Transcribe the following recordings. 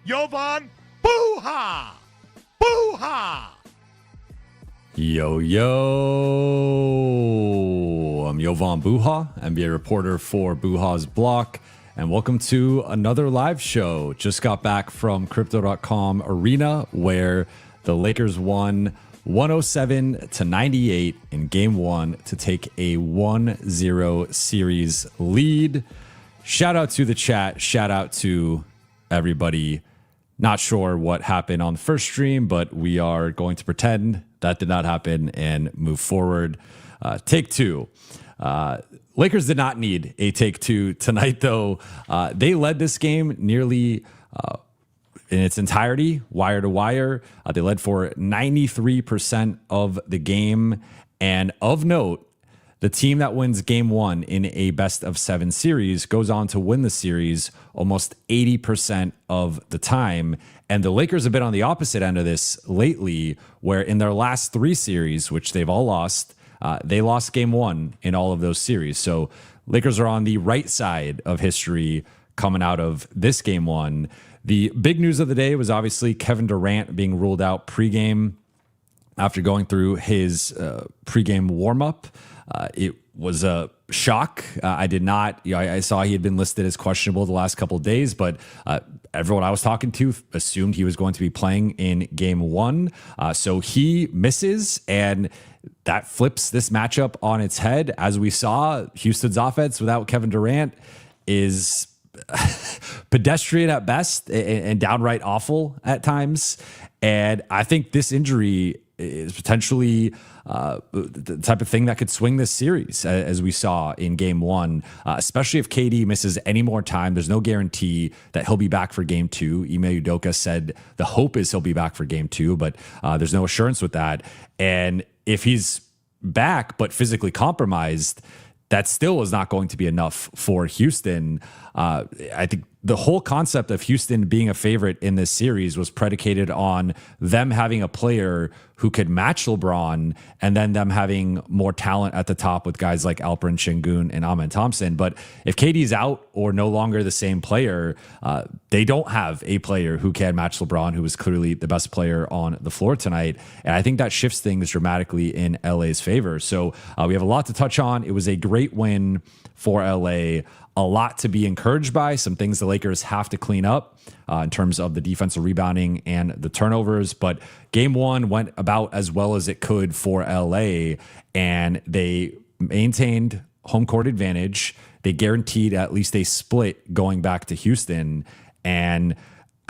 Jovan Buha! Buha! Yo, I'm Jovan Buha, NBA reporter for Buha's Block, and welcome to another live show. Just got back from Crypto.com Arena, where the Lakers won 107-98 in Game 1 to take a 1-0 series lead. Shout out to the chat. Shout out to everybody. Not sure what happened on the first stream, but we are going to pretend that did not happen and move forward. Take two. Lakers did not need a take two tonight, though. They led this game nearly in its entirety, wire to wire. They led for 93% of the game. And of note, the team that wins Game 1 in a best-of-7 series goes on to win the series almost 80% of the time. And the Lakers have been on the opposite end of this lately, where in their last 3 series, which they've all lost, they lost Game 1 in all of those series. So Lakers are on the right side of history coming out of this Game 1. The big news of the day was obviously Kevin Durant being ruled out pregame after going through his pregame warm-up. It was a shock. I did not, I saw he had been listed as questionable the last couple of days, but everyone I was talking to assumed he was going to be playing in Game 1. So he misses, and that flips this matchup on its head. As we saw, Houston's offense without Kevin Durant is pedestrian at best and downright awful at times. And I think this injury is potentially the type of thing that could swing this series, as we saw in Game 1, especially if KD misses any more time. There's no guarantee that he'll be back for Game 2. Ime Udoka said the hope is he'll be back for Game 2, but there's no assurance with that. And if he's back but physically compromised, that still is not going to be enough for Houston. I think the whole concept of Houston being a favorite in this series was predicated on them having a player who could match LeBron, and then them having more talent at the top with guys like Alperen Şengün and Amen Thompson. But if KD's out or no longer the same player, they don't have a player who can match LeBron, who was clearly the best player on the floor tonight. And I think that shifts things dramatically in LA's favor. So we have a lot to touch on. It was a great win for LA. A lot to be encouraged by, some things the Lakers have to clean up in terms of the defensive rebounding and the turnovers. But Game 1 went about as well as it could for LA, and they maintained home court advantage. They guaranteed at least a split going back to Houston. And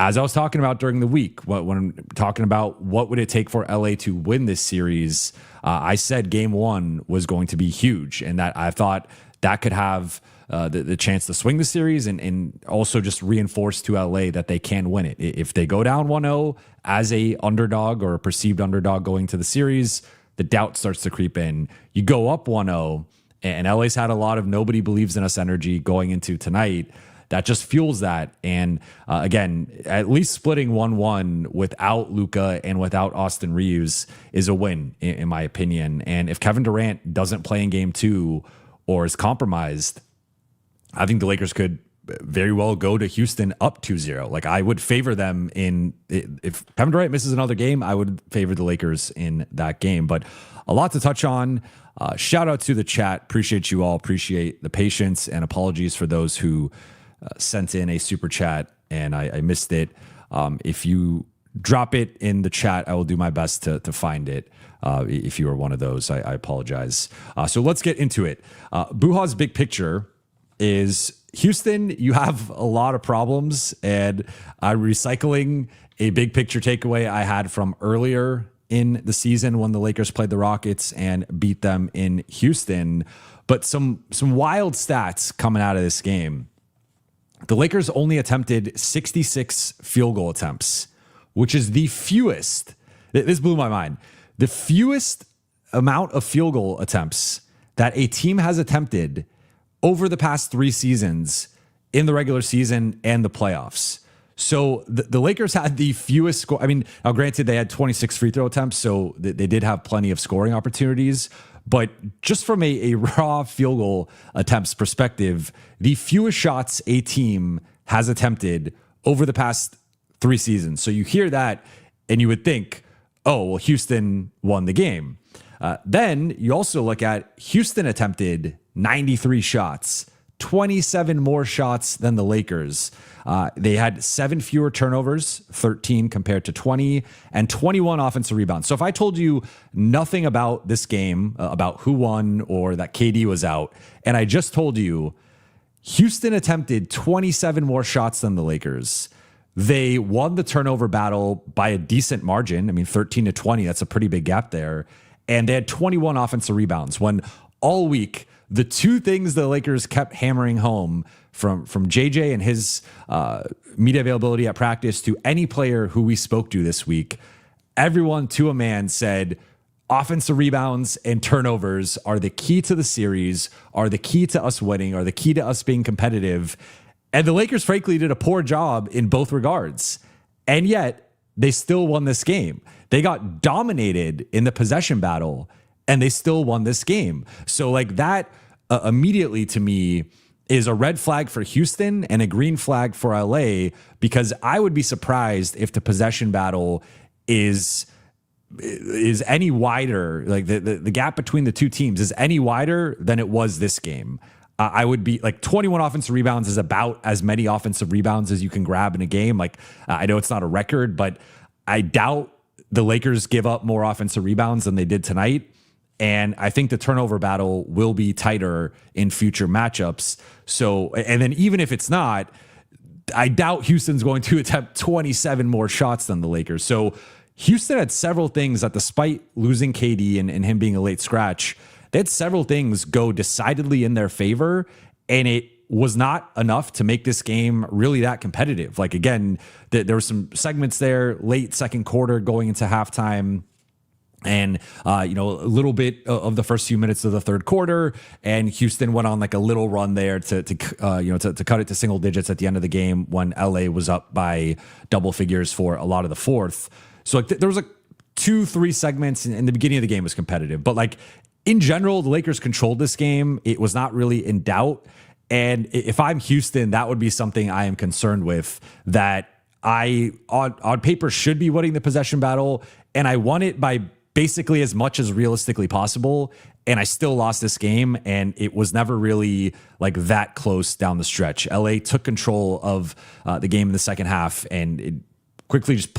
as I was talking about during the week, when I'm talking about what would it take for LA to win this series, I said Game 1 was going to be huge, and that I thought that could have the chance to swing the series and also just reinforce to LA that they can win it. If they go down 1-0 as a underdog or a perceived underdog going to the series, the doubt starts to creep in. You go up 1-0, and LA's had a lot of nobody believes in us energy going into tonight. That just fuels that. And again, at least splitting 1-1 without Luka and without Austin Reeves is a win, in my opinion. And if Kevin Durant doesn't play in Game 2 or is compromised, I think the Lakers could very well go to Houston up 2-0. Like, I would favor them if Kevin Durant misses another game, I would favor the Lakers in that game. But a lot to touch on. Shout out to the chat. Appreciate you all. Appreciate the patience, and apologies for those who sent in a super chat and I missed it. If you drop it in the chat, I will do my best to find it. If you are one of those, I apologize. So let's get into it. Buha's big picture is Houston. You have a lot of problems, and I'm recycling a big picture takeaway I had from earlier in the season when the Lakers played the Rockets and beat them in Houston. But some wild stats coming out of this game. The Lakers only attempted 66 field goal attempts, which is the fewest. This blew my mind. The fewest amount of field goal attempts that a team has attempted over the past 3 seasons in the regular season and the playoffs. So the Lakers had the fewest score. I mean, now granted, they had 26 free throw attempts, so they did have plenty of scoring opportunities. But just from a raw field goal attempts perspective, the fewest shots a team has attempted over the past 3 seasons. So you hear that and you would think, oh, well, Houston won the game. Then you also look at Houston attempted 93 shots, 27 more shots than the Lakers. They had 7 fewer turnovers, 13 compared to 20, and 21 offensive rebounds. So if I told you nothing about this game, about who won or that KD was out, and I just told you Houston attempted 27 more shots than the Lakers, they won the turnover battle by a decent margin. I mean, 13 to 20, that's a pretty big gap there. And they had 21 offensive rebounds when all week, the 2 things the Lakers kept hammering home from JJ and his media availability at practice to any player who we spoke to this week, everyone to a man said offensive rebounds and turnovers are the key to the series, are the key to us winning, are the key to us being competitive. And the Lakers, frankly, did a poor job in both regards. And yet they still won this game. They got dominated in the possession battle and they still won this game. So like that immediately to me is a red flag for Houston and a green flag for LA, because I would be surprised if the possession battle is any wider, like the gap between the 2 teams is any wider than it was this game. I would be like 21 offensive rebounds is about as many offensive rebounds as you can grab in a game. Like I know it's not a record, but I doubt the Lakers give up more offensive rebounds than they did tonight. And I think the turnover battle will be tighter in future matchups. So, and then even if it's not, I doubt Houston's going to attempt 27 more shots than the Lakers. So Houston had several things that, despite losing KD and him being a late scratch, they had several things go decidedly in their favor. And it was not enough to make this game really that competitive. Like, again, there were some segments there late second quarter going into halftime. And, a little bit of the first few minutes of the third quarter, and Houston went on like a little run there to cut it to single digits at the end of the game when LA was up by double figures for a lot of the fourth. So like there was like 2-3 segments in the beginning of the game was competitive, but like in general, the Lakers controlled this game. It was not really in doubt. And if I'm Houston, that would be something I am concerned with, that I on paper should be winning the possession battle, and I won it by basically as much as realistically possible, and I still lost this game, and it was never really like that close down the stretch. LA took control of the game in the second half, and it quickly just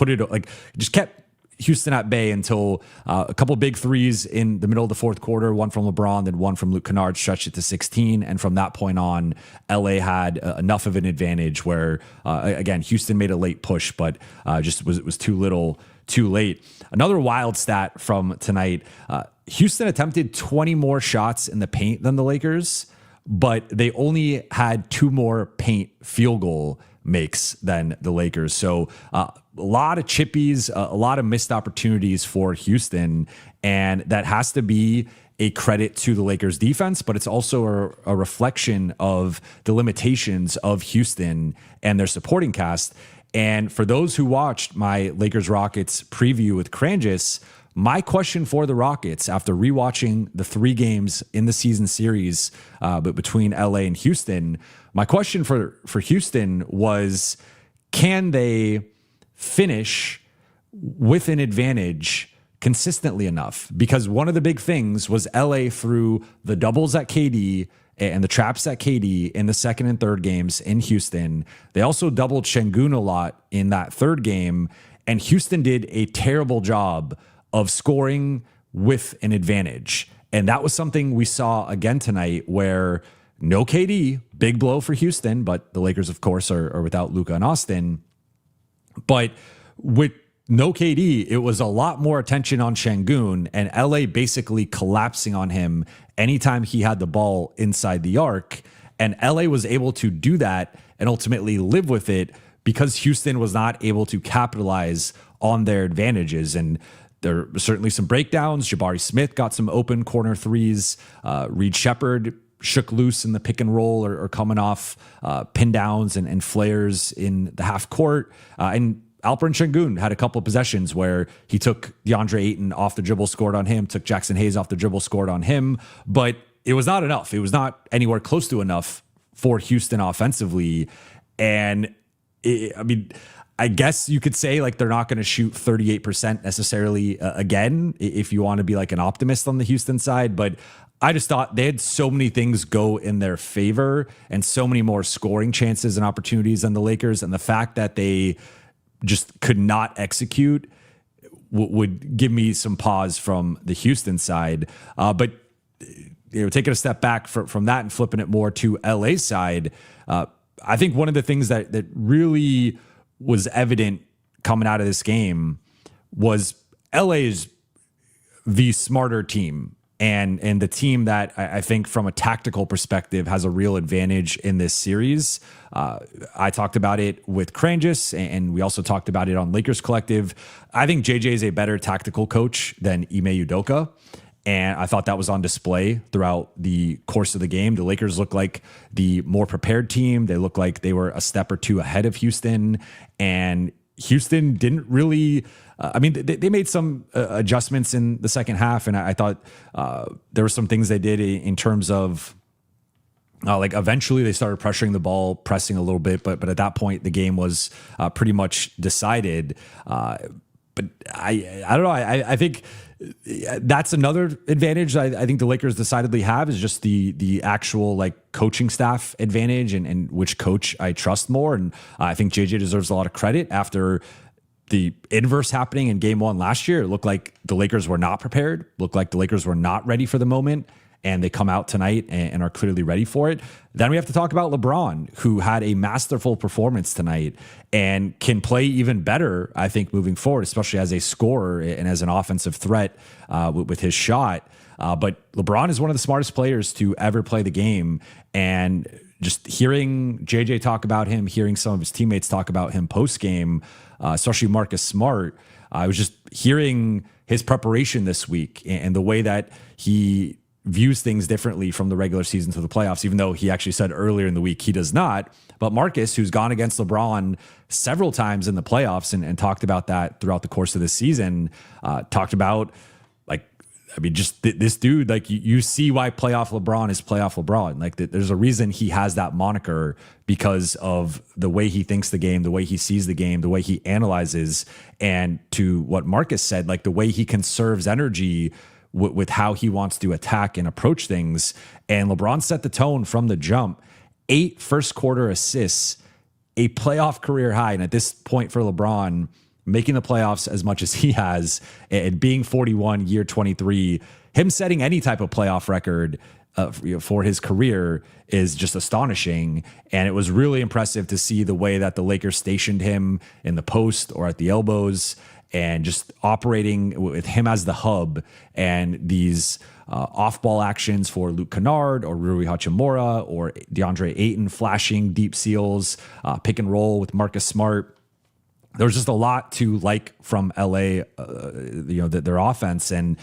kept Houston at bay until a couple big threes in the middle of the fourth quarter, one from LeBron, then one from Kennard, stretched it to 16. And from that point on, LA had enough of an advantage where, again, Houston made a late push, but just was too little, too late. Another wild stat from tonight, Houston attempted 20 more shots in the paint than the Lakers, but they only had 2 more paint field goal makes than the Lakers. So a lot of chippies, a lot of missed opportunities for Houston, and that has to be a credit to the Lakers defense, but it's also a reflection of the limitations of Houston and their supporting cast. And for those who watched my Lakers Rockets preview with Cranjis, my question for the Rockets after rewatching the 3 games in the season series but between LA and Houston, my question for Houston was, can they finish with an advantage consistently enough? Because one of the big things was LA threw the doubles at KD and the traps at KD in the second and third games in Houston. They also doubled Şengün a lot in that third game, and Houston did a terrible job of scoring with an advantage. And that was something we saw again tonight, where no KD, big blow for Houston, but the Lakers, of course, are without Luka and Austin. But with no KD, it was a lot more attention on Şengün, and LA basically collapsing on him anytime he had the ball inside the arc. And LA was able to do that and ultimately live with it because Houston was not able to capitalize on their advantages. And there were certainly some breakdowns. Jabari Smith got some open corner threes. Reed Shepherd shook loose in the pick and roll or coming off pin downs and flares in the half court. And Alperen Şengün had a couple of possessions where he took DeAndre Ayton off the dribble, scored on him, took Jackson Hayes off the dribble, scored on him. But it was not enough. It was not anywhere close to enough for Houston offensively. And I guess you could say like they're not going to shoot 38% necessarily again, if you want to be like an optimist on the Houston side. But I just thought they had so many things go in their favor and so many more scoring chances and opportunities than the Lakers. And the fact that they just could not execute would give me some pause from the Houston side. But taking a step back from that and flipping it more to LA side, I think one of the things that really was evident coming out of this game was LA's the smarter team and the team that I think from a tactical perspective has a real advantage in this series. I talked about it with Kranjus, and we also talked about it on Lakers Collective. I think JJ is a better tactical coach than Ime Udoka. And I thought that was on display throughout the course of the game. The Lakers looked like the more prepared team. They looked like they were a step or two ahead of Houston. And Houston didn't really, they made some adjustments in the second half. And I thought there were some things they did in terms of, like eventually they started pressuring the ball, pressing a little bit. But at that point, the game was pretty much decided. But I don't know. I think that's another advantage I think the Lakers decidedly have is just the actual like coaching staff advantage and which coach I trust more. And I think JJ deserves a lot of credit after the inverse happening in game one last year. It looked like the Lakers were not prepared, looked like the Lakers were not ready for the moment. And they come out tonight and are clearly ready for it. Then we have to talk about LeBron, who had a masterful performance tonight and can play even better, I think, moving forward, especially as a scorer and as an offensive threat with his shot. But LeBron is one of the smartest players to ever play the game. And just hearing JJ talk about him, hearing some of his teammates talk about him post-game, especially Marcus Smart, I was just hearing his preparation this week and the way that he views things differently from the regular season to the playoffs, even though he actually said earlier in the week he does not. But Marcus, who's gone against LeBron several times in the playoffs and talked about that throughout the course of the season, talked about, just this dude, like you see why playoff LeBron is playoff LeBron. Like there's a reason he has that moniker because of the way he thinks the game, the way he sees the game, the way he analyzes, and to what Marcus said, like the way he conserves energy with how he wants to attack and approach things. And LeBron set the tone from the jump. 8 first quarter assists, a playoff career high. And at this point for LeBron, making the playoffs as much as he has and being 41, year 23, him setting any type of playoff record for his career is just astonishing. And it was really impressive to see the way that the Lakers stationed him in the post or at the elbows, and just operating with him as the hub and these off-ball actions for Luke Kennard or Rui Hachimura or DeAndre Ayton flashing deep seals, pick and roll with Marcus Smart. There was just a lot to like from LA, their offense. And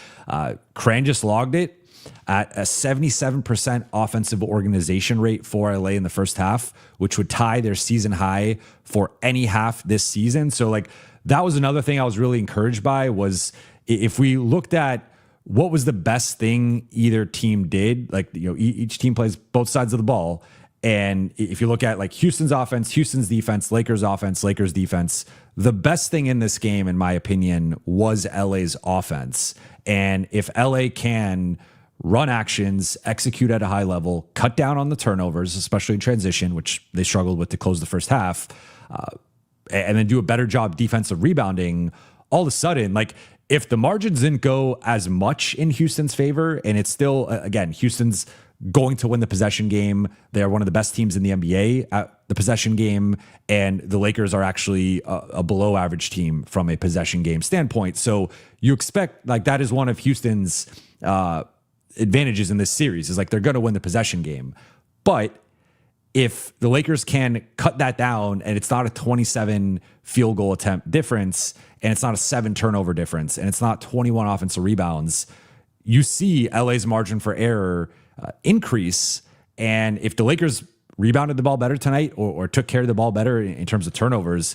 Cran just logged it at a 77% offensive organization rate for LA in the first half, which would tie their season high for any half this season. So like, that was another thing I was really encouraged by was if we looked at what was the best thing either team did, like, each team plays both sides of the ball. And if you look at like Houston's offense, Houston's defense, Lakers offense, Lakers defense, the best thing in this game, in my opinion, was LA's offense. And if LA can run actions, execute at a high level, cut down on the turnovers, especially in transition, which they struggled with to close the first half, and then do a better job defensive rebounding, all of a sudden, like if the margins didn't go as much in Houston's favor, and it's still, again, Houston's going to win the possession game. They are one of the best teams in the NBA at the possession game, and the Lakers are actually a below average team from a possession game standpoint. So you expect like that is one of Houston's advantages in this series is like they're going to win the possession game. But if the Lakers can cut that down and it's not a 27 field goal attempt difference and it's not a 7 turnover difference and it's not 21 offensive rebounds, you see LA's margin for error increase. And if the Lakers rebounded the ball better tonight or took care of the ball better in terms of turnovers,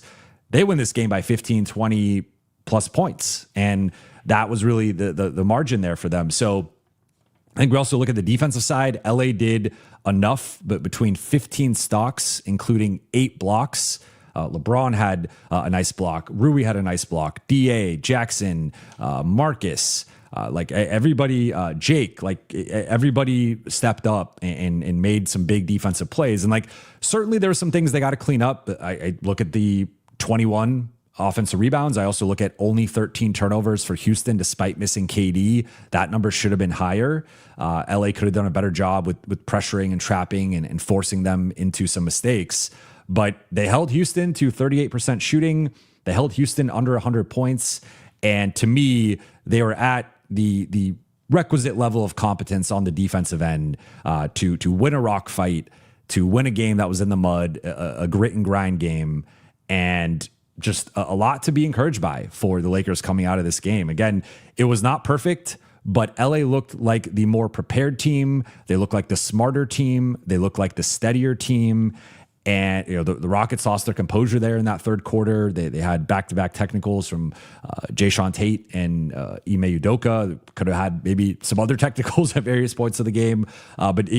they win this game by 15, 20 plus points. And that was really the margin there for them. So I think we also look at the defensive side. LA did enough, but between 15 stocks, including 8 blocks, LeBron had a nice block. Rui had a nice block. DA, Jackson, Marcus, like everybody, Jake, like everybody stepped up and made some big defensive plays. And like, certainly there were some things they got to clean up. I look at the 21 offensive rebounds. I also look at only 13 turnovers for Houston, despite missing KD. That number should have been higher. LA could have done a better job with pressuring and trapping and forcing them into some mistakes. But they held Houston to 38% shooting. They held Houston under 100 points. And to me, they were at the requisite level of competence on the defensive end to win a rock fight, to win a game that was in the mud, a grit and grind game, and just a lot to be encouraged by for the Lakers coming out of this game. Again, it was not perfect, but LA looked like the more prepared team. They looked like the smarter team. They looked like the steadier team. And the Rockets lost their composure there in that third quarter. They had back-to-back technicals from Jayshawn Tate and Ime Udoka. Could have had maybe some other technicals at various points of the game. But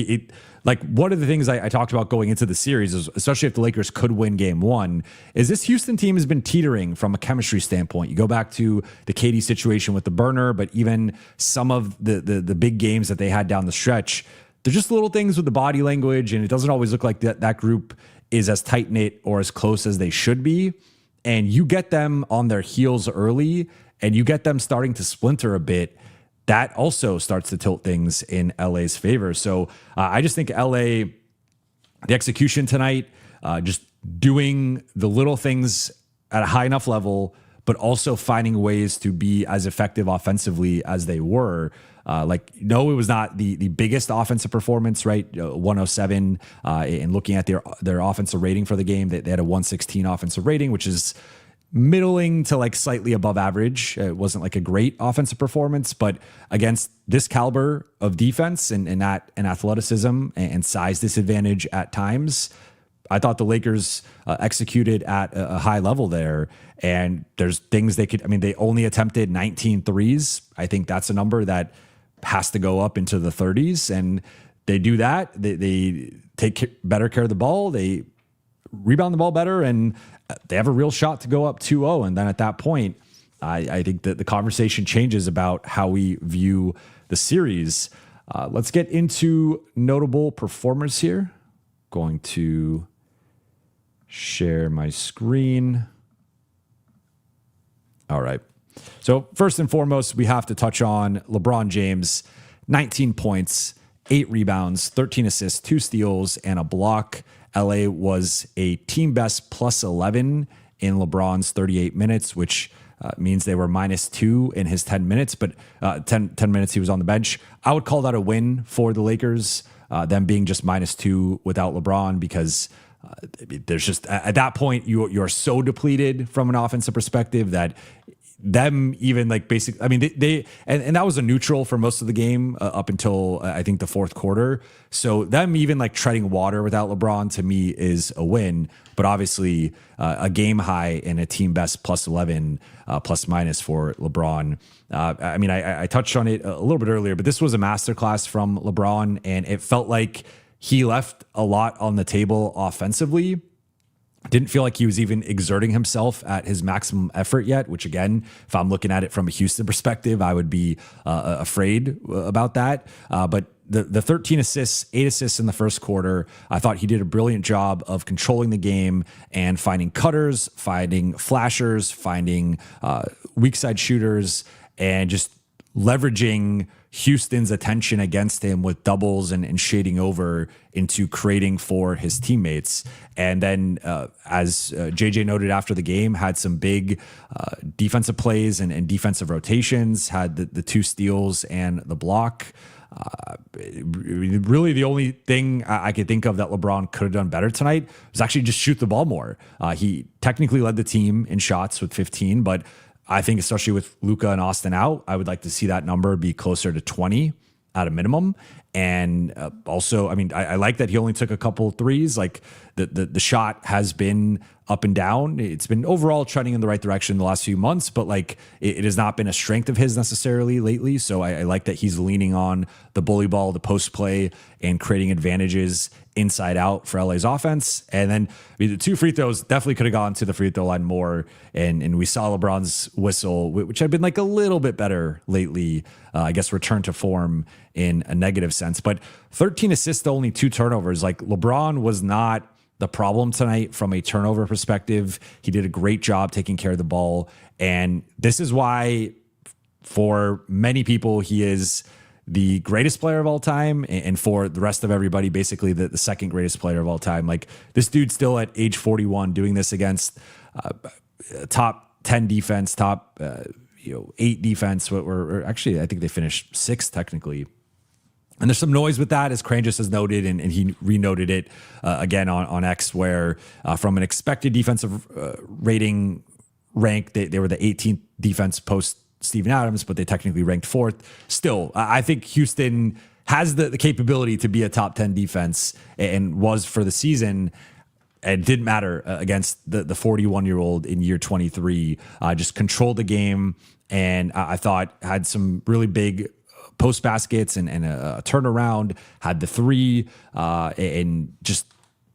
like one of the things I talked about going into the series, is, especially if the Lakers could win game one, is this Houston team has been teetering from a chemistry standpoint. You go back to the KD situation with the burner, but even some of the big games that they had down the stretch, they're just little things with the body language, and it doesn't always look like that group is as tight-knit or as close as they should be. And you get them on their heels early, and you get them starting to splinter a bit, that also starts to tilt things in LA's favor. So I just think LA, the execution tonight, just doing the little things at a high enough level, but also finding ways to be as effective offensively as they were. No, it was not the biggest offensive performance, right? 107. And looking at their offensive rating for the game, they had a 116 offensive rating, which is middling to like slightly above average. It wasn't like a great offensive performance, but against this caliber of defense and athleticism and size disadvantage at times, I thought the Lakers executed at a high level there. And there's things they could, they only attempted 19 threes. I think that's a number that has to go up into the 30s. And they do that. They take better care of the ball. They rebound the ball better, and they have a real shot to go up 2-0. And then at that point, I think that the conversation changes about how we view the series. Let's get into notable performers here. Going to share my screen. All right. So first and foremost, we have to touch on LeBron James, 19 points, 8 rebounds, 13 assists, 2 steals, and a block. LA was a team best plus 11 in LeBron's 38 minutes, which means they were -2 in his 10 minutes, but 10 minutes he was on the bench. I would call that a win for the Lakers, them being just -2 without LeBron, because there's just, at that point, you're so depleted from an offensive perspective that them even like basically, they and that was a neutral for most of the game up until I think the fourth quarter. So them even like treading water without LeBron to me is a win, but obviously a game high and a team best plus 11 plus minus for LeBron. I touched on it a little bit earlier, but this was a masterclass from LeBron, and it felt like he left a lot on the table offensively. Didn't feel like he was even exerting himself at his maximum effort yet, which again, if I'm looking at it from a Houston perspective, I would be afraid about that. But the 13 assists, 8 assists in the first quarter, I thought he did a brilliant job of controlling the game and finding cutters, finding flashers, finding weak side shooters, and just leveraging Houston's attention against him with doubles and shading over into creating for his teammates. And then as JJ noted after the game, had some big defensive plays and defensive rotations, had the 2 steals and the block. Really the only thing I could think of that LeBron could have done better tonight was actually just shoot the ball more. He technically led the team in shots with 15, but I think especially with Luka and Austin out, I would like to see that number be closer to 20 at a minimum. And also, I mean, I like that he only took a couple threes. Like the shot has been up and down. It's been overall trending in the right direction the last few months, but like it has not been a strength of his necessarily lately. So I like that he's leaning on the bully ball, the post play, and creating advantages inside out for LA's offense. And then I mean, the 2 free throws definitely could have gone to the free throw line more. And we saw LeBron's whistle, which had been like a little bit better lately, I guess return to form in a negative sense. But 13 assists to only 2 turnovers. Like LeBron was not the problem tonight from a turnover perspective. He did a great job taking care of the ball. And this is why, for many people, he is the greatest player of all time. And for the rest of everybody, basically the second greatest player of all time. Like this dude still at age 41 doing this against top 10 defense, top 8 defense, or actually I think they finished 6th technically. And there's some noise with that, as Crane just has noted, and he renoted it again on X, where from an expected defensive rating rank, they were the 18th defense post Steven Adams, but they technically ranked 4th. Still, I think Houston has the capability to be a top 10 defense and was for the season. It didn't matter against the 41-year-old in year 23. Just controlled the game, and I thought had some really big post baskets and a turnaround, had the 3, and just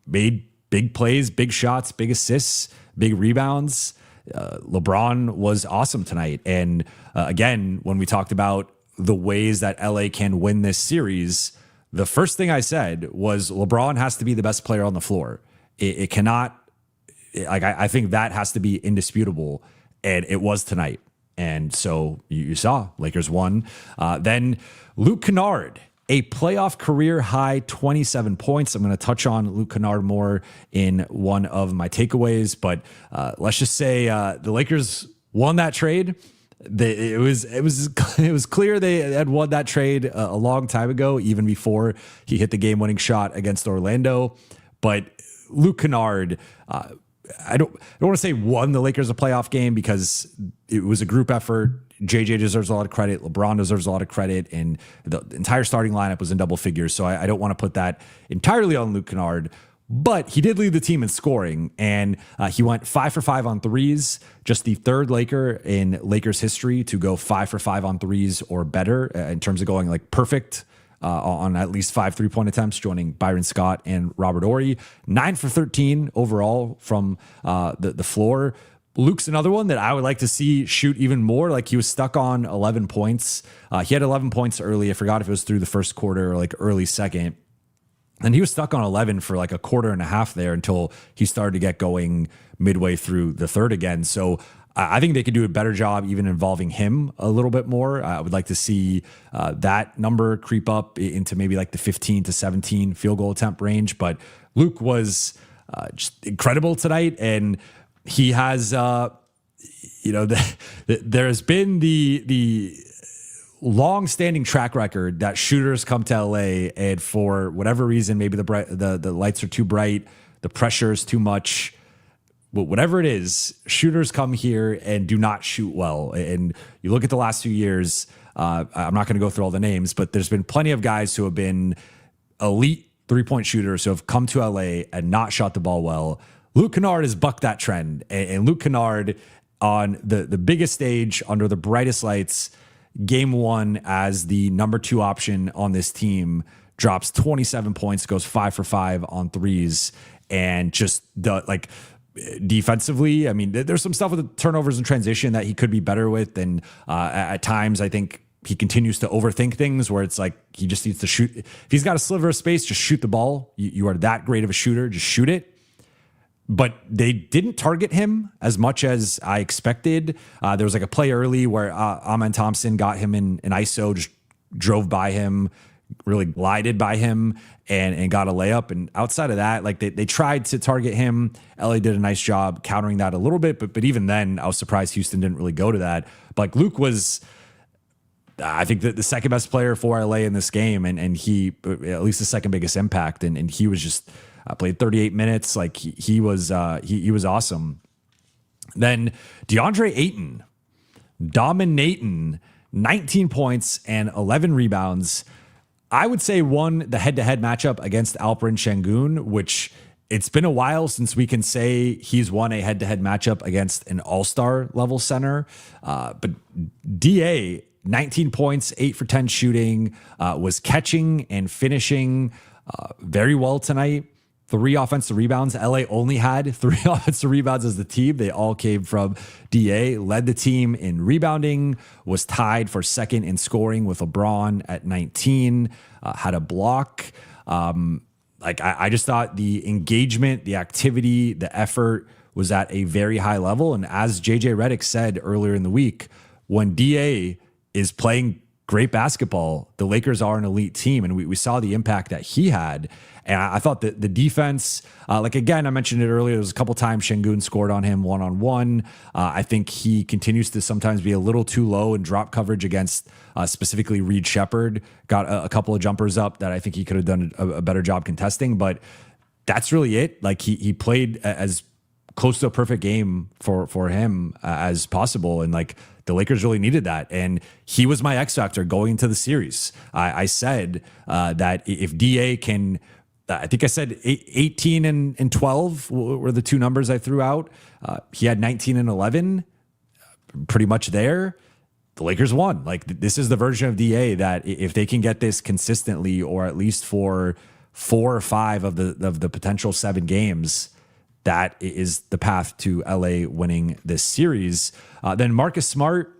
made big plays, big shots, big assists, big rebounds. LeBron was awesome tonight. And again, when we talked about the ways that LA can win this series, the first thing I said was LeBron has to be the best player on the floor. It cannot, like, I think that has to be indisputable. And it was tonight. And so you saw Lakers won. Then Luke Kennard, a playoff career high 27 points. I'm going to touch on Luke Kennard more in one of my takeaways, but let's just say the Lakers won that trade. It was clear they had won that trade a long time ago, even before he hit the game-winning shot against Orlando. But Luke Kennard, I don't want to say won the Lakers a playoff game, because it was a group effort. JJ deserves a lot of credit. LeBron deserves a lot of credit. And the entire starting lineup was in double figures. So I don't want to put that entirely on Luke Kennard. But he did lead the team in scoring. And he went 5 for 5 on threes. Just the 3rd Laker in Lakers history to go 5 for 5 on threes or better in terms of going like perfect on at least 5 3-point attempts, joining Byron Scott and Robert Horry. 9 for 13 overall from the floor. Luke's another one that I would like to see shoot even more. Like, he was stuck on 11 points. He had 11 points early. I forgot if it was through the first quarter or like early second. And he was stuck on 11 for like a quarter and a half there until he started to get going midway through the third again. So I think they could do a better job even involving him a little bit more. I would like to see that number creep up into maybe like the 15 to 17 field goal attempt range. But Luke was just incredible tonight. And he has, there has been the long-standing track record that shooters come to LA, and for whatever reason, maybe the lights are too bright, the pressure is too much, whatever it is, shooters come here and do not shoot well. And you look at the last few years, I'm not going to go through all the names, but there's been plenty of guys who have been elite 3-point shooters who have come to LA and not shot the ball well. Luke Kennard has bucked that trend, and Luke Kennard on the biggest stage under the brightest lights, game 1 as the number 2 option on this team, drops 27 points, goes 5 for 5 on threes, and just defensively, I mean, there's some stuff with the turnovers and transition that he could be better with. And at times, I think he continues to overthink things where it's like he just needs to shoot. If he's got a sliver of space, just shoot the ball. You are that great of a shooter, just shoot it. But they didn't target him as much as I expected. There was like a play early where Amen Thompson got him in an ISO, just drove by him, really glided by him, and got a layup. And outside of that, like they tried to target him. LA did a nice job countering that a little bit, but even then, I was surprised Houston didn't really go to that. But like Luke was, I think, the second best player for LA in this game, and he at least the second biggest impact, and he was just played 38 minutes. Like he was awesome. Then DeAndre Ayton dominating, 19 points and 11 rebounds. I would say won the head-to-head matchup against Alperen Şengün, which it's been a while since we can say he's won a head-to-head matchup against an all-star level center. But DA, 19 points, 8 for 10 shooting, was catching and finishing very well tonight. 3 offensive rebounds. LA only had 3 offensive rebounds as the team. They all came from DA. Led the team in rebounding, was tied for second in scoring with LeBron at 19, had a block. I just thought the engagement, the activity, the effort was at a very high level. And as JJ Redick said earlier in the week, when DA is playing great basketball, the Lakers are an elite team. And we saw the impact that he had. And I thought that the defense, again, I mentioned it earlier, there was a couple times Şengün scored on him one-on-one. I think he continues to sometimes be a little too low in drop coverage against specifically Reed Shepherd. Got a couple of jumpers up that I think he could have done a better job contesting. But that's really it. Like he played as close to a perfect game for him as possible. And the Lakers really needed that. And he was my X factor going into the series. I said that if DA can, I think I said 18 and 12 were the 2 numbers I threw out. He had 19 and 11, pretty much there. The Lakers won. This is the version of DA that if they can get this consistently, or at least for 4 or 5 of the potential 7 games, that is the path to LA winning this series. Then Marcus Smart,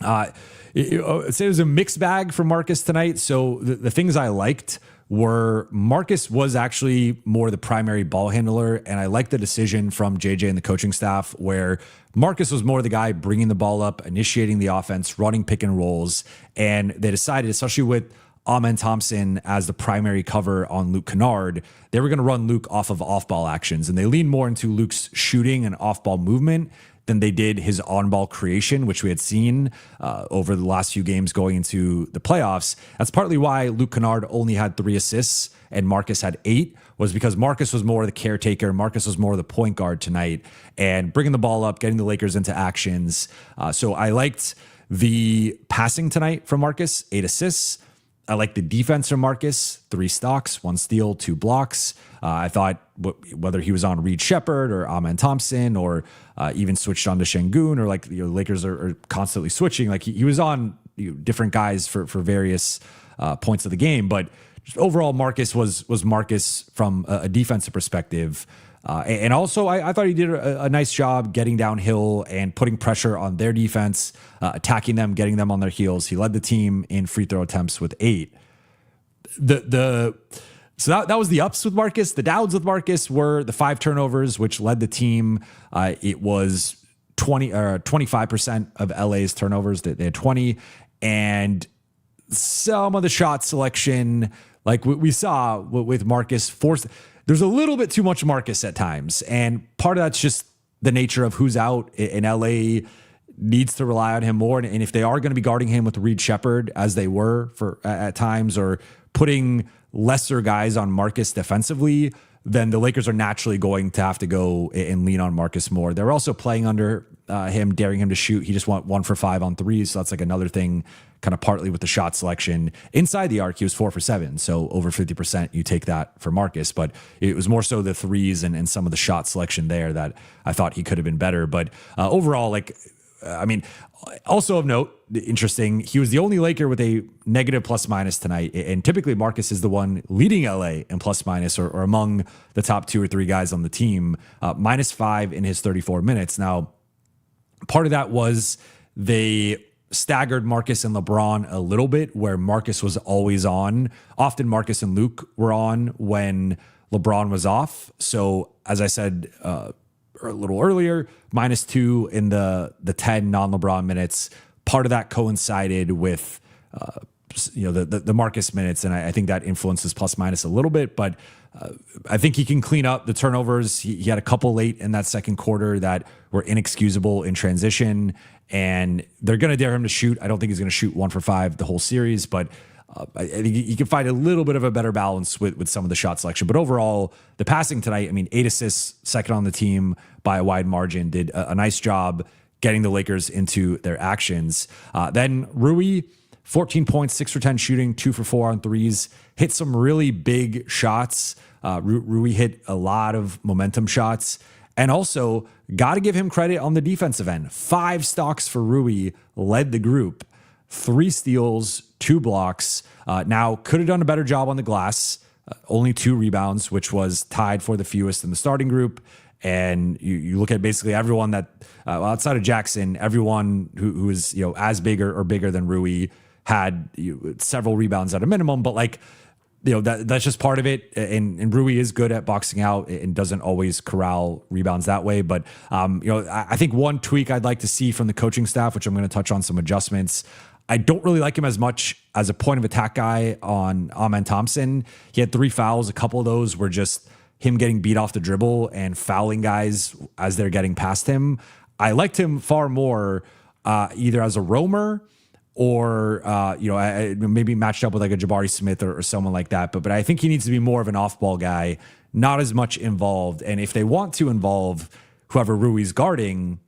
I'd say it was a mixed bag for Marcus tonight. So the things I liked were Marcus was actually more the primary ball handler. And I liked the decision from JJ and the coaching staff where Marcus was more the guy bringing the ball up, initiating the offense, running pick and rolls. And they decided, especially with Amen Thompson as the primary cover on Luke Kennard, they were going to run Luke off of off-ball actions. And they leaned more into Luke's shooting and off-ball movement than they did his on-ball creation, which we had seen over the last few games going into the playoffs. That's partly why Luke Kennard only had 3 assists and Marcus had 8, was because Marcus was more the caretaker. Marcus was more the point guard tonight and bringing the ball up, getting the Lakers into actions. So I liked the passing tonight from Marcus, 8 assists. I like the defense from Marcus, 3 stocks, 1 steal, 2 blocks. I thought whether he was on Reed Shepherd or Amen Thompson or even switched on to Şengün, or Lakers are constantly switching. He was on different guys for various points of the game. But just overall, Marcus was Marcus from a defensive perspective. And also, I thought he did a nice job getting downhill and putting pressure on their defense, attacking them, getting them on their heels. He led the team in free throw attempts with 8. So that was the ups with Marcus. The downs with Marcus were the 5 turnovers, which led the team. It was 25% of LA's turnovers. They had 20, and some of the shot selection, like we saw with Marcus, there's a little bit too much Marcus at times. And part of that's just the nature of who's out in LA needs to rely on him more. And if they are going to be guarding him with Reed Shepherd, as they were at times, or putting lesser guys on Marcus defensively, then the Lakers are naturally going to have to go and lean on Marcus more. They're also playing under him, daring him to shoot. He just went 1 for 5 on threes. So that's another thing, kind of partly with the shot selection. Inside the arc, he was 4 for 7. So over 50%, you take that for Marcus. But it was more so the threes and some of the shot selection there that I thought he could have been better. But overall, also of note, interesting, he was the only Laker with a negative plus minus tonight. And typically Marcus is the one leading LA in plus minus or among the top 2 or 3 guys on the team, -5 in his 34 minutes. Now, part of that was they staggered Marcus and LeBron a little bit, where Marcus was always on. Often Marcus and Luke were on when LeBron was off. So as I said, a little earlier, -2 in the 10 non-LeBron minutes. Part of that coincided with the Marcus minutes, and I think that influences plus minus a little bit. But I think he can clean up the turnovers. He had a couple late in that second quarter that were inexcusable in transition, and they're going to dare him to shoot. I don't think he's going to shoot 1 for 5 the whole series, but I think he can find a little bit of a better balance with some of the shot selection. But overall, the passing tonight, 8 assists, second on the team by a wide margin, did a nice job getting the Lakers into their actions. Then Rui, 14 points, 6 for 10 shooting, 2 for 4 on threes, hit some really big shots. Rui hit a lot of momentum shots. And also, got to give him credit on the defensive end. 5 stocks for Rui, led the group. 3 steals, 2 blocks. Now, could have done a better job on the glass. Only 2 rebounds, which was tied for the fewest in the starting group. And you look at basically everyone that, outside of Jackson, everyone who is as big or bigger than Rui had several rebounds at a minimum. But like, that's just part of it. And Rui is good at boxing out and doesn't always corral rebounds that way. But, I think one tweak I'd like to see from the coaching staff, which I'm going to touch on some adjustments. I don't really like him as much as a point of attack guy on Amen Thompson. He had 3 fouls. A couple of those were just him getting beat off the dribble and fouling guys as they're getting past him. I liked him far more either as a roamer or maybe matched up with like a Jabari Smith or someone like that. But I think he needs to be more of an off-ball guy, not as much involved. And if they want to involve whoever Rui's guarding,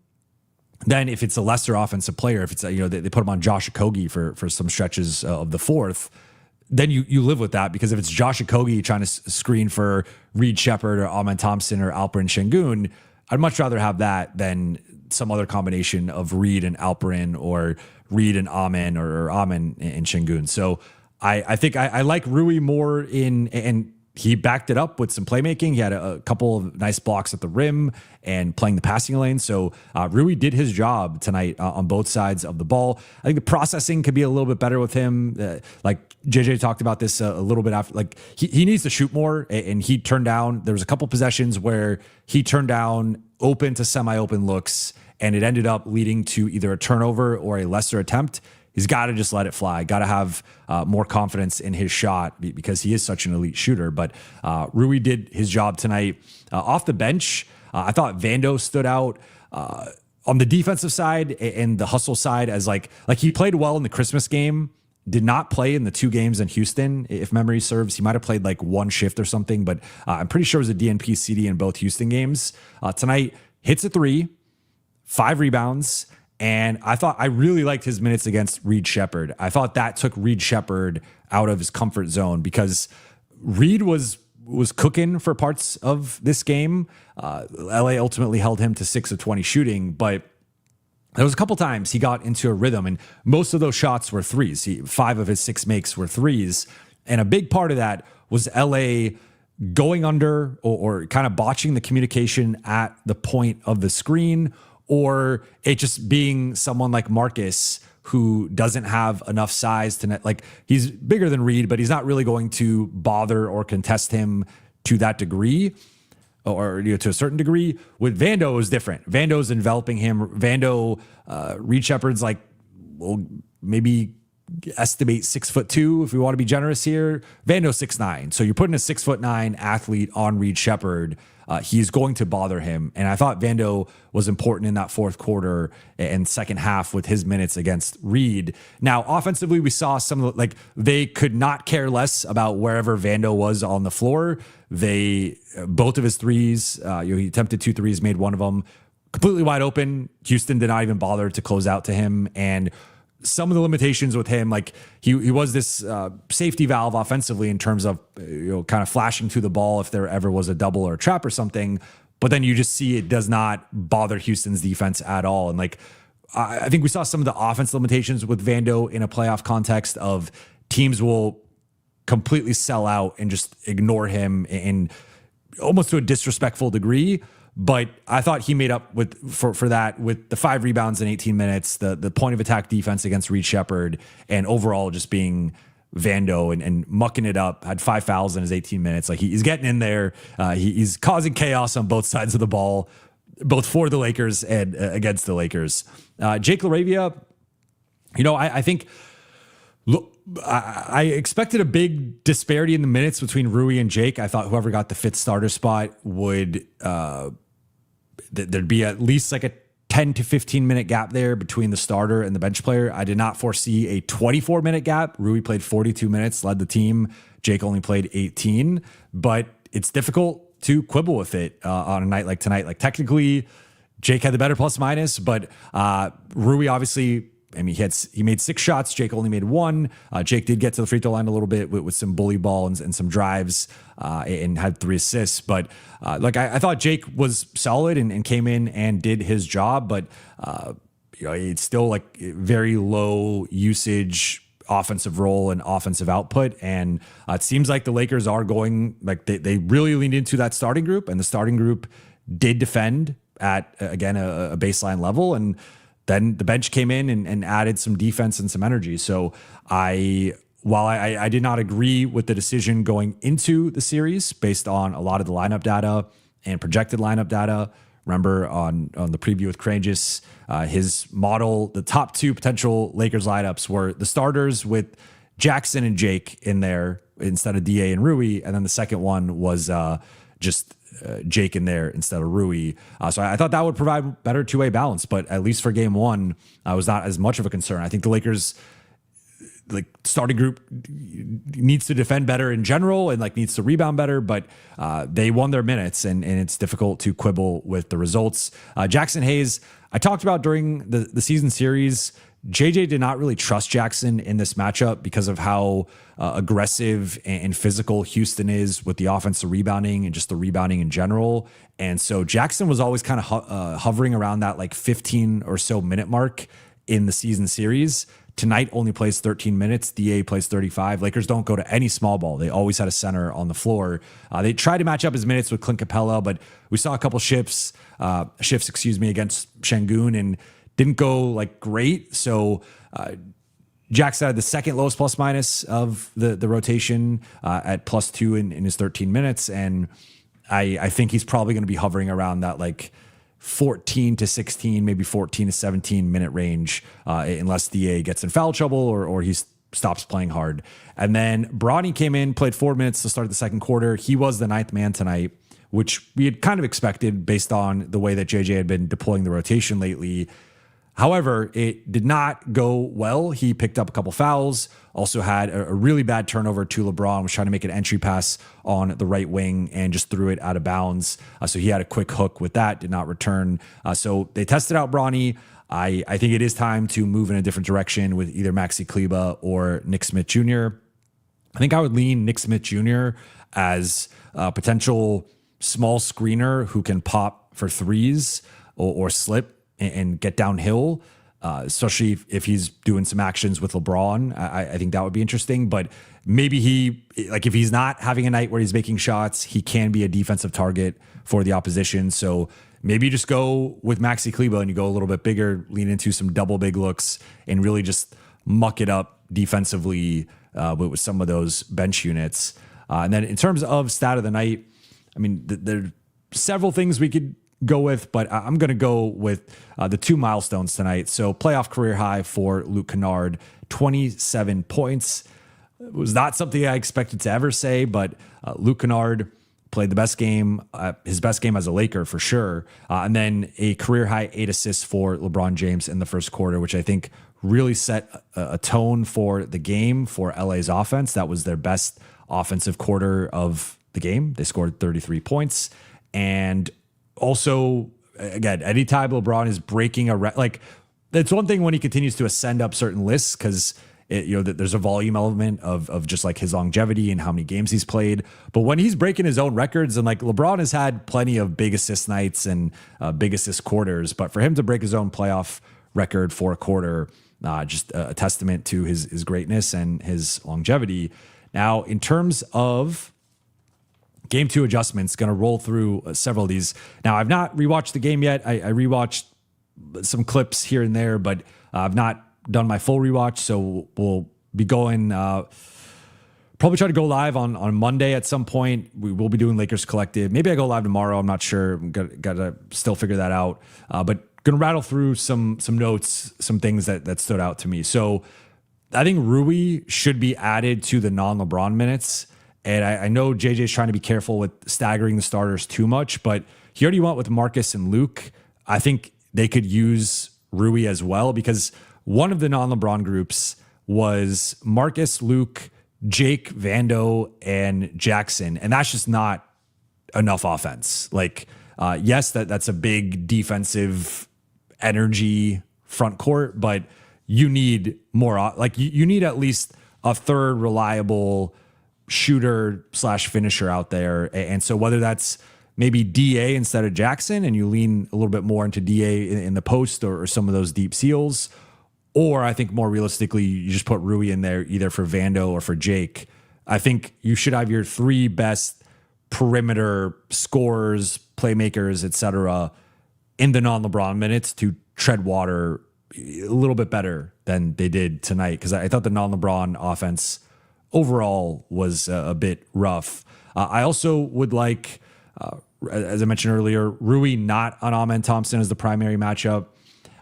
then if it's a lesser offensive player, if it's they put him on Josh Okogie for some stretches of the fourth, then you live with that, because if it's Josh Okogie trying to screen for Reed Shepherd or Amen Thompson or Alperen Şengün, I'd much rather have that than some other combination of Reed and Alperen or Reed and Amen or Amen and Şengün. So I think I like Rui more and he backed it up with some playmaking. He had a couple of nice blocks at the rim and playing the passing lane. So Rui did his job tonight on both sides of the ball. I think the processing could be a little bit better with him. Like JJ talked about this a little bit after. Like he needs to shoot more, and he turned down. There was a couple possessions where he turned down open to semi-open looks, and it ended up leading to either a turnover or a lesser attempt. He's got to just let it fly. Got to have more confidence in his shot because he is such an elite shooter. But Rui did his job tonight. Off the bench, I thought Vando stood out on the defensive side and the hustle side as like he played well in the Christmas game. Did not play in the 2 games in Houston, if memory serves. He might have played like 1 shift or something, but I'm pretty sure it was a DNP CD in both Houston games. Tonight, hits a 3, 5 rebounds. And I really liked his minutes against Reed Shepherd. I thought that took Reed Shepherd out of his comfort zone because Reed was cooking for parts of this game. LA ultimately held him to 6 of 20 shooting, but there was a couple times he got into a rhythm, and most of those shots were threes. 5 of his 6 makes were threes. And a big part of that was LA going under or kind of botching the communication at the point of the screen, or it just being someone like Marcus who doesn't have enough size to net. Like, he's bigger than Reed, but he's not really going to bother or contest him to that degree, or to a certain degree. With Vando, it was different. Vando's enveloping him. Reed Shepherd's like, well, maybe estimate 6'2" if we want to be generous here. Vando 6'9", so you're putting a 6'9" athlete on Reed Shepherd. He's going to bother him. And I thought Vando was important in that fourth quarter and second half with his minutes against Reed. Now, offensively, we saw they could not care less about wherever Vando was on the floor. Both of his threes, he attempted 2 threes, made one of them completely wide open. Houston did not even bother to close out to him. And some of the limitations with him, like he was this safety valve offensively in terms of kind of flashing through the ball if there ever was a double or a trap or something. But then you just see it does not bother Houston's defense at all. And I think we saw some of the offense limitations with Vando in a playoff context of teams will completely sell out and just ignore him in almost to a disrespectful degree. But I thought he made up for that with the 5 rebounds in 18 minutes, the point of attack defense against Reed Shepherd, and overall just being Vando and mucking it up. Had 5 fouls in his 18 minutes. Like, he's getting in there. He's causing chaos on both sides of the ball, both for the Lakers and against the Lakers. Jake LaRavia, I think. Look, I expected a big disparity in the minutes between Rui and Jake. I thought whoever got the 5th starter spot would there'd be at least like a 10 to 15 minute gap there between the starter and the bench player. I did not foresee a 24-minute gap. Rui played 42 minutes, led the team. Jake only played 18, but it's difficult to quibble with it on a night like tonight. Like, technically, Jake had the better plus minus, but Rui obviously I mean, he made 6 shots. Jake only made 1. Jake did get to the free throw line a little bit with some bully ball and some drives and had 3 assists. But I thought Jake was solid and came in and did his job. But it's still like very low usage offensive role and offensive output. And it seems like the Lakers are going, like they really leaned into that starting group, and the starting group did defend at, again, a baseline level. And then the bench came in and added some defense and some energy. So while I did not agree with the decision going into the series based on a lot of the lineup data and projected lineup data, remember on the preview with Cranges, his model, the top 2 potential Lakers lineups were the starters with Jackson and Jake in there instead of DA and Rui. And then the second one was just Jake in there instead of Rui. So I thought that would provide better two-way balance, but at least for game 1, was not as much of a concern. I think the Lakers starting group needs to defend better in general and needs to rebound better, but they won their minutes and it's difficult to quibble with the results. Jackson Hayes, I talked about during the season series. JJ did not really trust Jackson in this matchup because of how aggressive and physical Houston is with the offensive rebounding and just the rebounding in general. And so Jackson was always kind of hovering around that 15 or so minute mark in the season series. Tonight only plays 13 minutes. DA plays 35. Lakers don't go to any small ball. They always had a center on the floor. They tried to match up his minutes with Clint Capella, but we saw a couple shifts, against Şengün and didn't go great. So Jackson had the second lowest plus minus of the rotation at +2 in his 13 minutes. And I think he's probably going to be hovering around that 14 to 16, maybe 14 to 17 minute range, unless DA gets in foul trouble or he stops playing hard. And then Bronny came in, played 4 minutes to start the second quarter. He was the 9th man tonight, which we had kind of expected based on the way that JJ had been deploying the rotation lately. However, it did not go well. He picked up a couple fouls, also had a really bad turnover to LeBron, was trying to make an entry pass on the right wing and just threw it out of bounds. So he had a quick hook with that, did not return. So they tested out Bronny. I think it is time to move in a different direction with either Maxi Kleba or Nick Smith Jr. I think I would lean Nick Smith Jr. as a potential small screener who can pop for threes or slip and get downhill, especially if he's doing some actions with LeBron. I think that would be interesting, but maybe if he's not having a night where he's making shots, he can be a defensive target for the opposition. So maybe you just go with Maxi Kleba and you go a little bit bigger, lean into some double big looks and really just muck it up defensively with some of those bench units. And then in terms of stat of the night, I mean, there are several things we could go with, but I'm going to go with the 2 milestones tonight. So playoff career high for Luke Kennard, 27 points. It was not something I expected to ever say, but Luke Kennard played the best game, his best game as a Laker for sure. And then a career high 8 assists for LeBron James in the first quarter, which I think really set a tone for the game for LA's offense. That was their best offensive quarter of the game. They scored 33 points. And also, again, anytime LeBron is breaking it's one thing when he continues to ascend up certain lists because there's a volume element of just his longevity and how many games he's played. But when he's breaking his own records, and LeBron has had plenty of big assist nights and big assist quarters, but for him to break his own playoff record for a quarter, just a testament to his greatness and his longevity. Now, in terms of Game 2 adjustments, going to roll through several of these. Now, I've not rewatched the game yet. I rewatched some clips here and there, but I've not done my full rewatch. So we'll be going, probably try to go live on Monday at some point. We will be doing Lakers Collective. Maybe I go live tomorrow. I'm not sure. Got to still figure that out. But going to rattle through some notes, some things that stood out to me. So I think Rui should be added to the non-LeBron minutes. And I know JJ's trying to be careful with staggering the starters too much, but he already went with Marcus and Luke. I think they could use Rui as well because one of the non-LeBron groups was Marcus, Luke, Jake, Vando, and Jackson. And that's just not enough offense. Yes, that's a big defensive energy front court, but you need more. Like you need at least a third reliable shooter / finisher out there. And so whether that's maybe DA instead of Jackson, and you lean a little bit more into DA in the post or some of those deep seals, or I think more realistically, you just put Rui in there either for Vando or for Jake. I think you should have your three best perimeter scorers, playmakers, etc., in the non-LeBron minutes to tread water a little bit better than they did tonight. Because I thought the non-LeBron offense overall was a bit rough. I also would like, as I mentioned earlier, Rui not on Amen Thompson as the primary matchup.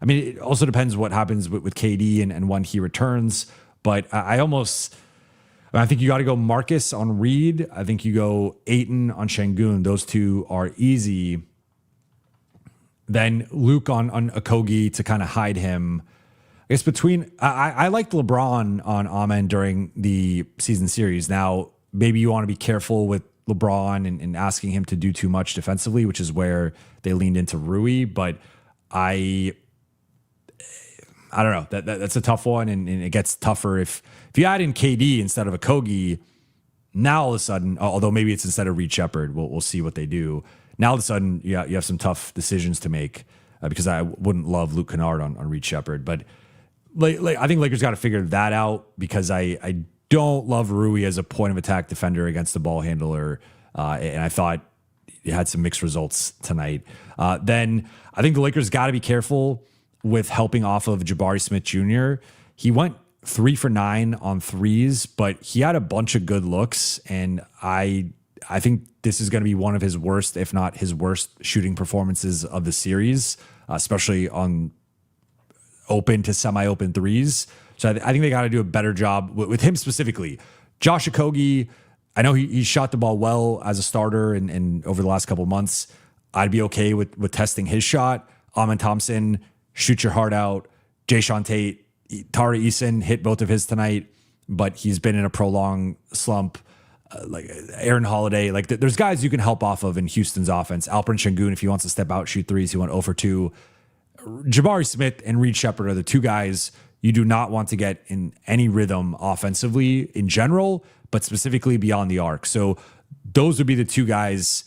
I mean, it also depends what happens with KD and when he returns. But I think you got to go Marcus on Reed. I think you go Ayton on Şengün. Those two are easy. Then Luke on Okogie to kind of hide him. I guess I liked LeBron on Amen during the season series. Now, maybe you want to be careful with LeBron and asking him to do too much defensively, which is where they leaned into Rui. But I don't know. That's a tough one, and it gets tougher if you add in KD instead of Okogie. Now all of a sudden, although maybe it's instead of Reed Shepherd, we'll see what they do. Now all of a sudden, you have some tough decisions to make because I wouldn't love Luke Kennard on Reed Shepherd, but I think Lakers got to figure that out because I don't love Rui as a point of attack defender against the ball handler, and I thought he had some mixed results tonight. Then I think the Lakers got to be careful with helping off of Jabari Smith Jr. He went 3 for 9 on threes, but he had a bunch of good looks, and I think this is going to be one of his worst, if not his worst, shooting performances of the series, especially on open to semi-open threes. So I think they got to do a better job with him specifically. Josh Okogie, I know he shot the ball well as a starter and over the last couple of months. I'd be okay with testing his shot. Amen Thompson, shoot your heart out. Jayshawn Tate, Tari Eason hit both of his tonight, but he's been in a prolonged slump. Like Aaron Holiday, like there's guys you can help off of in Houston's offense. Alperen Şengün, if he wants to step out, shoot threes, he went 0 for 2. Jabari Smith and Reed Shepherd are the two guys you do not want to get in any rhythm offensively in general, but specifically beyond the arc. So those would be the two guys.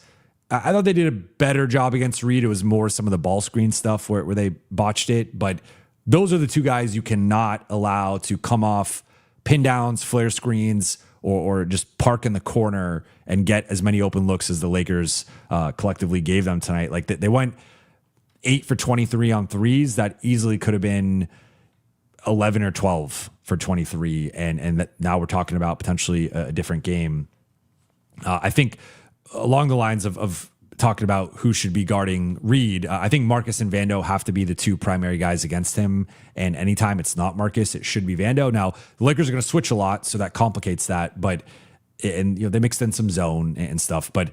I thought they did a better job against Reed. It was more some of the ball screen stuff where they botched it, but those are the two guys you cannot allow to come off pin downs, flare screens, or just park in the corner and get as many open looks as the Lakers collectively gave them tonight. Like they went 8 for 23 on threes. That easily could have been 11 or 12 for 23. And now we're talking about potentially a different game. I think along the lines of talking about who should be guarding Reed, I think Marcus and Vando have to be the two primary guys against him. And anytime it's not Marcus, it should be Vando. Now, the Lakers are going to switch a lot, so that complicates that. But they mixed in some zone and stuff. But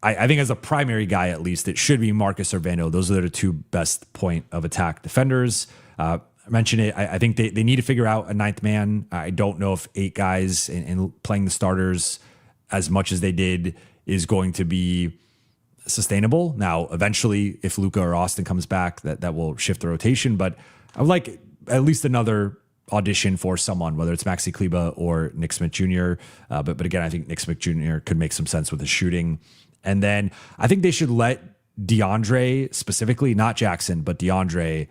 I think as a primary guy, at least, it should be Marcus or Vando. Those are the two best point of attack defenders. I mentioned it. I think they need to figure out a ninth man. I don't know if 8 guys and playing the starters as much as they did is going to be sustainable. Now, eventually, if Luka or Austin comes back, that will shift the rotation. But I would like at least another audition for someone, whether it's Maxi Kleber or Nick Smith Jr. But again, I think Nick Smith Jr. could make some sense with his shooting. And then I think they should let DeAndre specifically, not Jackson, but DeAndre,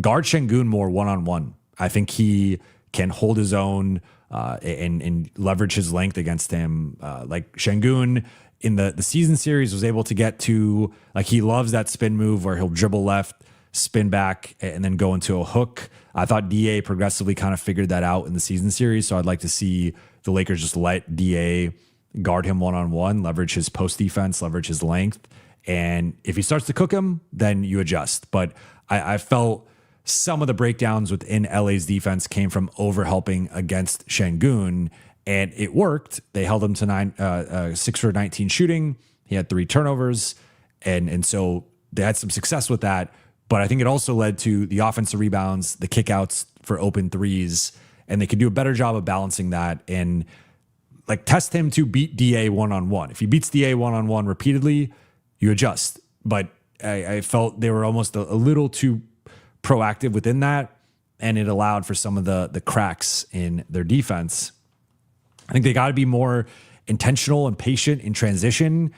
guard Şengün more one-on-one. I think he can hold his own and leverage his length against him. Like Şengün in the season series was able to get to, like, he loves that spin move where he'll dribble left, spin back, and then go into a hook. I thought DA progressively kind of figured that out in the season series. So I'd like to see the Lakers just let DA guard him one-on-one, leverage his post defense, leverage his length. And if he starts to cook him, then you adjust. But I felt some of the breakdowns within LA's defense came from over-helping against Şengün, and it worked. They held him to 6 for 19 shooting. He had 3 turnovers. And so they had some success with that. But I think it also led to the offensive rebounds, the kickouts for open threes, and they could do a better job of balancing that and like test him to beat DA one-on-one. If he beats DA one-on-one repeatedly, you adjust. But I felt they were almost a little too proactive within that. and it allowed for some of the cracks in their defense. I think they got to be more intentional and patient in transition.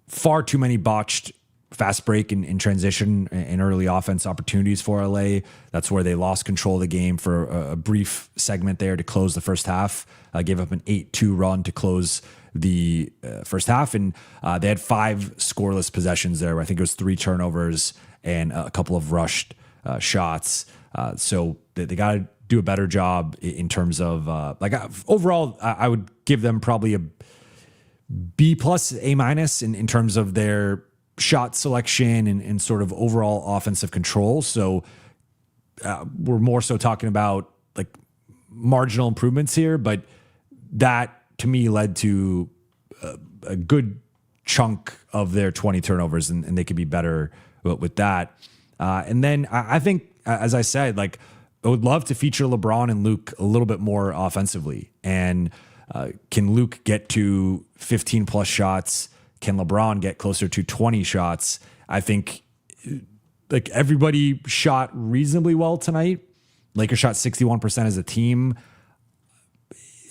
Far too many botched fast break in transition and early offense opportunities for LA. That's where they lost control of the game for a brief segment there to close the first half. Gave up an 8-2 run to close the first half. And they had 5 scoreless possessions there. I think it was 3 turnovers and a couple of rushed shots. So they got to do a better job in terms of overall, I would give them probably a B plus, A minus in terms of their shot selection and sort of overall offensive control. So we're more so talking about like marginal improvements here, but that to me led to a good chunk of their 20 turnovers, and they could be better with that. And then I think, as I said, like I would love to feature LeBron and Luke a little bit more offensively. And can Luke get to 15 plus shots? Can LeBron get closer to 20 shots? I think like everybody shot reasonably well tonight. Lakers shot 61% as a team.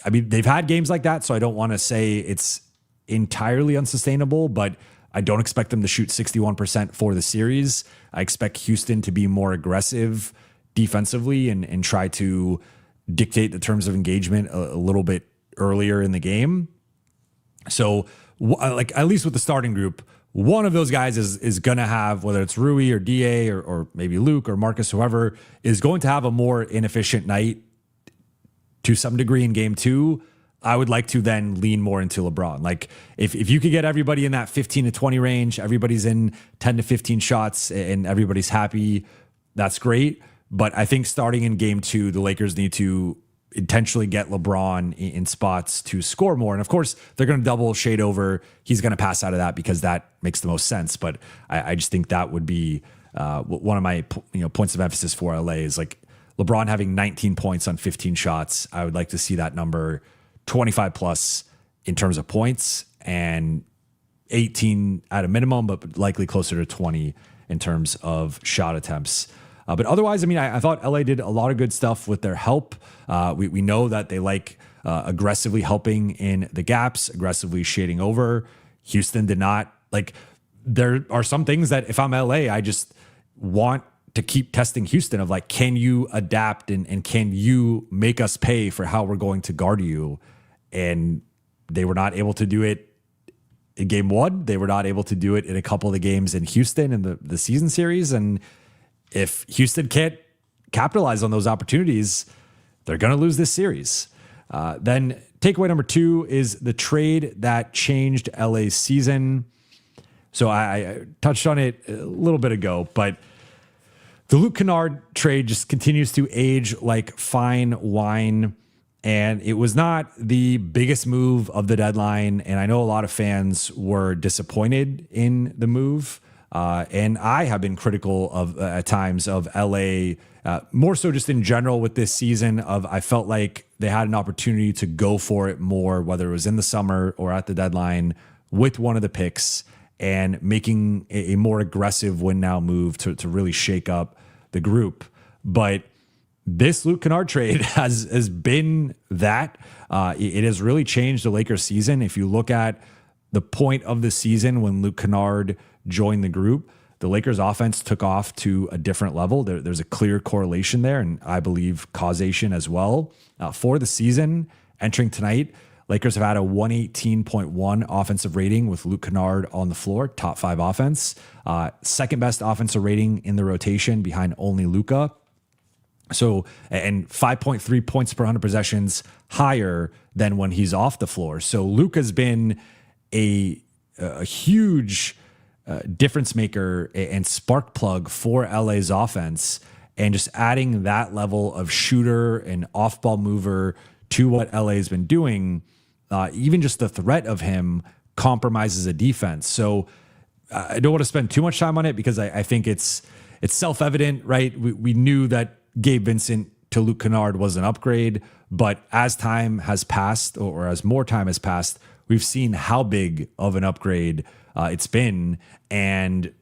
I mean, they've had games like that, so I don't want to say it's entirely unsustainable, but I don't expect them to shoot 61% for the series. I expect Houston to be more aggressive defensively and try to dictate the terms of engagement a little bit earlier in the game. So, like at least with the starting group, one of those guys is going to have, whether it's Rui or DA or maybe Luke or Marcus, whoever, is going to have a more inefficient night to some degree in game 2. I would like to then lean more into LeBron. Like if you could get everybody in that 15 to 20 range, everybody's in 10 to 15 shots and everybody's happy, that's great. But I think starting in game 2, the Lakers need to intentionally get LeBron in spots to score more. And of course, they're going to double shade over. He's going to pass out of that because that makes the most sense. But I just think that would be one of my points of emphasis for LA is like LeBron having 19 points on 15 shots. I would like to see that number 25 plus in terms of points and 18 at a minimum, but likely closer to 20 in terms of shot attempts. But otherwise, I mean, I thought LA did a lot of good stuff with their help. We know that they like aggressively helping in the gaps, aggressively shading over. Houston did not. Like, there are some things that if I'm LA, I just want to keep testing Houston of like, can you adapt and can you make us pay for how we're going to guard you? And they were not able to do it in game 1. They were not able to do it in a couple of the games in Houston in the season series. And if Houston can't capitalize on those opportunities, they're going to lose this series. Then takeaway number 2 is the trade that changed LA's season. So I touched on it a little bit ago, but the Luke Kennard trade just continues to age like fine wine. And it was not the biggest move of the deadline. And I know a lot of fans were disappointed in the move. And I have been critical of at times of LA, more so just in general with this season of I felt like they had an opportunity to go for it more, whether it was in the summer or at the deadline with one of the picks and making a more aggressive win now move to really shake up the group. But this Luke Kennard trade has been that. It has really changed the Lakers season. If you look at the point of the season when Luke Kennard joined the group, the Lakers offense took off to a different level. There's a clear correlation there, and I believe causation as well. For the season, entering tonight, Lakers have had a 118.1 offensive rating with Luke Kennard on the floor, top 5 offense. Second best offensive rating in the rotation behind only Luka. So, and 5.3 points per 100 possessions higher than when he's off the floor. So Luka's been a huge difference maker and spark plug for LA's offense, and just adding that level of shooter and off-ball mover to what LA's been doing, even just the threat of him compromises a defense. So I don't want to spend too much time on it because I think it's self-evident, right? We knew that Gabe Vincent to Luke Kennard was an upgrade, but as time has passed or as more time has passed, we've seen how big of an upgrade it's been, and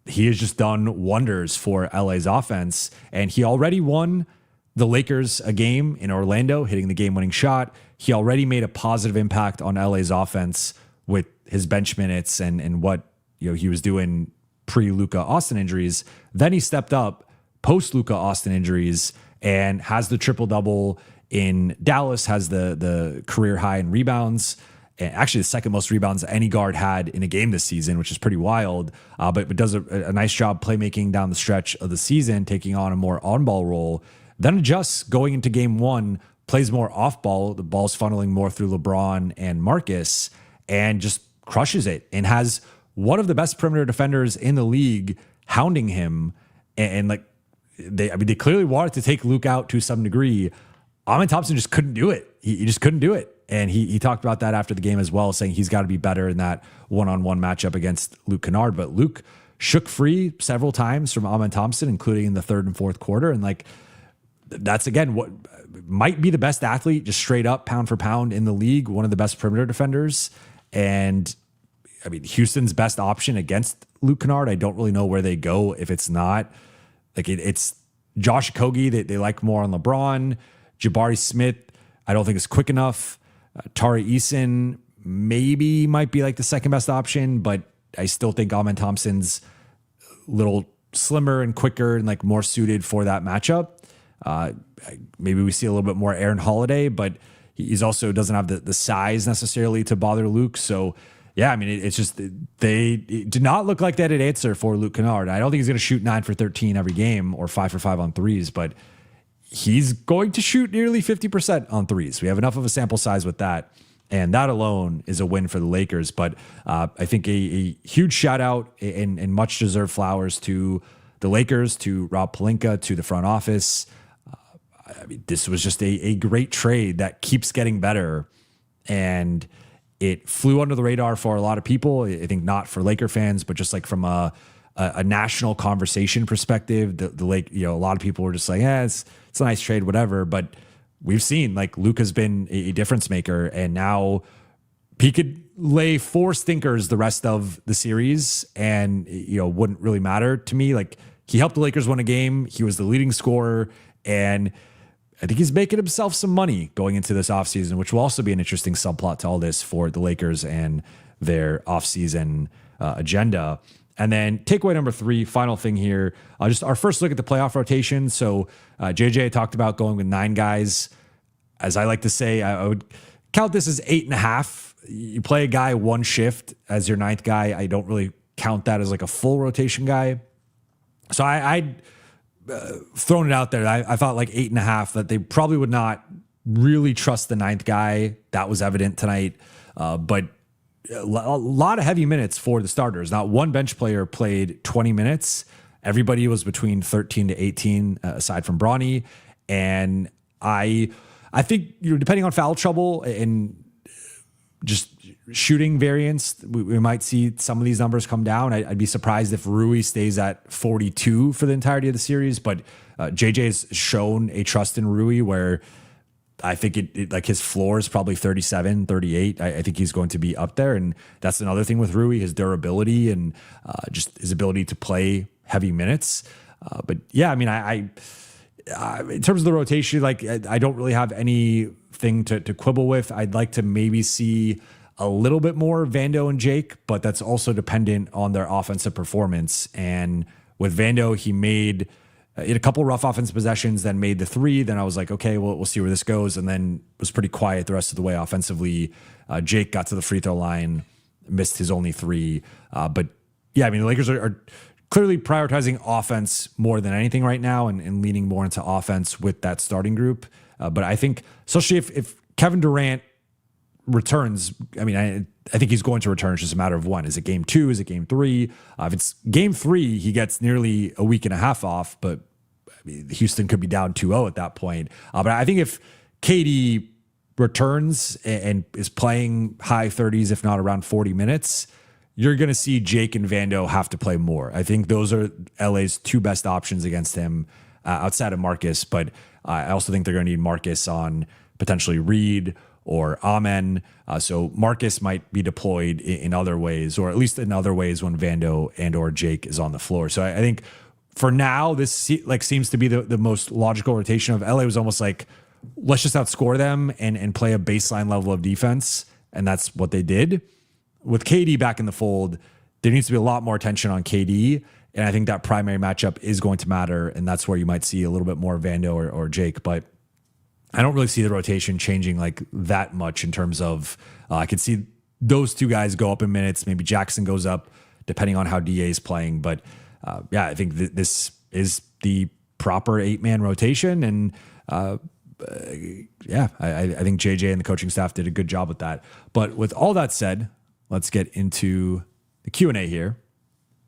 he has just done wonders for LA's offense. And he already won the Lakers a game in Orlando, hitting the game-winning shot. He already made a positive impact on LA's offense with his bench minutes and what he was doing pre-Luka Austin injuries. Then he stepped up post-Luka Austin injuries and has the triple-double in Dallas, has the career high in rebounds, and actually the second most rebounds any guard had in a game this season, which is pretty wild, but does a nice job playmaking down the stretch of the season, taking on a more on-ball role, then adjusts going into game one, plays more off-ball, the ball's funneling more through LeBron and Marcus, and just crushes it, and has one of the best perimeter defenders in the league hounding him, and like, they clearly wanted to take Luke out to some degree. Amen Thompson just couldn't do it. He just couldn't do it. And he talked about that after the game as well, saying he's got to be better in that one-on-one matchup against Luke Kennard. But Luke shook free several times from Amen Thompson, including in the third and fourth quarter. And like, that's again what might be the best athlete, just straight up pound for pound in the league, one of the best perimeter defenders. And I mean, Houston's best option against Luke Kennard, I don't really know where they go if it's not. Like it's Josh Okogie that they like more on LeBron. Jabari Smith, I don't think is quick enough. Tari Eason maybe might be like the second best option, but I still think Amen Thompson's a little slimmer and quicker and like more suited for that matchup. Maybe we see a little bit more Aaron Holiday, but he's also doesn't have the size necessarily to bother Luke. So yeah, I mean, it's just it did not look like that an answer for Luke Kennard. I don't think he's going to shoot 9 for 13 every game or 5 for 5 on threes, but he's going to shoot nearly 50% on threes. We have enough of a sample size with that, and that alone is a win for the Lakers. But I think a huge shout out and much deserved flowers to the Lakers, to Rob Pelinka, to the front office. I mean, this was just a great trade that keeps getting better, and it flew under the radar for a lot of people. I think not for Laker fans, but just like from a national conversation perspective, the Lake, a lot of people were just like, it's a nice trade, whatever. But we've seen like Luke has been a difference maker, and now he could lay 4 stinkers the rest of the series, and wouldn't really matter to me. Like, he helped the Lakers win a game. He was the leading scorer, and I think he's making himself some money going into this offseason, which will also be an interesting subplot to all this for the Lakers and their offseason agenda. And then takeaway number 3, final thing here, just our first look at the playoff rotation. So JJ talked about going with 9 guys. As I like to say, I would count this as 8.5. You play a guy one shift as your 9th guy. I don't really count that as like a full rotation guy. So I'd thrown it out there. I thought like 8.5, that they probably would not really trust the 9th guy. That was evident tonight. But a lot of heavy minutes for the starters. Not one bench player played 20 minutes. Everybody was between 13 to 18, aside from Bronny. And I think, depending on foul trouble and just shooting variance, we might see some of these numbers come down. I'd be surprised if Rui stays at 42 for the entirety of the series, but JJ's shown a trust in Rui where I think it like his floor is probably 37, 38. I think he's going to be up there. And that's another thing with Rui, his durability and just his ability to play heavy minutes. But yeah, I mean, I in terms of the rotation, like I don't really have anything to quibble with. I'd like to maybe see a little bit more Vando and Jake, but that's also dependent on their offensive performance. And with Vando, he made a couple rough offensive possessions, then made the 3. Then I was like, okay, well, we'll see where this goes. And then was pretty quiet the rest of the way offensively. Jake got to the free throw line, missed his only 3. But yeah, I mean, the Lakers are clearly prioritizing offense more than anything right now and leaning more into offense with that starting group. But I think, especially if Kevin Durant returns, I mean, I think he's going to return. It's just a matter of when. Is it game 2? Is it game 3? If it's game 3, he gets nearly a week and a half off, but I mean, Houston could be down 2-0 at that point. But I think if KD returns and is playing high 30s, if not around 40 minutes, you're going to see Jake and Vando have to play more. I think those are LA's 2 best options against him outside of Marcus, but I also think they're going to need Marcus on potentially Reed or Amen. So Marcus might be deployed in other ways, or at least in other ways when Vando and or Jake is on the floor. So I think for now, this seems to be the most logical rotation. Of LA was almost like, let's just outscore them and play a baseline level of defense. And that's what they did. With KD back in the fold, there needs to be a lot more attention on KD. And I think that primary matchup is going to matter. And that's where you might see a little bit more Vando or Jake. But I don't really see the rotation changing like that much in terms of, I could see those two guys go up in minutes. Maybe Jackson goes up depending on how DA is playing. But I think this is the proper 8-man rotation. And I think JJ and the coaching staff did a good job with that. But with all that said, let's get into the Q&A here.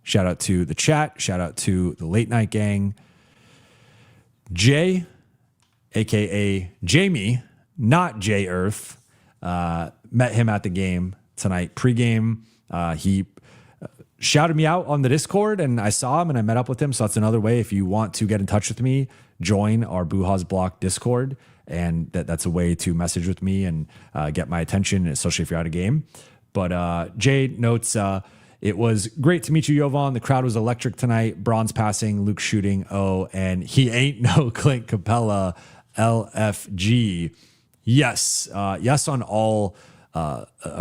Shout out to the chat. Shout out to the late night gang. Jay, a.k.a. Jamie, not Jay Earth, met him at the game tonight, pregame. He shouted me out on the Discord, and I saw him and I met up with him. So that's another way. If you want to get in touch with me, join our Buha's Block Discord. And that's a way to message with me and get my attention, especially if you're at a game. But Jay notes, it was great to meet you, Jovan. The crowd was electric tonight. Bronze passing, Luke shooting. Oh, and he ain't no Clint Capella, LFG. Yes. Yes on all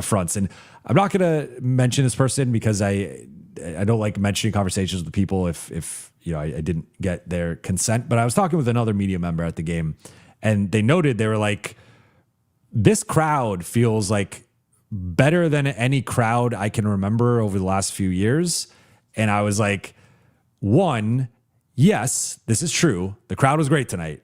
fronts. And I'm not going to mention this person because I don't like mentioning conversations with people if I didn't get their consent. But I was talking with another media member at the game, and they noted, they were like, this crowd feels like better than any crowd I can remember over the last few years. And I was like, one, yes, this is true. The crowd was great tonight.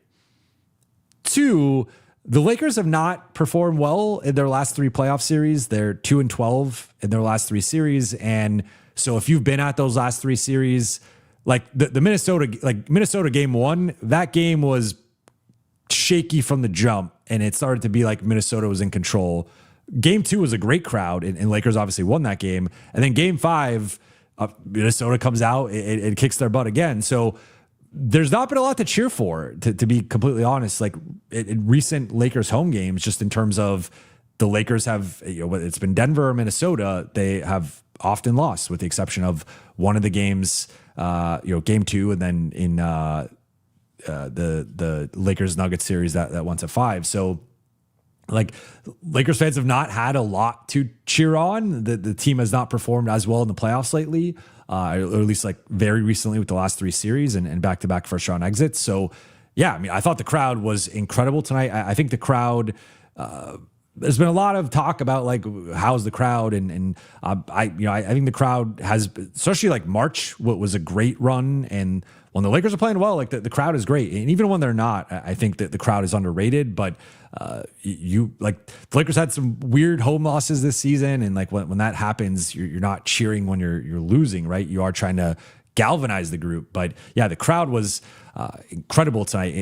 Two, the Lakers have not performed well in their last 3 playoff series. They're 2-12 in their last 3 series. And so if you've been at those last 3 series, like the Minnesota game 1, that game was shaky from the jump, and it started to be like Minnesota was in control. Game 2 was a great crowd, and Lakers obviously won that game. And then game 5, Minnesota comes out, it kicks their butt again. So there's not been a lot to cheer for, to be completely honest. Like in recent Lakers home games, just in terms of the Lakers have, whether it's been Denver or Minnesota, they have often lost, with the exception of one of the games, game 2, and then in the Lakers Nuggets series that went to 5. So like Lakers fans have not had a lot to cheer on. The team has not performed as well in the playoffs lately, or at least like very recently with the last 3 series and back-to-back first round exits. So yeah, I mean, I thought the crowd was incredible tonight. I think the crowd, there's been a lot of talk about like, how's the crowd? And I think the crowd has, especially like March, what was a great run. And when the Lakers are playing well, like the crowd is great. And even when they're not, I think that the crowd is underrated. But the Lakers had some weird home losses this season. And like when that happens, you're not cheering when you're losing, right? You are trying to galvanize the group. But yeah, the crowd was incredible tonight,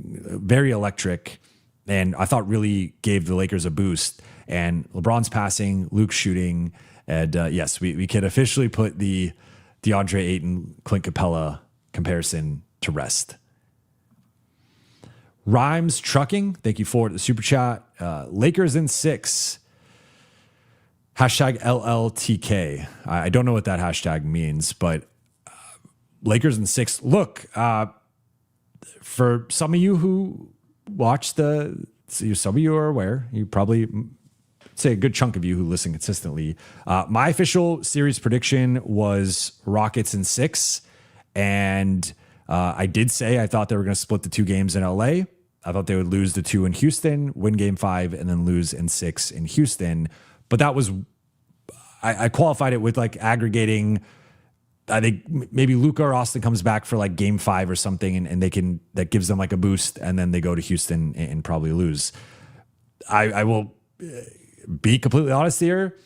very electric. And I thought really gave the Lakers a boost. And LeBron's passing, Luke's shooting. And yes, we can officially put the DeAndre Ayton, Clint Capella comparison to rest. Rhymes Trucking, thank you for the super chat. Lakers in 6. Hashtag LLTK. I don't know what that hashtag means, but Lakers in 6. Look, for some of you who watch some of you are aware, you probably say a good chunk of you who listen consistently. My official series prediction was Rockets in 6. And I did say I thought they were going to split the 2 games in LA. I thought they would lose the 2 in Houston, win game 5, and then lose in 6 in Houston. But that was, I qualified it with like aggregating. I think maybe Luka or Austin comes back for like game 5 or something, and that gives them like a boost, and then they go to Houston and probably lose. I will be completely honest here.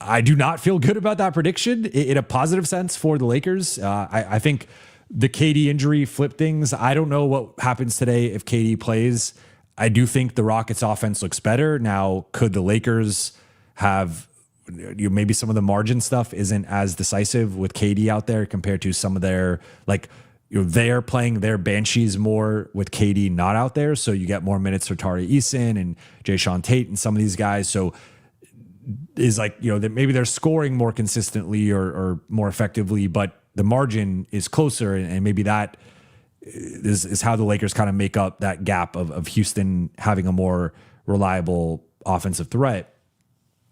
I do not feel good about that prediction in a positive sense for the Lakers. I think the KD injury flipped things. I don't know what happens today if KD plays. I do think the Rockets offense looks better. Now, could the Lakers have, maybe some of the margin stuff isn't as decisive with KD out there compared to some of their, they're playing their Banshees more with KD not out there. So you get more minutes for Tari Eason and Jayshawn Tate and some of these guys. So is that maybe they're scoring more consistently or more effectively, but the margin is closer, and maybe that is how the Lakers kind of make up that gap of Houston having a more reliable offensive threat.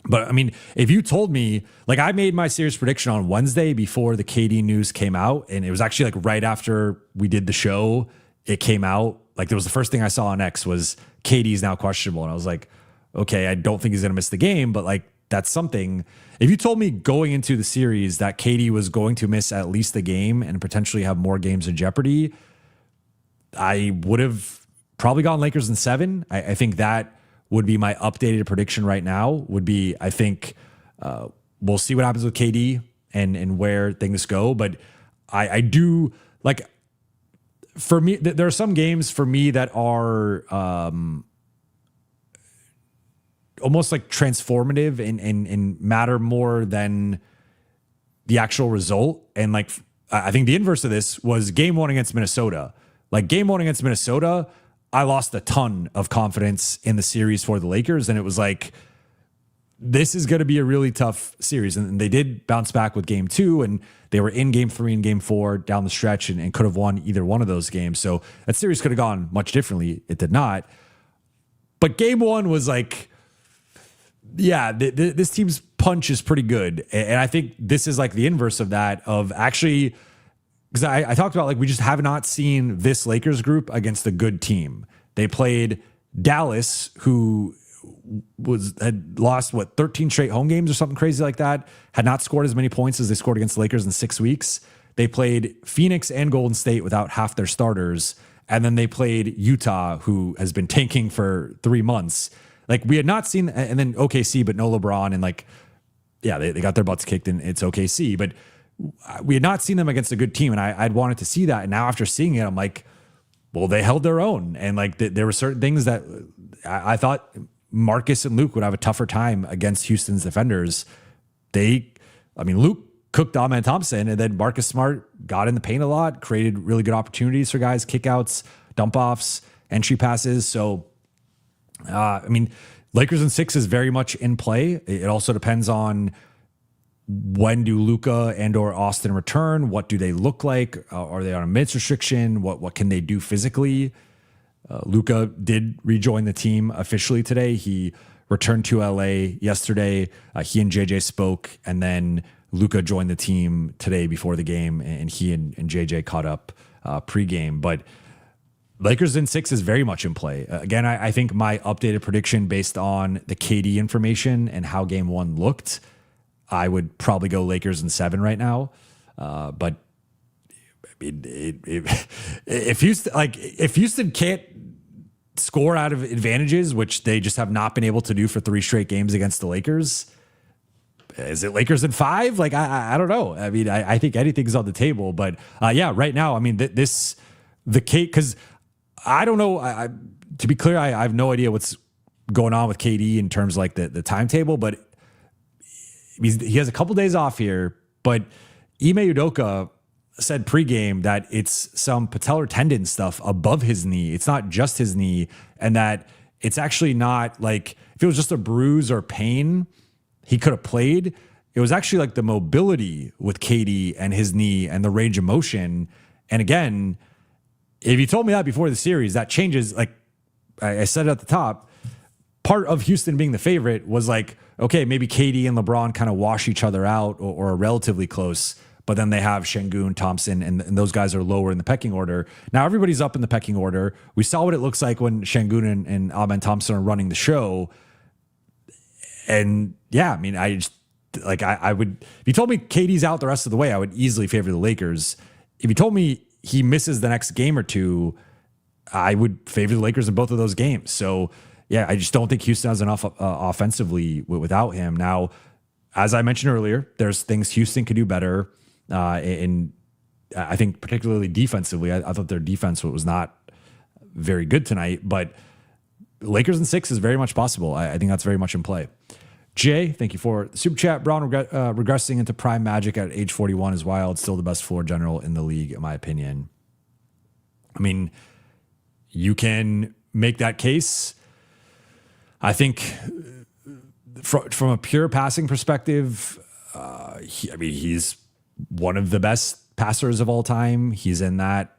But I mean, if you told me, like, I made my series prediction on Wednesday before the KD news came out, and it was actually like right after we did the show, it came out. Like, that was the first thing I saw on X was KD's now questionable. And I was like, okay, I don't think he's going to miss the game, but like, that's something. If you told me going into the series that KD was going to miss at least the game and potentially have more games in jeopardy, I would have probably gone Lakers in 7. I think that would be my updated prediction right now. Would be, I think we'll see what happens with KD and where things go. But I do like, for me, there are some games for me that are almost like transformative and matter more than the actual result. And like, I think the inverse of this was game 1 against Minnesota. Like, game 1 against Minnesota, I lost a ton of confidence in the series for the Lakers. And it was like, this is going to be a really tough series. And they did bounce back with game 2, and they were in game 3 and game 4 down the stretch and could have won either one of those games. So that series could have gone much differently. It did not. But game 1 was like, yeah, this team's punch is pretty good. And I think this is like the inverse of that, of actually, because I talked about, like, we just have not seen this Lakers group against a good team. They played Dallas, who had lost 13 straight home games or something crazy like that, had not scored as many points as they scored against the Lakers in 6 weeks. They played Phoenix and Golden State without half their starters. And then they played Utah, who has been tanking for 3 months. Like, we had not seen, and then OKC, but no LeBron. And like, yeah, they got their butts kicked, and it's OKC. But we had not seen them against a good team, and I'd wanted to see that. And now after seeing it, I'm like, well, they held their own. And like, there were certain things that I thought Marcus and Luke would have a tougher time against Houston's defenders. Luke cooked Amen Thompson, and then Marcus Smart got in the paint a lot, created really good opportunities for guys, kickouts, dump offs, entry passes. So, Lakers in 6 is very much in play. It also depends on when do Luka and or Austin return? What do they look like? Are they on a minutes restriction? What can they do physically? Luka did rejoin the team officially today. He returned to LA yesterday. He and JJ spoke, and then Luka joined the team today before the game, and he and JJ caught up pregame. But Lakers in 6 is very much in play. Again, I think my updated prediction based on the KD information and how game 1 looked, I would probably go Lakers in 7 right now. But I mean, if Houston can't score out of advantages, which they just have not been able to do for 3 straight games against the Lakers, is it Lakers in 5? Like, I don't know. I mean, I think anything's on the table. But yeah, right now, I mean, the case, because I don't know. To be clear, I have no idea what's going on with KD in terms of like the timetable, but he has a couple days off here. But Ime Udoka said pregame that it's some patellar tendon stuff above his knee. It's not just his knee, and that it's actually not like, if it was just a bruise or pain, he could have played. It was actually like the mobility with KD and his knee and the range of motion. And again, if you told me that before the series, that changes. Like I said at the top, part of Houston being the favorite was like, okay, maybe KD and LeBron kind of wash each other out or are relatively close, but then they have Şengün, Thompson, and those guys are lower in the pecking order. Now everybody's up in the pecking order. We saw what it looks like when Şengün and Amen Thompson are running the show. And yeah, I mean, I would, if you told me KD's out the rest of the way, I would easily favor the Lakers. If you told me he misses the next game or two, I would favor the Lakers in both of those games. So yeah, I just don't think Houston has enough offensively without him. Now, as I mentioned earlier, there's things Houston could do better. And I think particularly defensively, I thought their defense was not very good tonight, but Lakers in 6 is very much possible. I think that's very much in play. Jay, thank you for the super chat. Brown regressing into prime Magic at age 41 is wild. Still the best floor general in the league, in my opinion. I mean, you can make that case. I think from a pure passing perspective, he's one of the best passers of all time. He's in that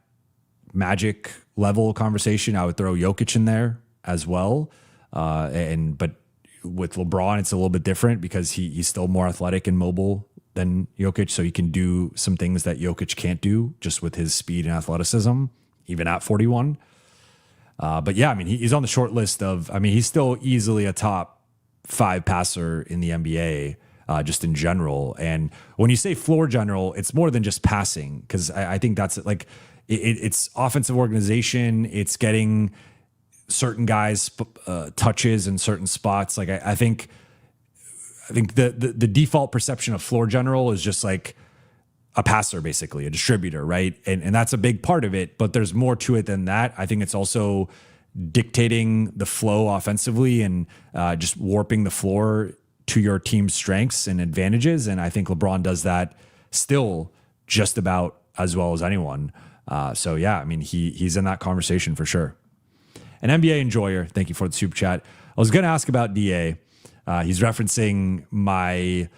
Magic level conversation. I would throw Jokic in there as well. But with LeBron, it's a little bit different because he's still more athletic and mobile than Jokic. So he can do some things that Jokic can't do just with his speed and athleticism, even at 41. But yeah, I mean, he's on the short list of, I mean, he's still easily a top 5 passer in the NBA, just in general. And when you say floor general, it's more than just passing, because I think that's like, it's offensive organization. It's getting certain guys touches in certain spots. Like I think the default perception of floor general is just like a passer, basically a distributor, right? And that's a big part of it, but there's more to it than that. I think it's also dictating the flow offensively and just warping the floor to your team's strengths and advantages. And I think LeBron does that still just about as well as anyone. So yeah, I mean, he's in that conversation for sure. An NBA enjoyer, thank you for the super chat. I was going to ask about DA. He's referencing my.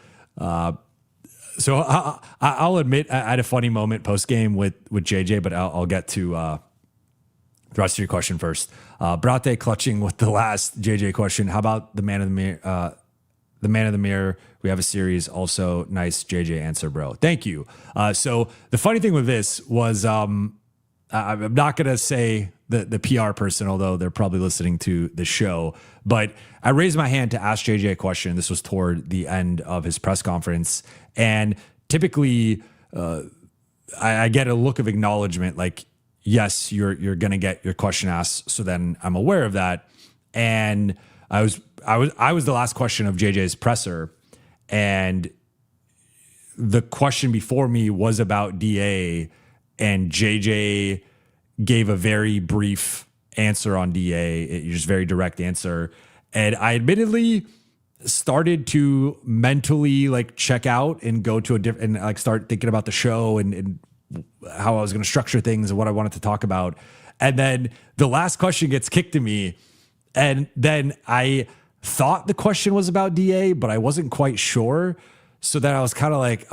So I'll admit I had a funny moment post game with JJ, but I'll get to the rest of your question first. Brate clutching with the last JJ question. How about the man of the mirror? The man of the mirror. We have a series. Also, nice JJ answer, bro. Thank you. So the funny thing with this was I'm not going to say the PR person, although they're probably listening to the show, but I raised my hand to ask JJ a question. This was toward the end of his press conference. And typically I get a look of acknowledgement, like, yes, you're going to get your question asked. So then I'm aware of that. And I was the last question of JJ's presser, and the question before me was about DA, and JJ gave a very brief answer on DA, just very direct answer. And I admittedly started to mentally like check out and go to a different, and like start thinking about the show and how I was going to structure things and what I wanted to talk about. And then the last question gets kicked to me. And then I thought the question was about DA, but I wasn't quite sure. So then I was kind of like,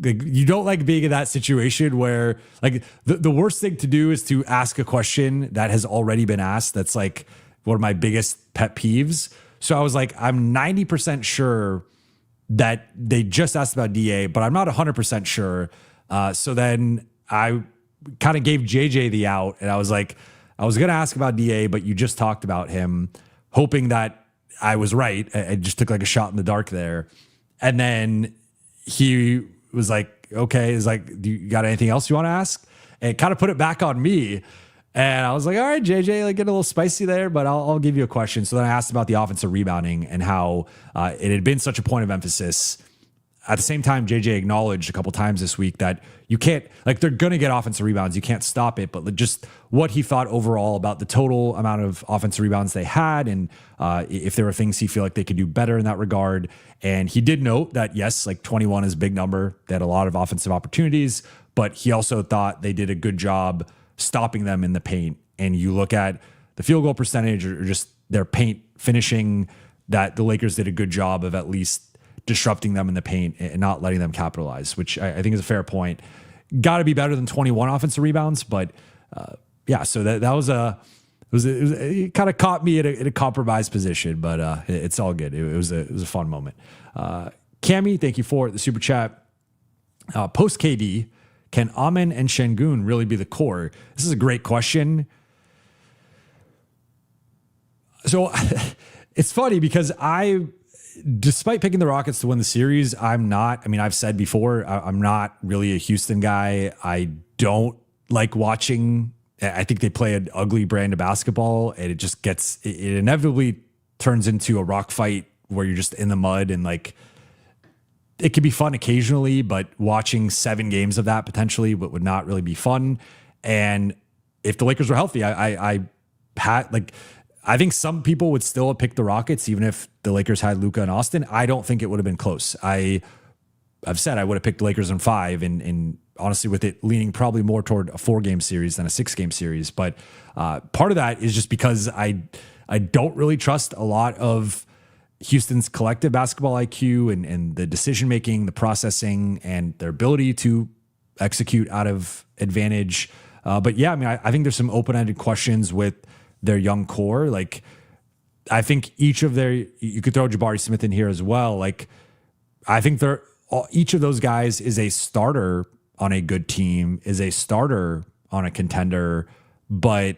you don't like being in that situation where like the worst thing to do is to ask a question that has already been asked. That's like one of my biggest pet peeves. So I was like, I'm 90% sure that they just asked about DA, but I'm not 100% sure. So then I kind of gave JJ the out, and I was like, I was going to ask about DA, but you just talked about him, hoping that I was right. I just took like a shot in the dark there. And then he was like, okay, is like, do you got anything else you want to ask? And kind of put it back on me. And I was like, all right, JJ, like, get a little spicy there, but I'll give you a question. So then I asked about the offensive rebounding and how it had been such a point of emphasis. At the same time, JJ acknowledged a couple times this week that you can't, like, they're going to get offensive rebounds. You can't stop it, but just what he thought overall about the total amount of offensive rebounds they had, and if there were things he feel like they could do better in that regard. And he did note that, yes, like 21 is a big number. They had a lot of offensive opportunities, but he also thought they did a good job stopping them in the paint. And you look at the field goal percentage or just their paint finishing, that the Lakers did a good job of at least disrupting them in the paint and not letting them capitalize, which I think is a fair point. Got to be better than 21 offensive rebounds, but yeah. So it kind of caught me in a compromised position, but it's all good. It was a fun moment. Cammy, thank you for the super chat. Post KD, can Amen and Şengün really be the core? This is a great question. So it's funny because despite picking the Rockets to win the series, I've said before, I'm not really a Houston guy. I don't like watching. I think they play an ugly brand of basketball, and it inevitably turns into a rock fight where you're just in the mud, and like, it could be fun occasionally, but watching 7 games of that potentially would not really be fun. And if the Lakers were healthy, I think some people would still have picked the Rockets, even if the Lakers had Luka and Austin. I don't think it would have been close. I've said I would have picked the Lakers in 5, and honestly, with it leaning probably more toward a 4-game series than a 6-game series. But part of that is just because I don't really trust a lot of Houston's collective basketball IQ and the decision-making, the processing, and their ability to execute out of advantage. But yeah, I mean, I think there's some open-ended questions with their young core. Like, I think you could throw Jabari Smith in here as well. Like, I think each of those guys is a starter on a good team, is a starter on a contender, but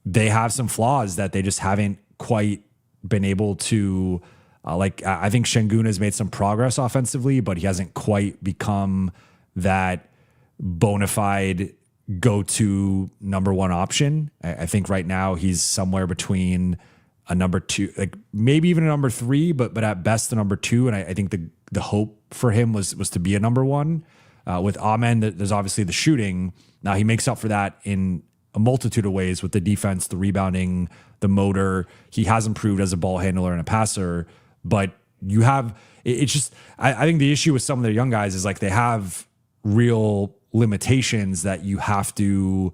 they have some flaws that they just haven't quite been able to, I think Şengün has made some progress offensively, but he hasn't quite become that bona fide go-to number one option. I think right now he's somewhere between a number two, like maybe even a number three, but at best a number two. And I think the hope for him was to be a number one. With Amen, there's obviously the shooting. Now he makes up for that in a multitude of ways with the defense, the rebounding, the motor. He has improved as a ball handler and a passer, but it's just, I think the issue with some of their young guys is like they have real limitations that you have to,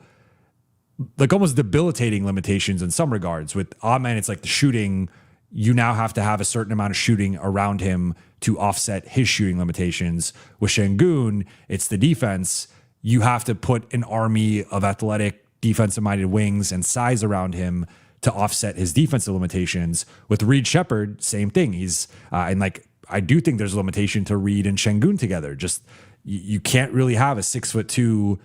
like almost debilitating limitations in some regards. With Amen, it's like the shooting, you now have to have a certain amount of shooting around him to offset his shooting limitations. With Şengün, it's the defense. You have to put an army of athletic defensive-minded wings and size around him to offset his defensive limitations. With Reed Shepherd, same thing. He's and like I do think there's a limitation to Reed and Şengün together. Just you can't really have a 6'2"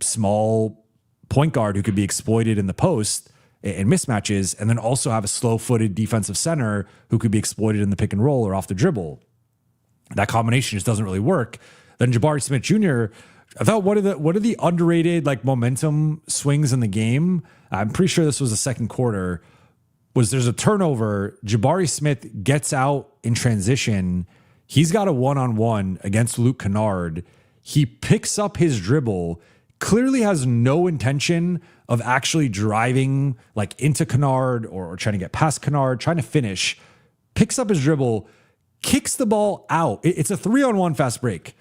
small point guard who could be exploited in the post and mismatches, and then also have a slow-footed defensive center who could be exploited in the pick and roll or off the dribble. That combination just doesn't really work. Then Jabari Smith Jr., I thought what are the underrated like momentum swings in the game? I'm pretty sure this was the second quarter. There's a turnover. Jabari Smith gets out in transition. He's got a one-on-one against Luke Kennard. He picks up his dribble, clearly has no intention of actually driving like into Kennard or trying to get past Kennard, trying to finish, picks up his dribble, kicks the ball out. It's a 3-on-1 fast break.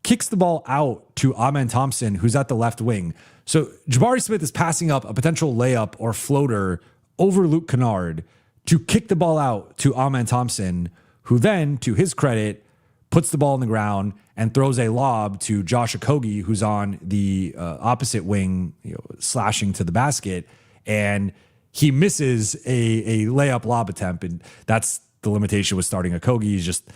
Kicks the ball out to Amen Thompson, who's at the left wing. So Jabari Smith is passing up a potential layup or floater over Luke Kennard to kick the ball out to Amen Thompson, who then, to his credit, puts the ball on the ground and throws a lob to Josh Okogie, who's on the opposite wing, slashing to the basket. And he misses a layup lob attempt. And that's the limitation with starting Okogie. He's just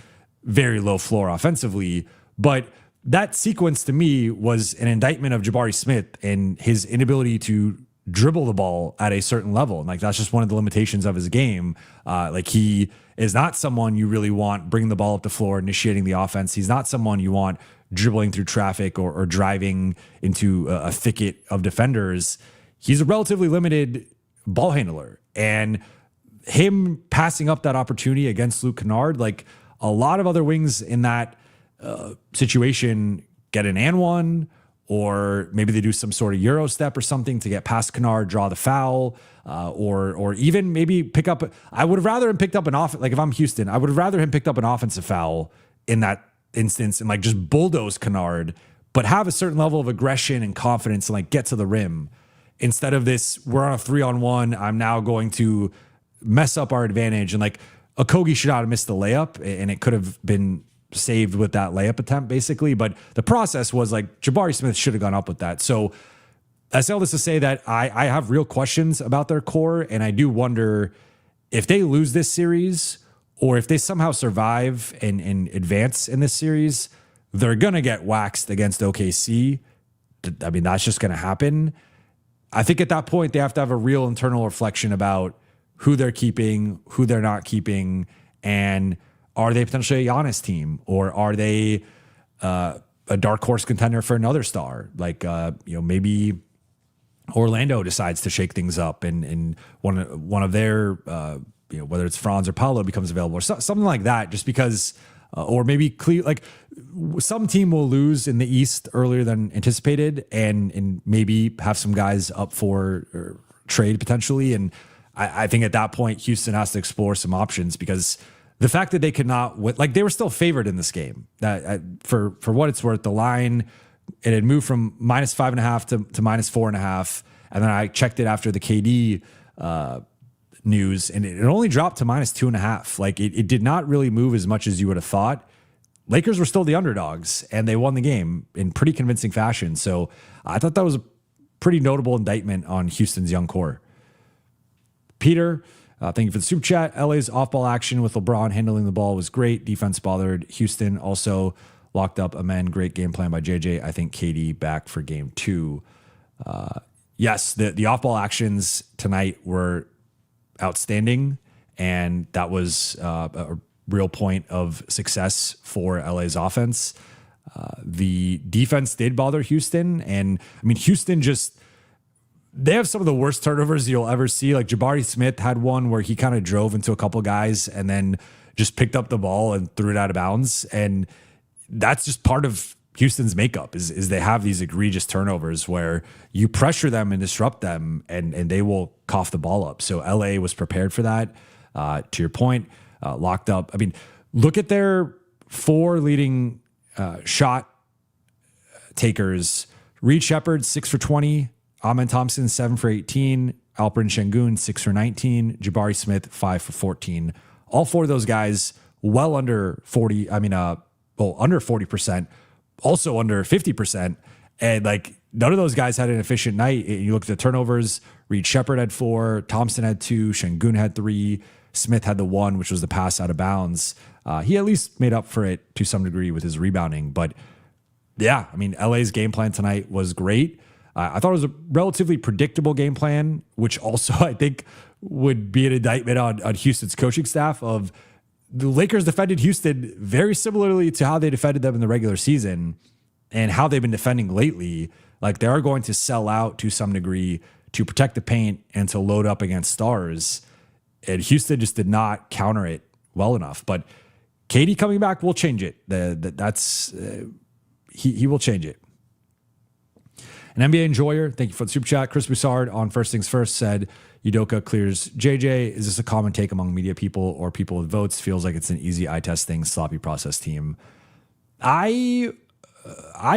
very low floor offensively. But that sequence to me was an indictment of Jabari Smith and his inability to dribble the ball at a certain level. And like, that's just one of the limitations of his game. Like he is not someone you really want bringing the ball up the floor, initiating the offense. He's not someone you want dribbling through traffic or driving into a thicket of defenders. He's a relatively limited ball handler, and him passing up that opportunity against Luke Kennard, like a lot of other wings in that situation get an and one, or maybe they do some sort of Euro step or something to get past Kennard, draw the foul, or even maybe pick up. I would have rather him picked up an like if I'm Houston, I would have rather him picked up an offensive foul in that instance and like just bulldoze Kennard, but have a certain level of aggression and confidence and like get to the rim instead of this. We're on a 3-on-1. I'm now going to mess up our advantage, and like Okogie should not have missed the layup, and it could have been saved with that layup attempt basically. But the process was like Jabari Smith should have gone up with that. So I say all this to say that I have real questions about their core. And I do wonder if they lose this series or if they somehow survive and advance in this series, they're going to get waxed against OKC. I mean, that's just going to happen. I think at that point, they have to have a real internal reflection about who they're keeping, who they're not keeping, and are they potentially a Giannis team, or are they a dark horse contender for another star? Like, maybe Orlando decides to shake things up and one of their, whether it's Franz or Paolo becomes available or something like that, just because, or maybe like some team will lose in the East earlier than anticipated and maybe have some guys up for trade potentially. And I think at that point, Houston has to explore some options, because the fact that they could not win, like they were still favored in this game. That for what it's worth, the line, it had moved from -5.5 to -4.5, and then I checked it after the KD news, and it only dropped to -2.5. Like it did not really move as much as you would have thought. Lakers were still the underdogs, and they won the game in pretty convincing fashion. So I thought that was a pretty notable indictment on Houston's young core. Peter, thank you for the super chat. LA's off-ball action with LeBron handling the ball was great. Defense bothered Houston. Also locked up Amen. Great game plan by JJ. I think KD back for game 2. Yes, the off-ball actions tonight were outstanding, and that was a real point of success for LA's offense. The defense did bother Houston, and I mean, Houston they have some of the worst turnovers you'll ever see. Like Jabari Smith had one where he kind of drove into a couple guys and then just picked up the ball and threw it out of bounds. And that's just part of Houston's makeup is they have these egregious turnovers where you pressure them and disrupt them and they will cough the ball up. So LA was prepared for that. To your point, locked up. I mean, look at their 4 leading shot takers. Reed Shepard, 6 for 20. Amen Thompson, 7 for 18. Alperen Şengün, 6 for 19. Jabari Smith, 5 for 14. All 4 of those guys well under 40. I mean, under 40%, also under 50%. And like none of those guys had an efficient night. You look at the turnovers. Reed Shepard had 4. Thompson had 2. Şengün had 3. Smith had the 1, which was the pass out of bounds. He at least made up for it to some degree with his rebounding. But yeah, I mean, LA's game plan tonight was great. I thought it was a relatively predictable game plan, which also I think would be an indictment on Houston's coaching staff. Of the Lakers defended Houston very similarly to how they defended them in the regular season and how they've been defending lately. Like they are going to sell out to some degree to protect the paint and to load up against stars. And Houston just did not counter it well enough. But KD coming back will change it. He will change it. An NBA enjoyer, thank you for the super chat. Chris Broussard on First Things First said, Udoka clears JJ. Is this a common take among media people or people with votes? Feels like it's an easy eye testing, sloppy process team. I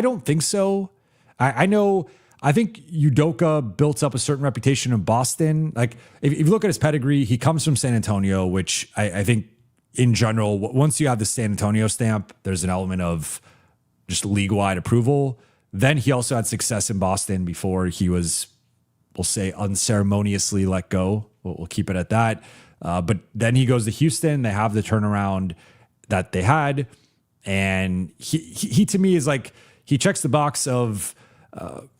don't think so. I think Udoka built up a certain reputation in Boston. Like if you look at his pedigree, he comes from San Antonio, which I think in general, once you have the San Antonio stamp, there's an element of just league-wide approval. Then he also had success in Boston before he was, we'll say, unceremoniously let go. We'll keep it at that. But then he goes to Houston. They have the turnaround that they had. And he to me is like, he checks the box of,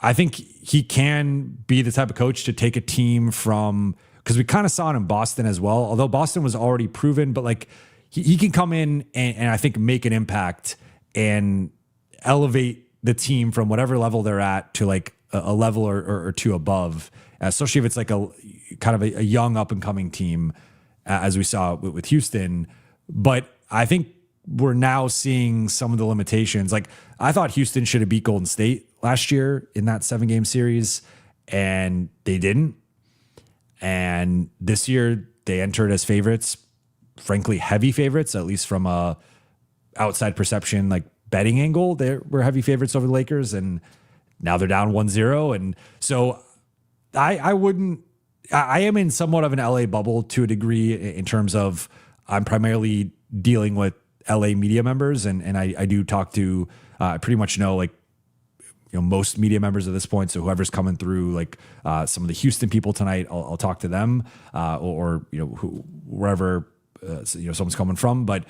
I think he can be the type of coach to take a team from, because we kind of saw it in Boston as well. Although Boston was already proven, but like he can come in and I think make an impact and elevate the team from whatever level they're at to like a level or two above, especially if it's like a kind of a young up and coming team, as we saw with Houston. But I think we're now seeing some of the limitations. Like I thought Houston should have beat Golden State last year in that 7-game series, and they didn't. And this year they entered as favorites, frankly, heavy favorites, at least from a outside perception, like betting angle. They were heavy favorites over the Lakers, and now they're down 1-0. And so I am in somewhat of an LA bubble to a degree in terms of I'm primarily dealing with LA media members. And I do talk to, I pretty much know like, most media members at this point. So whoever's coming through, like some of the Houston people tonight, I'll talk to them or wherever, someone's coming from. But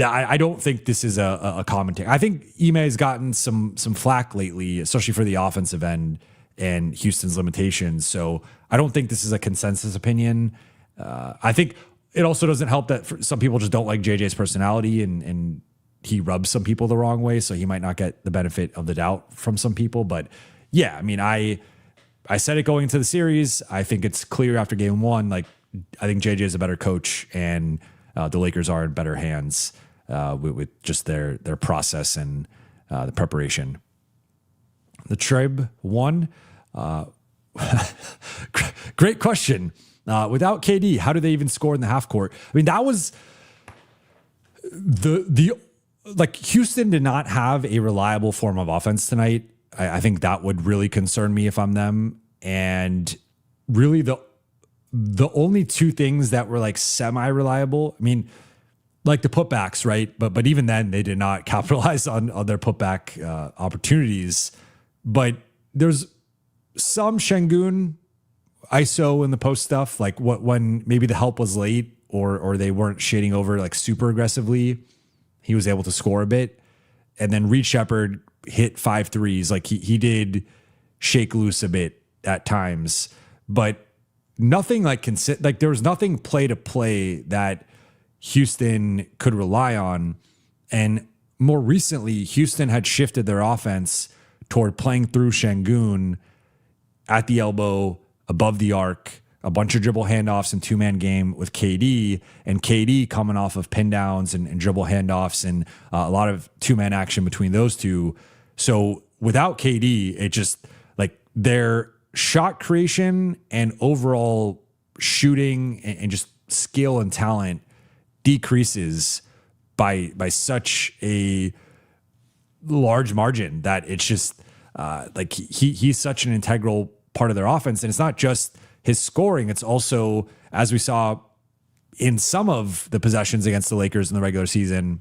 I don't think this is a common take. I think Ime has gotten some flack lately, especially for the offensive end and Houston's limitations. So I don't think this is a consensus opinion. I think it also doesn't help that some people just don't like JJ's personality and he rubs some people the wrong way. So he might not get the benefit of the doubt from some people. But yeah, I mean, I said it going into the series. I think it's clear after game 1. Like I think JJ is a better coach and the Lakers are in better hands. With just their process and the preparation. The Trib won. Great question. Without KD, how do they even score in the half court? I mean, that was like Houston did not have a reliable form of offense tonight. I think that would really concern me if I'm them. And really the only 2 things that were like semi-reliable. I mean, like the putbacks, right? But even then, they did not capitalize on their putback opportunities. But there's some Şengün ISO in the post stuff, like when maybe the help was late or they weren't shading over like super aggressively, he was able to score a bit. And then Reed Shepherd hit 5 threes. Like he did shake loose a bit at times, but nothing like there was nothing play to play that Houston could rely on. And more recently, Houston had shifted their offense toward playing through Şengün at the elbow, above the arc, a bunch of dribble handoffs and two-man game with KD, and KD coming off of pin downs and dribble handoffs and a lot of two-man action between those two. So without KD, it just like their shot creation and overall shooting and just skill and talent decreases by such a large margin that it's just like he's such an integral part of their offense. And it's not just his scoring, it's also, as we saw in some of the possessions against the Lakers in the regular season,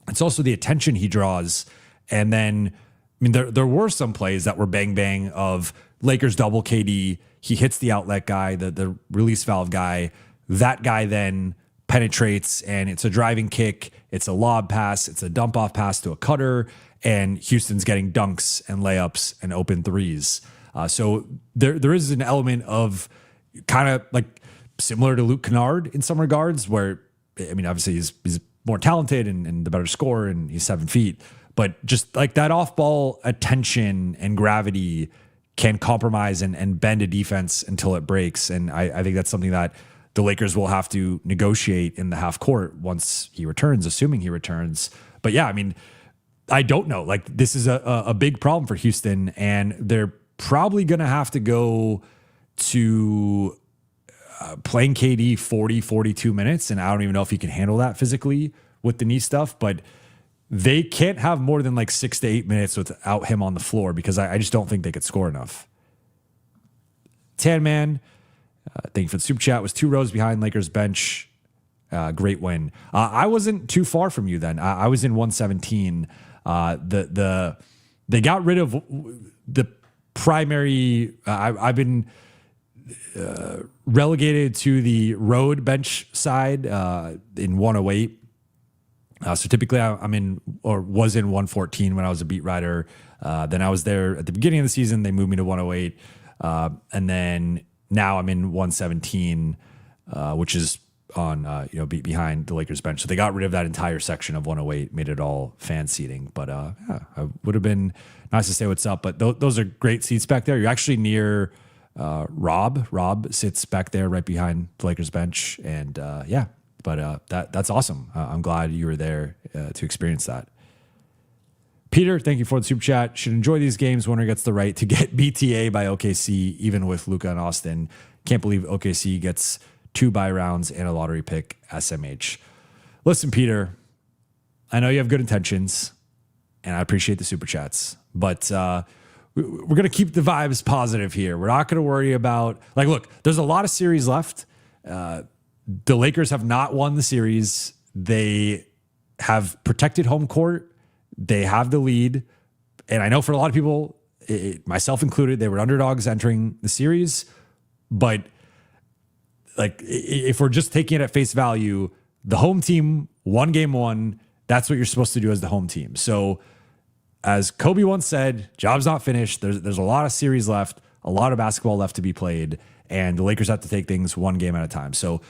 it's also the attention he draws. And then, I mean, there were some plays that were bang bang of Lakers double KD. He hits the outlet guy, the release valve guy. That guy then penetrates, and it's a driving kick. It's a lob pass. It's a dump off pass to a cutter, and Houston's getting dunks and layups and open threes. So there is an element of kind of like similar to Luke Kennard in some regards, where, I mean, obviously he's more talented and the better scorer, and he's 7 feet, but just like that off ball attention and gravity can compromise and bend a defense until it breaks. And I think that's something that the Lakers will have to negotiate in the half court once he returns, assuming he returns. But yeah, I mean, I don't know. Like, this is a big problem for Houston, and they're probably going to have to go to playing KD 40, 42 minutes. And I don't even know if he can handle that physically with the knee stuff, but they can't have more than like 6 to 8 minutes without him on the floor, because I just don't think they could score enough. Tan Man, thank you for the super chat, was 2 rows behind Lakers bench. Great win. I wasn't too far from you then. I was in 117. They got rid of the primary. I've been relegated to the road bench side in 108. So typically I'm in, or was in 114 when I was a beat writer. Then I was there at the beginning of the season. They moved me to 108. And then now I'm in 117, which is on, behind the Lakers bench. So they got rid of that entire section of 108, made it all fan seating. But I would have been nice to say what's up. But those are great seats back there. You're actually near Rob. Rob sits back there right behind the Lakers bench. And but that's awesome. I'm glad you were there to experience that. Peter, thank you for the super chat. Should enjoy these games. Winner gets the right to get BTA by OKC, even with Luka and Austin. Can't believe OKC gets 2 buy rounds and a lottery pick. SMH. Listen, Peter, I know you have good intentions, and I appreciate the super chats, but we're going to keep the vibes positive here. We're not going to worry about, like, look, there's a lot of series left. The Lakers have not won the series. They have protected home court. They have the lead. And I know for a lot of people, myself included, they were underdogs entering the series. But like, if we're just taking it at face value, the home team won game 1. That's what you're supposed to do as the home team. So as Kobe once said, job's not finished. There's a lot of series left, a lot of basketball left to be played. And the Lakers have to take things one game at a time. So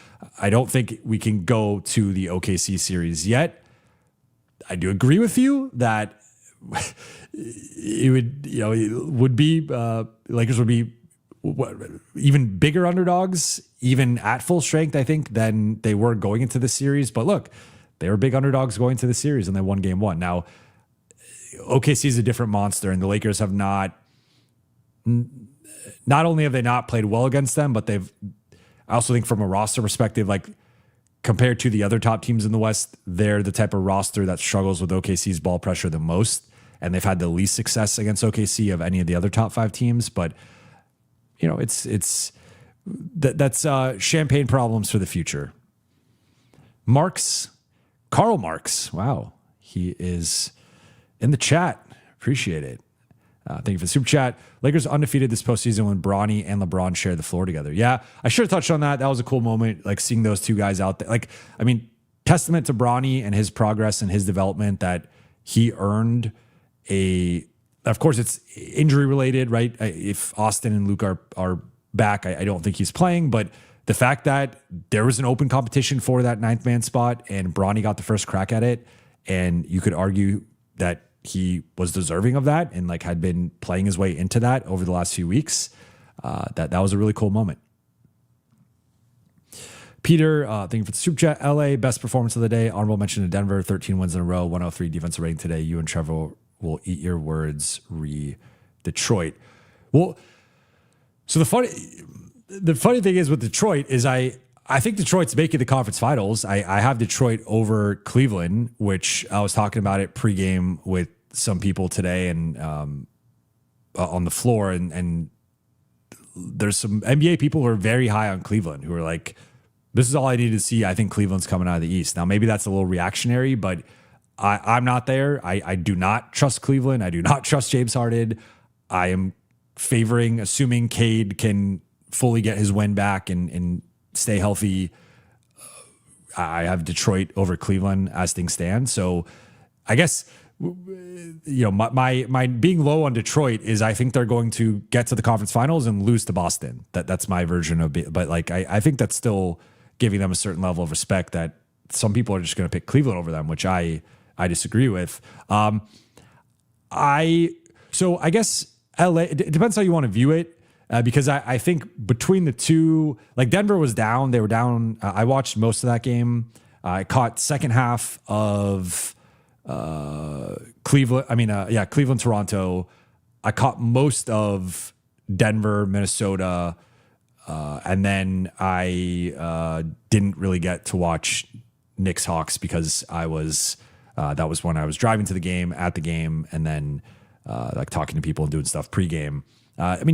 I don't think we can go to the OKC series yet. I do agree with you that Lakers would be even bigger underdogs, even at full strength, I think, than they were going into the series. But look, they were big underdogs going to the series, and they won game 1. Now, OKC is a different monster, and the Lakers have not only have they not played well against them, but I also think from a roster perspective, like, compared to the other top teams in the West, they're the type of roster that struggles with OKC's ball pressure the most, and they've had the least success against OKC of any of the other top 5 teams. But that's champagne problems for the future. Marks, Karl Marx. Wow. He is in the chat. Appreciate it. Thank you for the super chat. Lakers undefeated this postseason when Bronny and LeBron shared the floor together. Yeah, I should have touched on that. That was a cool moment, like seeing those two guys out there. Like, I mean, testament to Bronny and his progress and his development that he earned a. Of course, it's injury related, right? If Austin and Luke are back, I don't think he's playing. But the fact that there was an open competition for that ninth man spot and Bronny got the first crack at it, and you could argue that he was deserving of that and like had been playing his way into that over the last few weeks. That was a really cool moment. Peter, thank you for the super chat. LA, best performance of the day. Honorable mention to Denver, 13 wins in a row, 103 defensive rating today. You and Trevor will eat your words, Detroit. Well, so the funny thing is with Detroit is I think Detroit's making the conference finals. I have Detroit over Cleveland, which I was talking about it pregame with some people today and on the floor. And there's some NBA people who are very high on Cleveland who are like, this is all I need to see. I think Cleveland's coming out of the East. Now, maybe that's a little reactionary, but I'm not there. I do not trust Cleveland. I do not trust James Harden. I am favoring, assuming Cade can fully get his win back and stay healthy. I have Detroit over Cleveland as things stand. So I guess, my being low on Detroit is I think they're going to get to the conference finals and lose to Boston. That's my version of it. But like, I think that's still giving them a certain level of respect that some people are just going to pick Cleveland over them, which I disagree with. I guess LA, it depends how you want to view it. Because I think between the two, like Denver was down, they were down. I watched most of that game. I caught second half of Cleveland, Toronto. I caught most of Denver, Minnesota. And then I didn't really get to watch Knicks Hawks because that was when I was driving to the game, at the game, and then like talking to people and doing stuff pregame.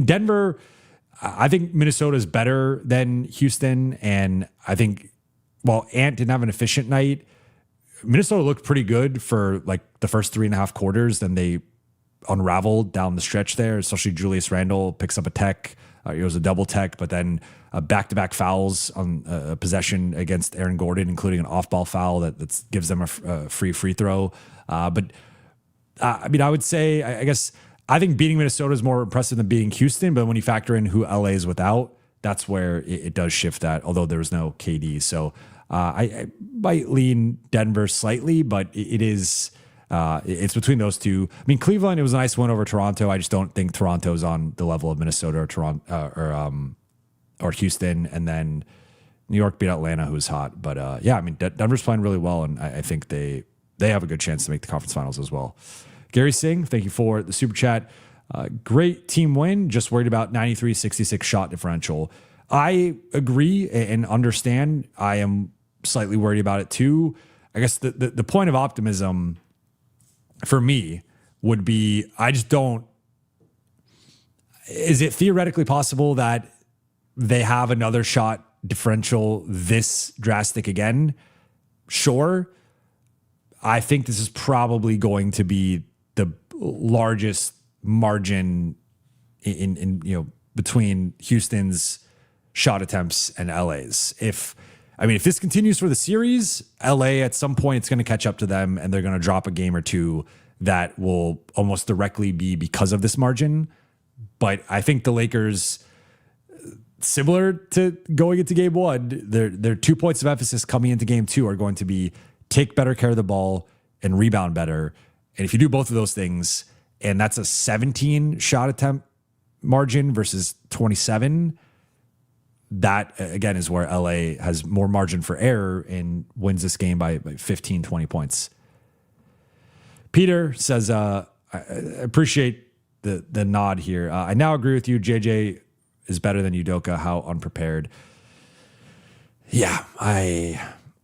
Denver, I think Minnesota is better than Houston. And I think, while Ant didn't have an efficient night, Minnesota looked pretty good for like the first 3.5 quarters. Then they unraveled down the stretch there, especially Julius Randle picks up a tech. It was a double tech, but then back-to-back fouls on a possession against Aaron Gordon, including an off-ball foul that gives them a free throw. I would say, I guess, I think beating Minnesota is more impressive than beating Houston, but when you factor in who LA is without, that's where it does shift that, although there was no KD. So I might lean Denver slightly, but it's between those two. Cleveland, it was a nice win over Toronto. I just don't think Toronto's on the level of Minnesota or Toronto or Houston. And then New York beat Atlanta, who's hot. But Denver's playing really well, and I think they have a good chance to make the conference finals as well. Gary Singh, thank you for the super chat. Great team win. Just worried about 93-66 shot differential. I agree and understand. I am slightly worried about it too. I guess the point of optimism for me would be, I just don't. Is it theoretically possible that they have another shot differential this drastic again? Sure. I think this is probably going to be the largest margin in between Houston's shot attempts and LA's. If this continues for the series, LA at some point it's going to catch up to them and they're going to drop a game or two that will almost directly be because of this margin. But I think the Lakers, similar to going into game one, their 2 points of emphasis coming into game two are going to be take better care of the ball and rebound better. And if you do both of those things, and that's a 17 shot attempt margin versus 27, that again is where LA has more margin for error and wins this game by 15, 20 points. Peter says, I appreciate the nod here. I now agree with you. JJ is better than Udoka. How unprepared. Yeah,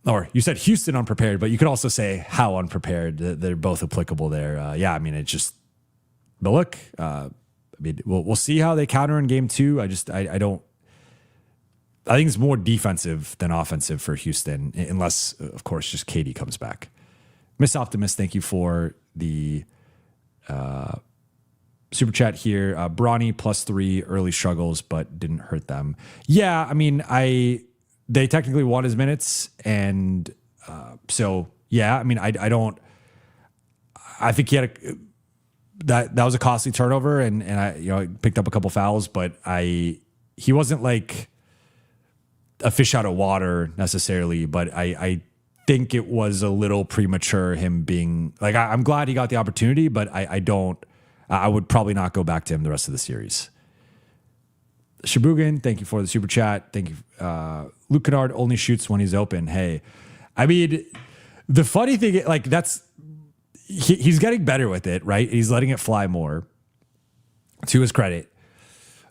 or you said Houston unprepared, but you could also say how unprepared. They're both applicable there. It's just, but look, we'll see how they counter in game two. I don't, I think it's more defensive than offensive for Houston, unless, of course, just KD comes back. Miss Optimist, thank you for the super chat here. Bronny +3 early struggles, but didn't hurt them. Yeah, I mean, they technically won his minutes, and so yeah, I mean, I don't. I think he had that was a costly turnover, and I picked up a couple fouls, but he wasn't like a fish out of water necessarily, but I think it was a little premature him being like, I'm glad he got the opportunity, but I would probably not go back to him the rest of the series. Shibugan, thank you for the super chat. Thank you. Luke Kennard only shoots when he's open. Hey, I mean, the funny thing, like he's getting better with it, right? He's letting it fly more, to his credit.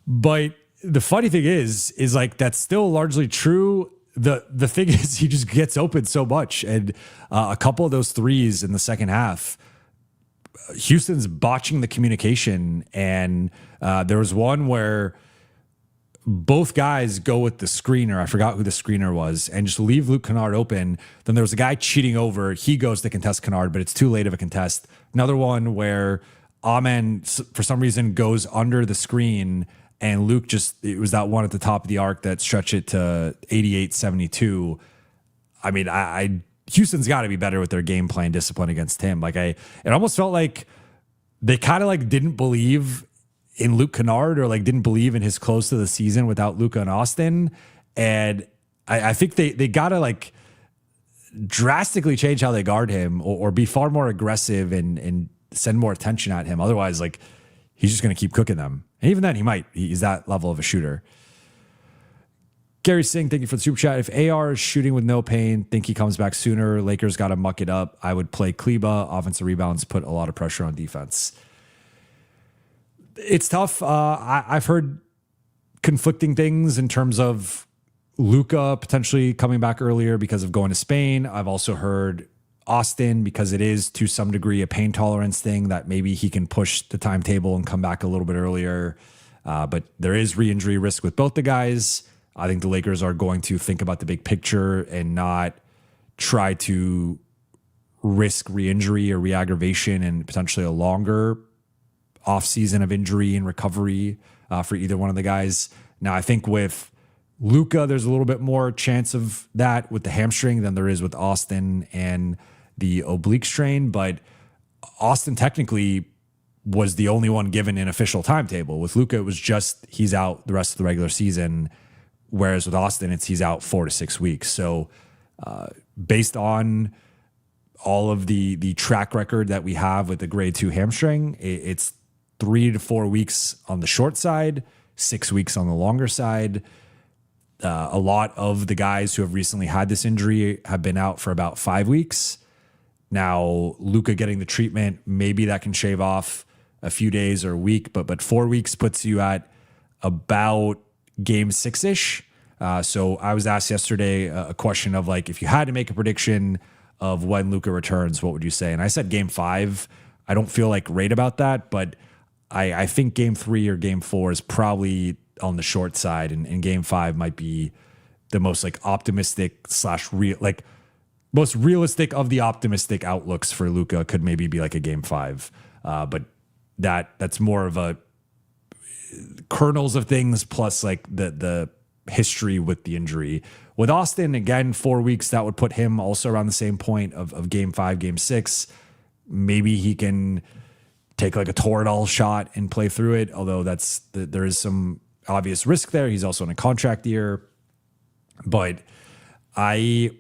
But the funny thing is like that's still largely true. The thing is he just gets open so much, and a couple of those threes in the second half, Houston's botching the communication, and there was one where both guys go with the screener. I forgot who the screener was, and just leave Luke Kennard open. Then there was a guy cheating over. He goes to contest Kennard, but it's too late of a contest. Another one where Amen, for some reason, goes under the screen, and Luke it was that one at the top of the arc that stretched it to 88-72. I mean, Houston's got to be better with their game plan discipline against him. Like it almost felt like they kind of like didn't believe in Luke Kennard, or like didn't believe in his close to the season without Luka and Austin. And I think they got to like drastically change how they guard him, or be far more aggressive and send more attention at him. Otherwise, like he's just going to keep cooking them. And even then he's that level of a shooter. Gary Singh, thank you for the super chat. If AR is shooting with no pain, think he comes back sooner. Lakers got to muck it up. I would play Kleba. Offensive rebounds put a lot of pressure on defense. It's tough. I've heard conflicting things in terms of Luka potentially coming back earlier because of going to Spain. I've also heard Austin, because it is to some degree a pain tolerance thing, that maybe he can push the timetable and come back a little bit earlier. But there is re-injury risk with both the guys. I think the Lakers are going to think about the big picture and not try to risk re-injury or re-aggravation and potentially a longer off-season of injury and recovery for either one of the guys. Now, I think with Luka, there's a little bit more chance of that with the hamstring than there is with Austin and the oblique strain. But Austin technically was the only one given an official timetable. With Luka, it was just he's out the rest of the regular season, whereas with Austin, he's out 4 to 6 weeks. So based on all of the track record that we have with the grade 2 hamstring, it's 3 to 4 weeks on the short side, 6 weeks on the longer side. A lot of the guys who have recently had this injury have been out for about 5 weeks. Now, Luka getting the treatment, maybe that can shave off a few days or a week, but 4 weeks puts you at about game 6-ish. So I was asked yesterday a question of like, if you had to make a prediction of when Luka returns, what would you say? And I said game 5. I don't feel like great about that, but I think game 3 or game 4 is probably on the short side, and game 5 might be the most like optimistic / real, like most realistic of the optimistic outlooks for Luka. Could maybe be like a game 5, but that's more of a kernels of things plus like the history with the injury. With Austin, again, 4 weeks, that would put him also around the same point of game 5, game 6. Maybe he can take like a Toradol shot and play through it, although there is some obvious risk there. He's also in a contract year. But if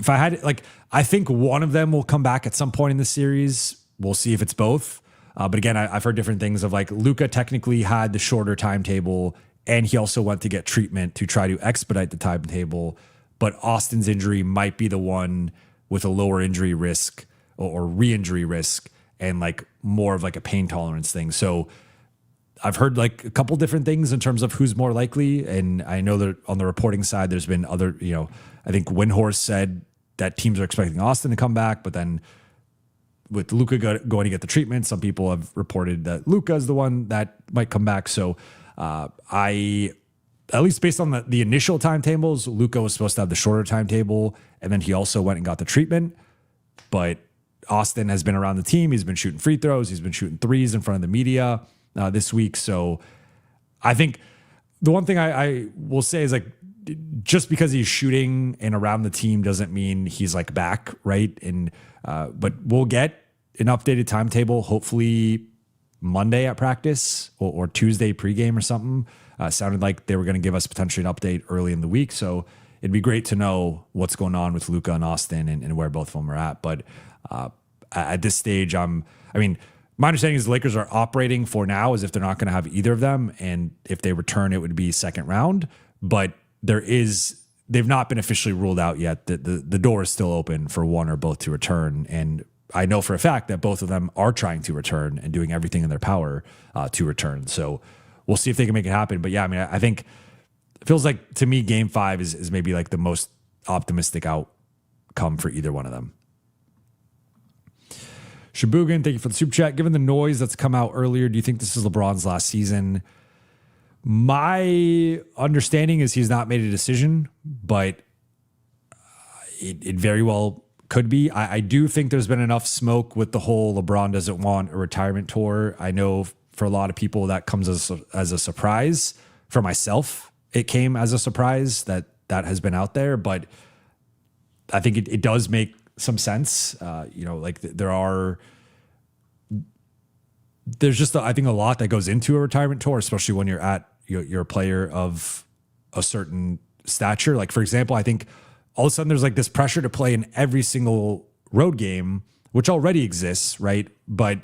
I had, like, I think one of them will come back at some point in the series. We'll see if it's both. But again, I've heard different things of like Luka technically had the shorter timetable, and he also went to get treatment to try to expedite the timetable. But Austin's injury might be the one with a lower injury risk or re-injury risk, and like more of like a pain tolerance thing. So I've heard like a couple different things in terms of who's more likely. And I know that on the reporting side, there's been other, I think Windhorst said that teams are expecting Austin to come back, but then with Luka going to get the treatment, some people have reported that Luka is the one that might come back. So I at least based on the initial timetables, Luka was supposed to have the shorter timetable, and then he also went and got the treatment. But Austin has been around the team. He's been shooting free throws. He's been shooting threes in front of the media this week. So I think the one thing I will say is, like, just because he's shooting and around the team doesn't mean he's like back, right? And but we'll get an updated timetable hopefully Monday at practice or Tuesday pregame or something. Sounded like they were going to give us potentially an update early in the week. So it'd be great to know what's going on with Luka and Austin and where both of them are at. But at this stage, I mean, my understanding is the Lakers are operating for now as if they're not going to have either of them. And if they return, it would be second round. But they've not been officially ruled out yet. The door is still open for one or both to return. And I know for a fact that both of them are trying to return and doing everything in their power to return. So we'll see if they can make it happen. But yeah, I mean, I think it feels like, to me, Game 5 is maybe like the most optimistic outcome for either one of them. Shabugan, thank you for the super chat. Given the noise that's come out earlier, do you think this is LeBron's last season? My understanding is he's not made a decision, but it very well could be. I do think there's been enough smoke with the whole LeBron doesn't want a retirement tour. I know for a lot of people that comes as a surprise. For myself, it came as a surprise that has been out there, but I think it does make some sense. Like there's just, I think, a lot that goes into a retirement tour, especially when you're a player of a certain stature. Like, for example, I think all of a sudden there's like this pressure to play in every single road game, which already exists, right? But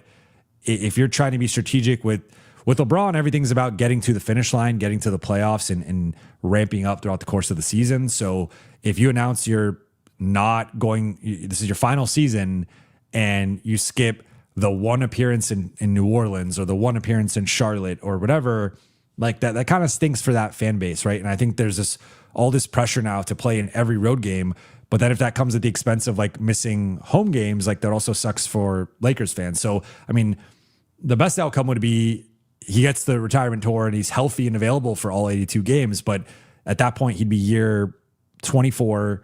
if you're trying to be strategic with LeBron, everything's about getting to the finish line, getting to the playoffs, and ramping up throughout the course of the season. So if you announce you're not going, this is your final season, and you skip the one appearance in New Orleans or the one appearance in Charlotte or whatever, like that kind of stinks for that fan base, right? And I think there's all this pressure now to play in every road game. But then if that comes at the expense of like missing home games, like that also sucks for Lakers fans. So, I mean, the best outcome would be he gets the retirement tour and he's healthy and available for all 82 games. But at that point, he'd be year 24,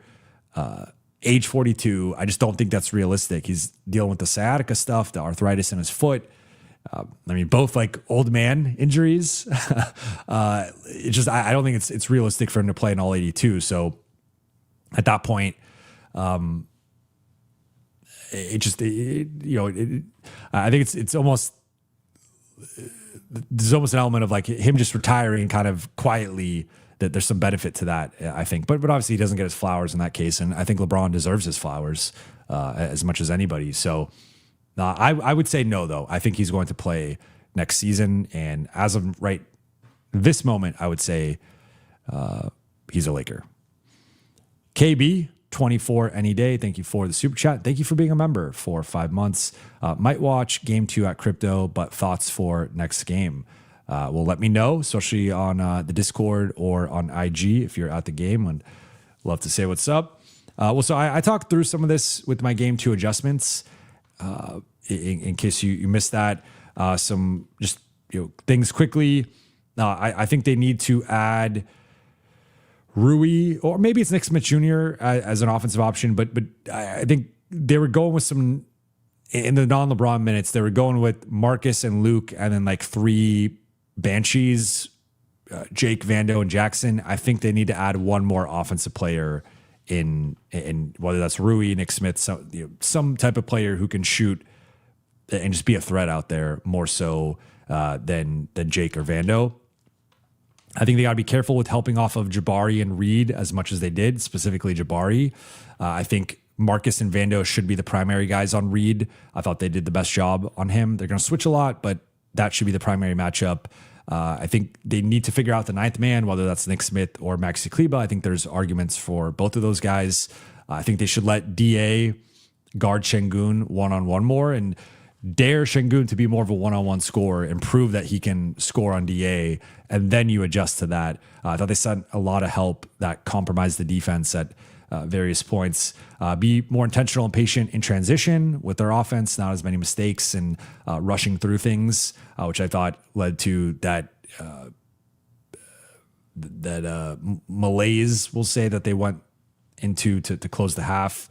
age 42. I just don't think that's realistic. He's dealing with the sciatica stuff, the arthritis in his foot. I mean, both like old man injuries. It's just, I don't think it's realistic for him to play in all 82. So at that point, I think it's almost, there's almost an element of like him just retiring kind of quietly, that there's some benefit to that, I think. But obviously he doesn't get his flowers in that case. And I think LeBron deserves his flowers as much as anybody. So I would say no, though. I think he's going to play next season. And as of right this moment, I would say he's a Laker. KB, 24 any day. Thank you for the super chat. Thank you for being a member for 5 months. Might watch game 2 at crypto, but thoughts for next game. Well, let me know, especially on the Discord or on IG if you're at the game. I'd love to say what's up. So I talked through some of this with my game 2 adjustments. In case you missed that, some just things quickly. I think they need to add Rui, or maybe it's Nick Smith Jr. As an offensive option, but I think they were going with some in the non-LeBron minutes. They were going with Marcus and Luke, and then like 3 Banshees, Jake, Vando, and Jackson. I think they need to add one more offensive player in whether that's Rui, Nick Smith, some type of player who can shoot and just be a threat out there more so than Jake or Vando. I think they got to be careful with helping off of Jabari and Reed as much as they did, specifically Jabari. I think Marcus and Vando should be the primary guys on Reed. I thought they did the best job on him. They're going to switch a lot, but that should be the primary matchup. I think they need to figure out the 9th man, whether that's Nick Smith or Maxi Kleba. I think there's arguments for both of those guys. I think they should let DA guard Şengün one-on-one more and dare Şengün to be more of a one-on-one scorer and prove that he can score on DA, and then you adjust to that. I thought they sent a lot of help that compromised the defense at various points. Be more intentional and patient in transition with their offense, not as many mistakes and rushing through things, which I thought led to that malaise, we'll say, that they went into to close the half,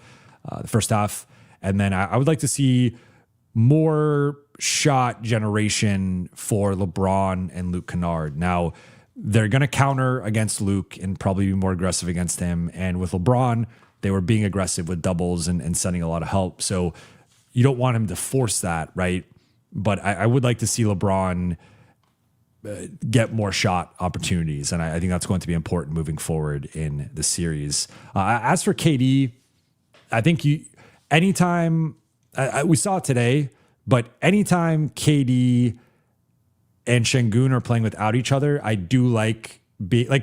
the first half. And then I would like to see more shot generation for LeBron and Luke Kennard. Now, they're going to counter against Luke and probably be more aggressive against him. And with LeBron, they were being aggressive with doubles and sending a lot of help. So you don't want him to force that, right? But I would like to see LeBron get more shot opportunities. And I think that's going to be important moving forward in the series. As for KD, I think anytime, we saw it today, but anytime KD and Şengün are playing without each other, I do like the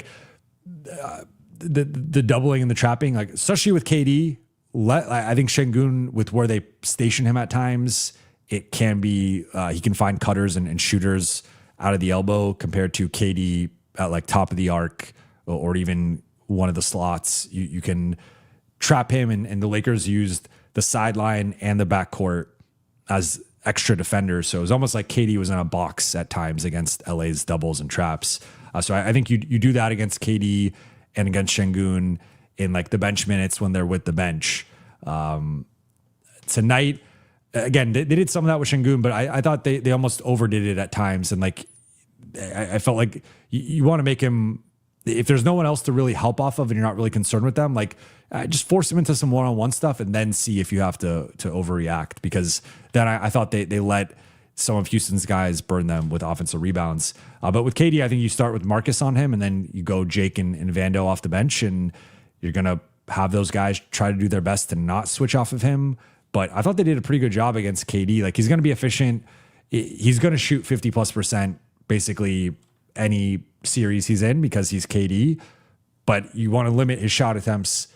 doubling and the trapping, like especially with KD. I think Şengün, with where they station him at times, it can be he can find cutters and shooters out of the elbow compared to KD at like top of the arc or even one of the slots. You can trap him, and the Lakers used the sideline and the backcourt as extra defenders. So it was almost like KD was in a box at times against LA's doubles and traps. So I think you do that against KD and against Şengün in like the bench minutes when they're with the bench. Tonight, again, they did some of that with Şengün, but I thought they almost overdid it at times. And like, I felt like you want to make him, if there's no one else to really help off of and you're not really concerned with them, like just force him into some one-on-one stuff and then see if you have to overreact, because then I thought they let some of Houston's guys burn them with offensive rebounds. But with KD, I think you start with Marcus on him and then you go Jake and Vando off the bench, and you're going to have those guys try to do their best to not switch off of him. But I thought they did a pretty good job against KD. Like, he's going to be efficient. He's going to shoot 50+% basically any series he's in because he's KD. But you want to limit his shot attempts,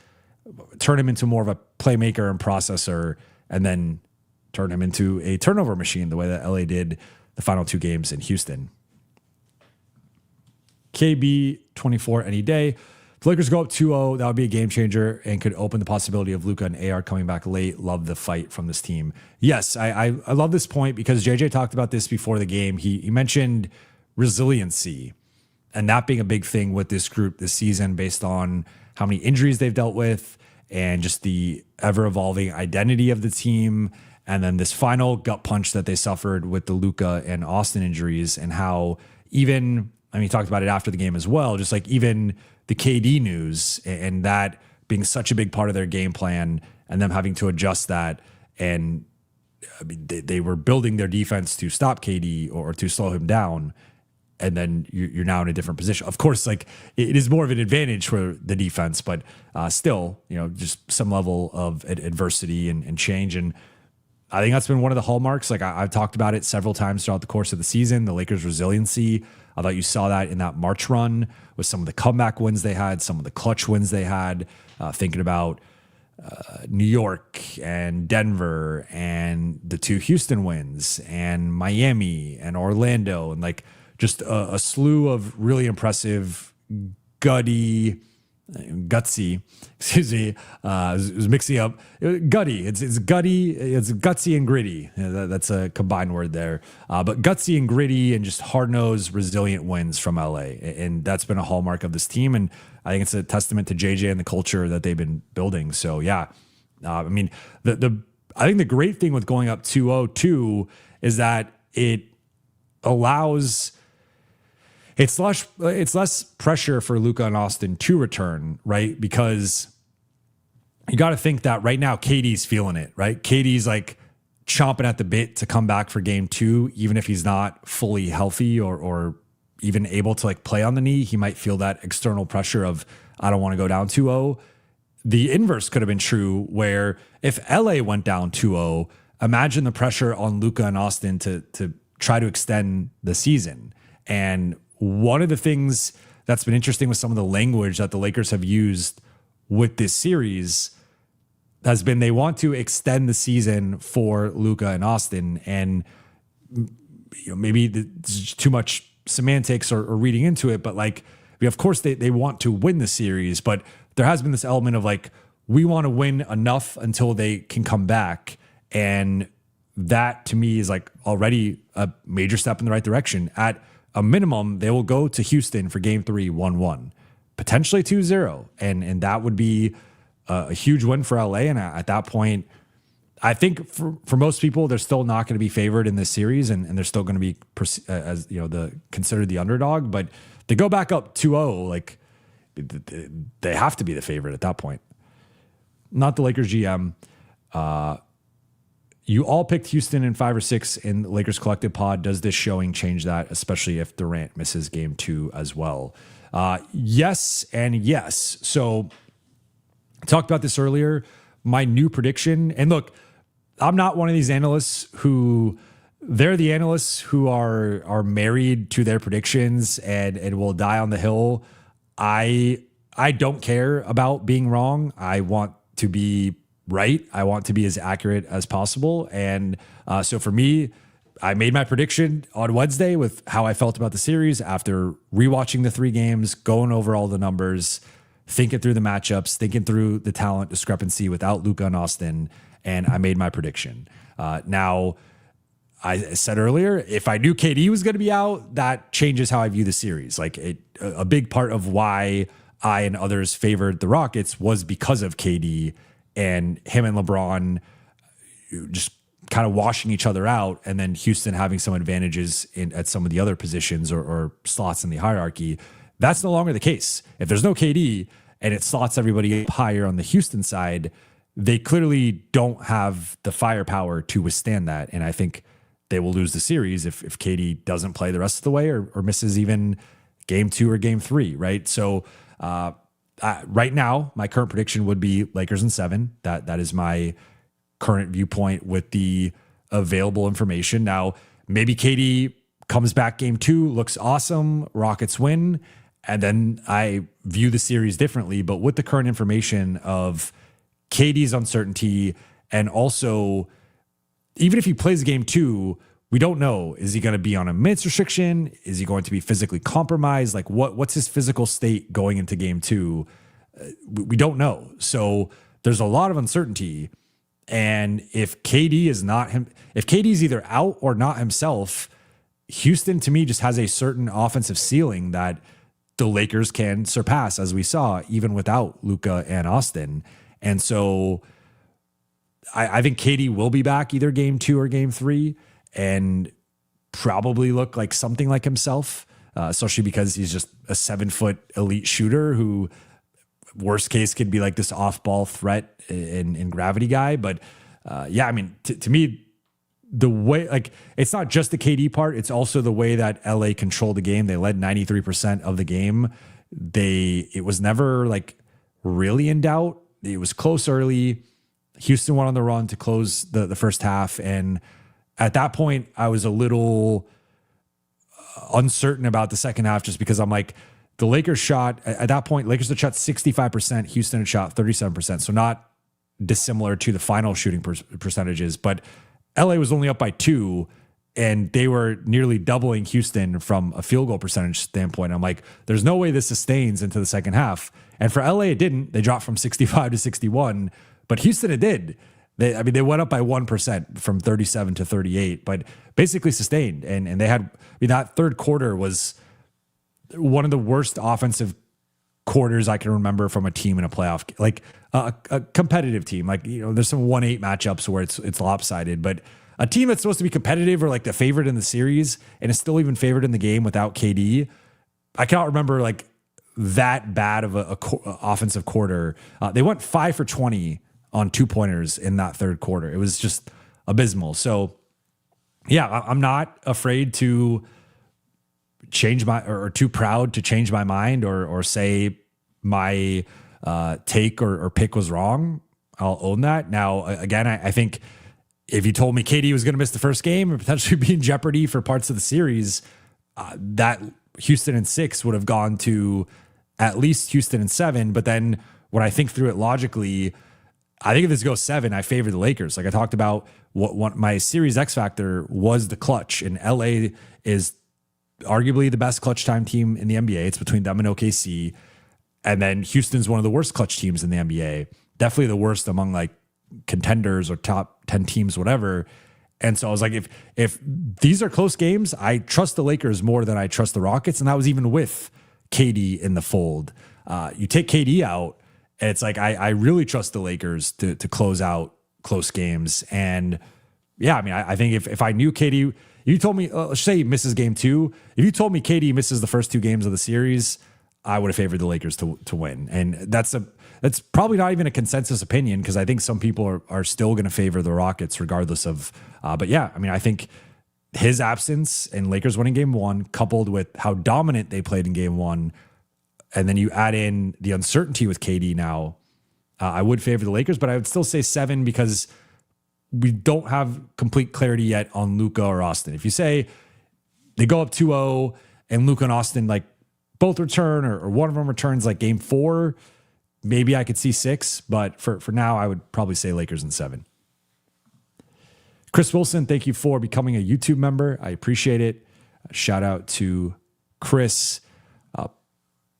turn him into more of a playmaker and processor, and then turn him into a turnover machine the way that LA did the final two games in Houston. KB 24 any day. If the Lakers go up 2-0, that would be a game changer and could open the possibility of Luka and AR coming back late. Love the fight from this team. Yes, I love this point because JJ talked about this before the game. He mentioned resiliency and that being a big thing with this group this season based on how many injuries they've dealt with and just the ever-evolving identity of the team. And then this final gut punch that they suffered with the Luka and Austin injuries, and how even, I mean, he talked about it after the game as well, just like even the KD news and that being such a big part of their game plan and them having to adjust that. And I mean, they were building their defense to stop KD or to slow him down. And then you're now in a different position. Of course, like it is more of an advantage for the defense, but still, just some level of adversity and change. And I think that's been one of the hallmarks. Like I've talked about it several times throughout the course of the season, the Lakers' resiliency. I thought you saw that in that March run with some of the comeback wins they had, some of the clutch wins they had, thinking about New York and Denver and the two Houston wins and Miami and Orlando, and like just a slew of really impressive, gutsy, excuse me, it was mixing up. Gutty, it's gutty, it's gutsy and gritty. That's a combined word there. But gutsy and gritty and just hard-nosed, resilient wins from LA. And that's been a hallmark of this team. And I think it's a testament to JJ and the culture that they've been building. So yeah, I mean, I think the great thing with going up 2-0 too is that it allows, it's less pressure for Luka and Austin to return, right? Because you got to think that right now KD's feeling it, right? KD's like chomping at the bit to come back for game 2, even if he's not fully healthy or even able to like play on the knee. He might feel that external pressure of, I don't want to go down 2-0. The inverse could have been true, where if LA went down 2-0, imagine the pressure on Luka and Austin to try to extend the season. And one of the things that's been interesting with some of the language that the Lakers have used with this series has been they want to extend the season for Luka and Austin. And maybe there's too much semantics or reading into it, but like, of course they want to win the series, but there has been this element of like, we want to win enough until they can come back. And that to me is like already a major step in the right direction. At a minimum, they will go to Houston for game 3, 1-1, potentially 2-0. And that would be a huge win for LA. And at that point, I think for most people, they're still not going to be favored in this series, and they're still going to be as considered the underdog. But they go back up 2-0, like they have to be the favorite at that point. Not the Lakers GM. You all picked Houston in 5 or 6 in the Lakers Collective Pod. Does this showing change that, especially if Durant misses game 2 as well? Yes and yes. So I talked about this earlier. My new prediction, and look, I'm not one of these analysts they're the analysts who are married to their predictions and will die on the hill. I don't care about being wrong. I want to be right. I want to be as accurate as possible. And so for me, I made my prediction on Wednesday with how I felt about the series after rewatching the 3 games, going over all the numbers, thinking through the matchups, thinking through the talent discrepancy without Luka and Austin, and I made my prediction. Now, I said earlier, if I knew KD was going to be out, that changes how I view the series. Like a big part of why I and others favored the Rockets was because of KD and him and LeBron just kind of washing each other out, and then Houston having some advantages at some of the other positions or slots in the hierarchy. That's no longer the case. If there's no KD and it slots everybody up higher on the Houston side, they clearly don't have the firepower to withstand that. And I think they will lose the series if KD doesn't play the rest of the way or misses even game 2 or game 3, right? So right now, my current prediction would be Lakers in 7. That is my current viewpoint with the available information. Now, maybe KD comes back game 2, looks awesome, Rockets win, and then I view the series differently. But with the current information of KD's uncertainty, and also even if he plays game 2, we don't know. Is he going to be on a minutes restriction? Is he going to be physically compromised? Like what's his physical state going into game 2? We don't know. So there's a lot of uncertainty. And if KD is not him, if KD's either out or not himself, Houston to me just has a certain offensive ceiling that the Lakers can surpass, as we saw, even without Luka and Austin. And so I think KD will be back either game 2 or game 3 and probably look like something like himself, especially because he's just a 7-foot elite shooter who worst case could be like this off-ball threat in gravity guy. But yeah, I mean, to me, the way, like, it's not just the KD part, it's also the way that LA controlled the game. They led 93% of the game. It was never like really in doubt. It was close early. Houston went on the run to close the first half. And at that point, I was a little uncertain about the second half just because I'm like, the Lakers shot, at that point, Lakers had shot 65%, Houston had shot 37%. So not dissimilar to the final shooting percentages, but LA was only up by 2, and they were nearly doubling Houston from a field goal percentage standpoint. I'm like, there's no way this sustains into the second half. And for LA, it didn't. They dropped from 65 to 61, but Houston, it did. They went up by 1% from 37 to 38, but basically sustained. And they had, that third quarter was one of the worst offensive quarters I can remember from a team in a playoff, like a competitive team. Like, there's some 1-8 matchups where it's lopsided, but a team that's supposed to be competitive or like the favorite in the series and is still even favored in the game without KD. I cannot remember like that bad of a offensive quarter. They went 5 for 20 on 2-pointers in that third quarter. It was just abysmal. So yeah, I'm not afraid to change or too proud to change my mind or say my take or pick was wrong. I'll own that. Now, again, I think if you told me KD was going to miss the first game and potentially be in jeopardy for parts of the series, that Houston in 6 would have gone to at least Houston in 7. But then when I think through it logically, I think if this goes 7, I favor the Lakers. Like I talked about, what my series X factor was the clutch, and LA is arguably the best clutch time team in the NBA. It's between them and OKC. And then Houston's one of the worst clutch teams in the NBA. Definitely the worst among like contenders or top 10 teams, whatever. And so I was like, if these are close games, I trust the Lakers more than I trust the Rockets. And that was even with KD in the fold. You take KD out, and it's like I really trust the Lakers to close out close games. And yeah, I mean, I think if I knew KD, you told me, let's say he misses game 2. If you told me KD misses the first 2 games of the series, I would have favored the Lakers to win. And that's probably not even a consensus opinion, because I think some people are still going to favor the Rockets regardless of, but yeah, I mean, I think his absence and Lakers winning game 1, coupled with how dominant they played in game 1, and then you add in the uncertainty with KD now, I would favor the Lakers, but I would still say 7 because we don't have complete clarity yet on Luka or Austin. If you say they go up 2-0 and Luka and Austin like both return, or one of them returns like game 4, maybe I could see 6, but for now, I would probably say Lakers in 7. Chris Wilson, thank you for becoming a YouTube member. I appreciate it. Shout out to Chris.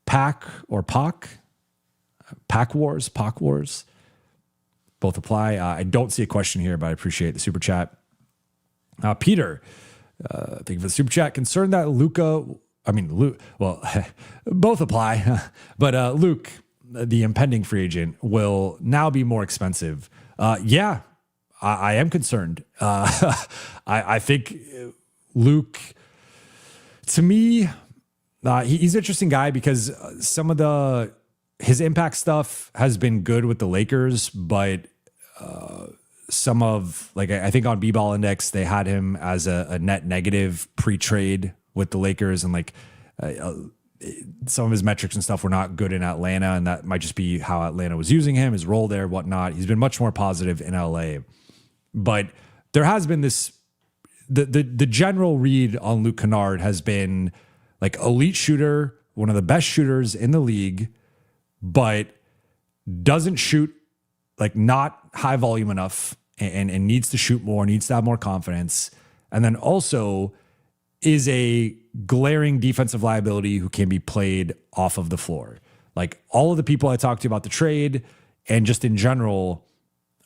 Pack or Pac? Pack Wars, both apply. I don't see a question here, but I appreciate the super chat. Peter, thank you for the super chat. Concerned that Luke, well, both apply, but Luke, the impending free agent, will now be more expensive. Yeah, I am concerned. I think Luke, to me, he's an interesting guy because some of his impact stuff has been good with the Lakers, but some of, like, I think on B-Ball Index, they had him as a net negative pre-trade with the Lakers, and like some of his metrics and stuff were not good in Atlanta, and that might just be how Atlanta was using him, his role there, whatnot. He's been much more positive in LA, but there has been this, the general read on Luke Kennard has been like elite shooter, one of the best shooters in the league, but doesn't shoot, like not high volume enough, and needs to shoot more, needs to have more confidence. And then also is a glaring defensive liability who can be played off of the floor. Like all of the people I talked to about the trade and just in general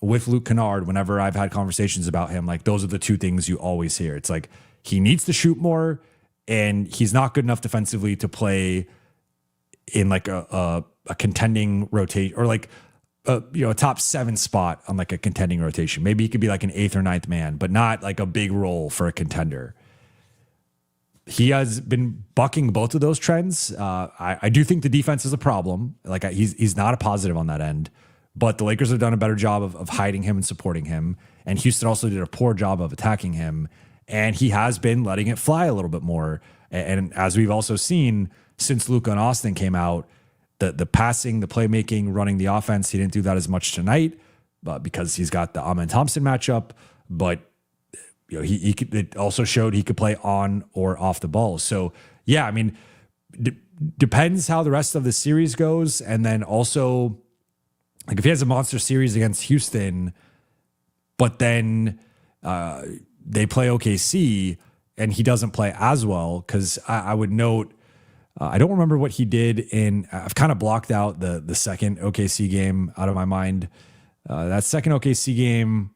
with Luke Kennard, whenever I've had conversations about him, like those are the 2 things you always hear. It's like he needs to shoot more, and he's not good enough defensively to play in like a contending rotate, or like a top 7 spot on like a contending rotation. Maybe he could be like an 8th or 9th man, but not like a big role for a contender. He has been bucking both of those trends. I do think the defense is a problem. Like he's not a positive on that end, but the Lakers have done a better job of hiding him and supporting him. And Houston also did a poor job of attacking him. And he has been letting it fly a little bit more. And as we've also seen since Luka and Austin came out, the passing, the playmaking, running the offense, he didn't do that as much tonight, because he's got the Amen Thompson matchup. But he could, it also showed he could play on or off the ball. So yeah, I mean, depends how the rest of the series goes, and then also like if he has a monster series against Houston, but then they play OKC and he doesn't play as well, because I would note, I don't remember what he did in, I've kind of blocked out the second OKC game out of my mind. That second OKC game,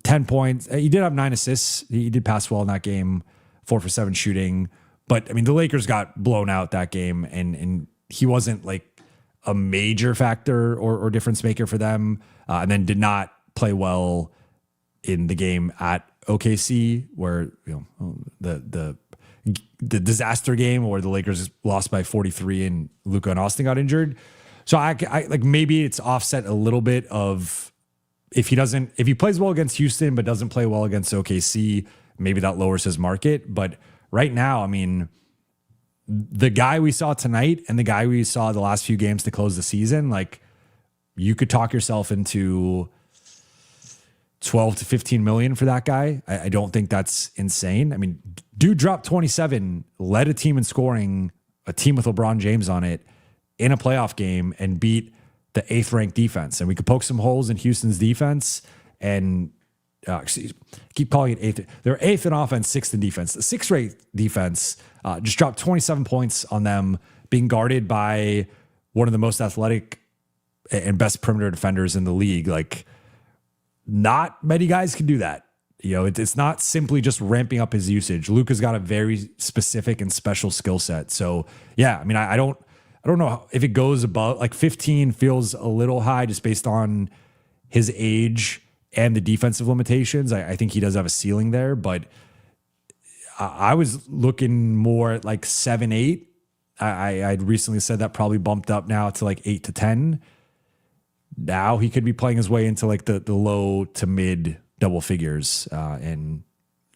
10 points. He did have 9 assists. He did pass well in that game, 4 for 7 shooting. But I mean, the Lakers got blown out that game, and he wasn't like a major factor or difference maker for them. And then did not play well in the game at OKC, where the disaster game where the Lakers lost by 43 and Luka and Austin got injured. So I like, maybe it's offset a little bit of if he plays well against Houston but doesn't play well against OKC, maybe that lowers his market. But right now, I mean, the guy we saw tonight and the guy we saw the last few games to close the season, like you could talk yourself into 12 to 15 million for that guy. I don't think that's insane. I mean, dude dropped 27, led a team in scoring, a team with LeBron James on it in a playoff game, and beat the 8th ranked defense. And we could poke some holes in Houston's defense and keep calling it 8th. They're 8th in offense, 6th in defense. The 6th ranked defense just dropped 27 points on them, being guarded by one of the most athletic and best perimeter defenders in the league. Like, not many guys can do that. It's not simply just ramping up his usage. Luka's got a very specific and special skill set. So yeah, I mean, I don't know if it goes above like 15 feels a little high just based on his age and the defensive limitations. I think he does have a ceiling there, but I was looking more at like 7, 8. I'd recently said that probably bumped up now to like 8 to 10. Now he could be playing his way into like the low to mid double figures, and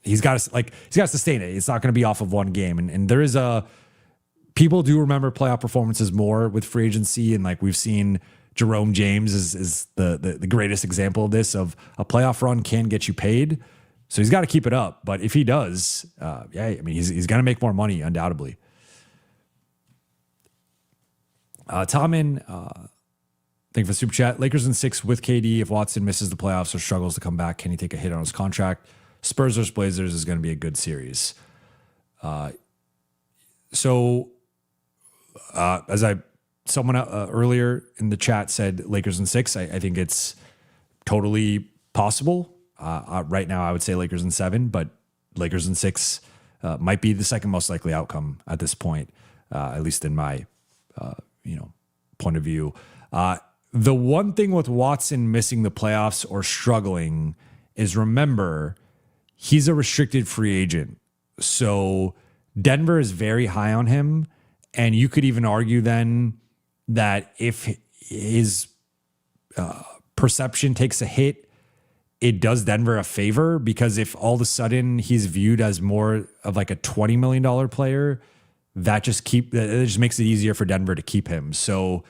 he's got to sustain it. It's not going to be off of one game, and there is people do remember playoff performances more with free agency, and like we've seen Jerome James is the greatest example of this. Of a playoff run can get you paid, so he's got to keep it up. But if he does, I mean he's going to make more money undoubtedly. Tommen, thank you for the super chat. Lakers in 6 with KD. If Watson misses the playoffs or struggles to come back, can he take a hit on his contract? Spurs versus Blazers is going to be a good series. So as someone earlier in the chat said, Lakers in 6. I think it's totally possible. Right now, I would say Lakers in 7, but Lakers in 6 might be the second most likely outcome at this point, at least in my point of view. The one thing with Watson missing the playoffs or struggling is, remember, he's a restricted free agent. So Denver is very high on him. And you could even argue then that if his perception takes a hit, it does Denver a favor, because if all of a sudden he's viewed as more of like a $20 million player, that just makes it easier for Denver to keep him. So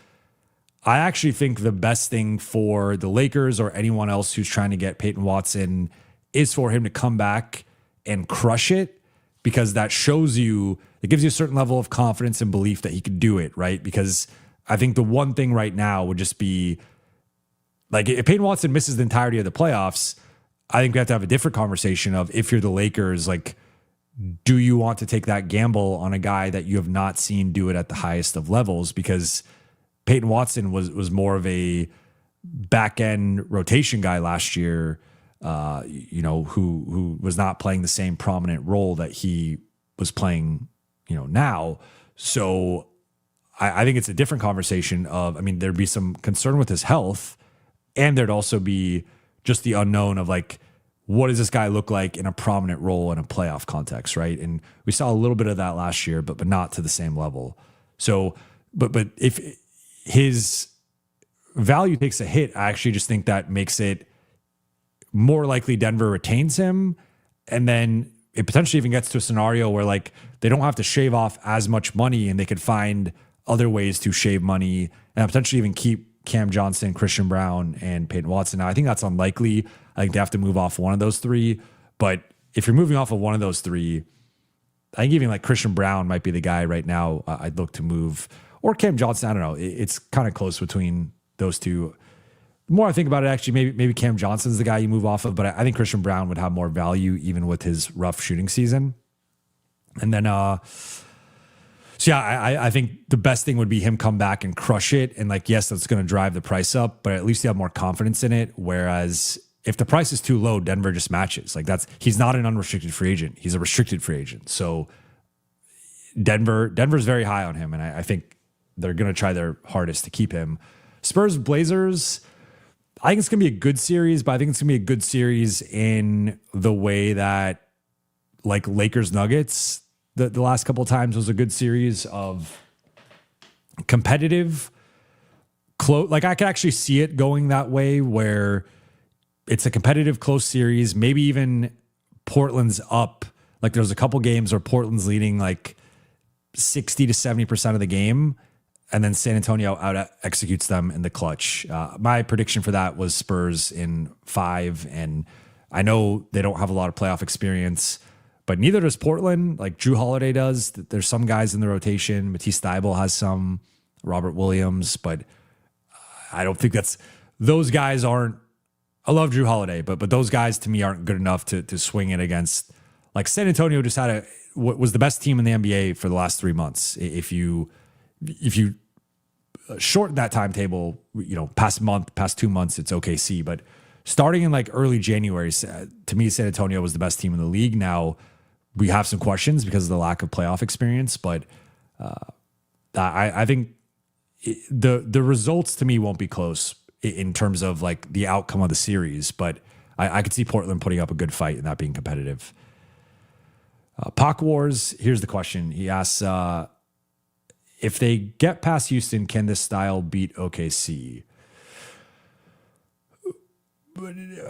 I actually think the best thing for the Lakers or anyone else who's trying to get Peyton Watson is for him to come back and crush it, because that shows you, it gives you a certain level of confidence and belief that he could do it, right? Because I think the one thing right now would just be, like, if Peyton Watson misses the entirety of the playoffs, I think we have to have a different conversation of, if you're the Lakers, like, do you want to take that gamble on a guy that you have not seen do it at the highest of levels? Because Peyton Watson was more of a back end rotation guy last year, who was not playing the same prominent role that he was playing, now. So I think it's a different conversation of, I mean, there'd be some concern with his health, and there'd also be just the unknown of, like, what does this guy look like in a prominent role in a playoff context, right? And we saw a little bit of that last year, but not to the same level. So, but if his value takes a hit, I actually just think that makes it more likely Denver retains him. And then it potentially even gets to a scenario where, like, they don't have to shave off as much money, and they could find other ways to shave money and potentially even keep Cam Johnson, Christian Brown, and Peyton Watson. Now, I think that's unlikely. I think they have to move off one of those three. But if you're moving off of one of those three, I think even like Christian Brown might be the guy right now I'd look to move. Or Cam Johnson. I don't know. It's kind of close between those two. The more I think about it, actually, maybe Cam Johnson's the guy you move off of. But I think Christian Brown would have more value even with his rough shooting season. And then, so yeah, I think the best thing would be him come back and crush it. And, like, yes, that's going to drive the price up, but at least you have more confidence in it. Whereas if the price is too low, Denver just matches. Like, he's not an unrestricted free agent. He's a restricted free agent. So Denver's very high on him. And I think they're going to try their hardest to keep him. Spurs Blazers, I think it's going to be a good series, but I think it's going to be a good series in the way that, like, Lakers Nuggets, the last couple of times was a good series of competitive, close. Like, I could actually see it going that way, where it's a competitive, close series. Maybe even Portland's up. Like, there's a couple games where Portland's leading like 60 to 70% of the game, and then San Antonio out executes them in the clutch. My prediction for that was Spurs in 5, and I know they don't have a lot of playoff experience, but neither does Portland. Like, Drew Holiday does. There's some guys in the rotation. Matisse Thybulle has some, Robert Williams, but I don't think those guys aren't. I love Drew Holiday, but those guys to me aren't good enough to swing it against. Like, San Antonio just was the best team in the NBA for the last 3 months. If you shorten that timetable, past month, past 2 months, it's OKC. But starting in like early January, to me, San Antonio was the best team in the league. Now we have some questions because of the lack of playoff experience, but I think the results to me won't be close in terms of like the outcome of the series, but I could see Portland putting up a good fight and that being competitive. Pac Wars, here's the question. He asks, if they get past Houston, can this style beat OKC?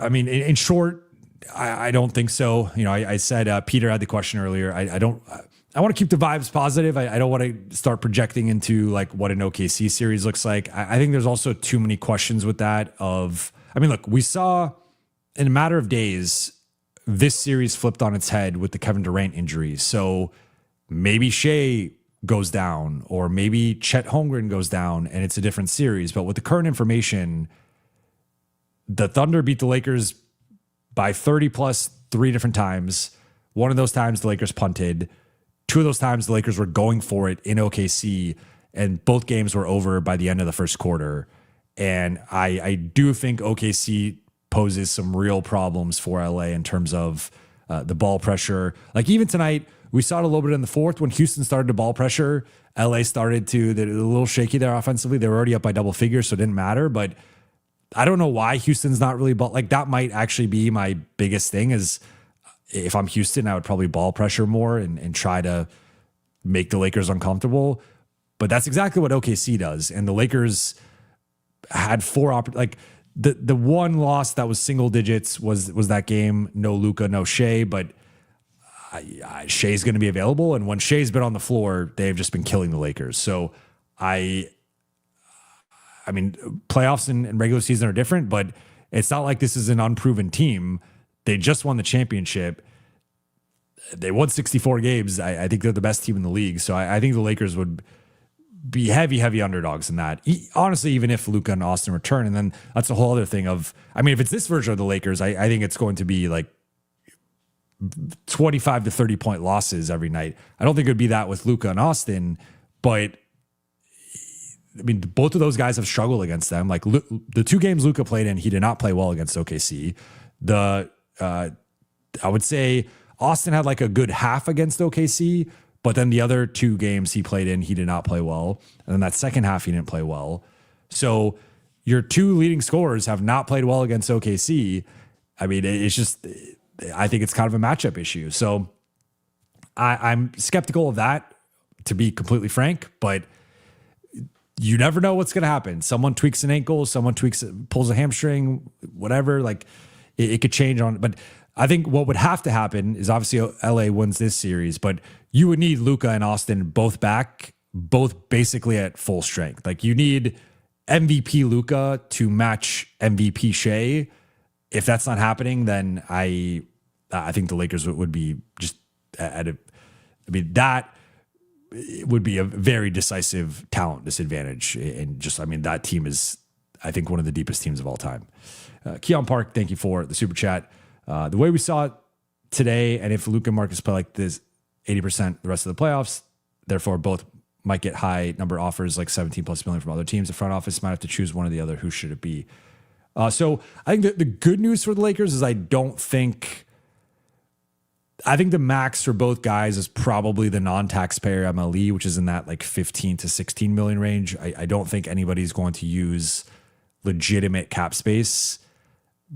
I mean, in short, I don't think so. You know, I said Peter had the question earlier. I want to keep the vibes positive. I don't want to start projecting into like what an OKC series looks like. I think there's also too many questions with that. I mean, look, we saw in a matter of days, this series flipped on its head with the Kevin Durant injury. So maybe Shea goes down, or maybe Chet Holmgren goes down, and it's a different series. But with the current information, the Thunder beat the Lakers by 30 plus 3 different times. One of those times the Lakers punted. 2 of those times the Lakers were going for it in OKC, and both games were over by the end of the first quarter. And I do think OKC poses some real problems for LA in terms of the ball pressure. Like even tonight, we saw it a little bit in the fourth when Houston started to ball pressure. LA started to, they're a little shaky there offensively. They were already up by double figures, so it didn't matter. But I don't know why Houston's not really ball. Like that might actually be my biggest thing is if I'm Houston, I would probably ball pressure more and try to make the Lakers uncomfortable. But that's exactly what OKC does. And the Lakers had 4 like the one loss that was single digits was that game. No Luka, no Shea, but Shea's going to be available. And when Shea's been on the floor, they've just been killing the Lakers. So I mean, playoffs and regular season are different, but it's not like this is an unproven team. They just won the championship. They won 64 games. I think they're the best team in the league. So I think the Lakers would be heavy underdogs in that. Honestly, even if Luka and Austin return, and then that's a whole other thing of, I mean, if it's this version of the Lakers, I think it's going to be like 25 to 30 point losses every night. I don't think it would be that with Luka and Austin, but I mean, both of those guys have struggled against them. Like the 2 games Luka played in, he did not play well against OKC. I would say Austin had like a good half against OKC, but then the other 2 games he played in, he did not play well. And then that second half, he didn't play well. So your 2 leading scorers have not played well against OKC. I mean, it's just, I think it's kind of a matchup issue. So I'm skeptical of that, to be completely frank, but you never know what's going to happen. Someone tweaks an ankle, someone pulls a hamstring, whatever. Like it could change on. But I think what would have to happen is obviously LA wins this series, but you would need Luka and Austin both back, both basically at full strength. Like you need MVP Luka to match MVP Shea. If that's not happening, then I think the Lakers would be just at a. I mean that. It would be a very decisive talent disadvantage. And just, I mean, that team is, I think, one of the deepest teams of all time. Keon Park, thank you for the super chat. The way we saw it today, and if Luka and Marcus play like this 80% the rest of the playoffs, therefore both might get high number offers like 17 plus million from other teams. The front office might have to choose one or the other. Who should it be? So I think the good news for the Lakers is I think the max for both guys is probably the non-taxpayer MLE, which is in that like 15 to 16 million range. I don't think anybody's going to use legitimate cap space.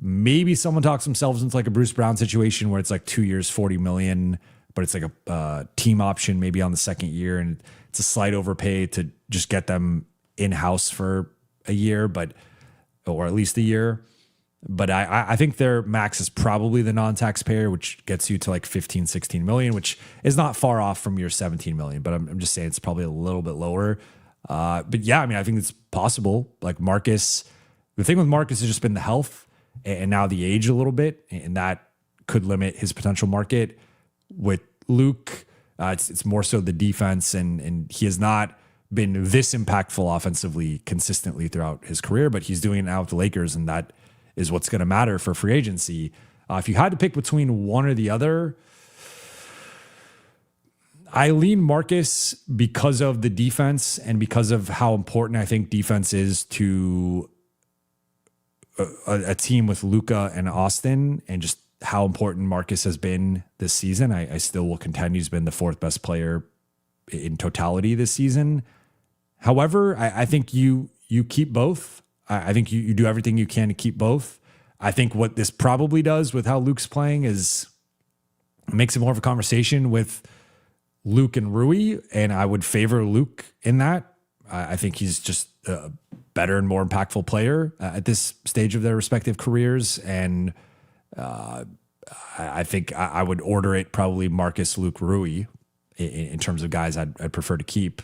Maybe someone talks themselves into like a Bruce Brown situation where it's like 2 years, 40 million, but it's like a team option maybe on the second year. And it's a slight overpay to just get them in-house for a year, or at least a year. But I think their max is probably the non-taxpayer, which gets you to like 15, 16 million, which is not far off from your 17 million. But I'm just saying it's probably a little bit lower. But yeah, I mean, I think it's possible. Like Marcus, the thing with Marcus has just been the health and now the age a little bit, and that could limit his potential market. With Luke, it's more so the defense, and he has not been this impactful offensively consistently throughout his career, but he's doing it now with the Lakers, and that is what's going to matter for free agency. If you had to pick between one or the other, I lean Marcus because of the defense and because of how important I think defense is to a team with Luka and Austin and just how important Marcus has been this season, I still will contend he's been the fourth best player in totality this season. However, I think you keep both. I think you do everything you can to keep both. I think what this probably does with how Luke's playing is it makes it more of a conversation with Luke and Rui, and I would favor Luke in that. I think he's just a better and more impactful player at this stage of their respective careers, and I think I would order it probably Marcus, Luke, Rui in terms of guys I'd prefer to keep.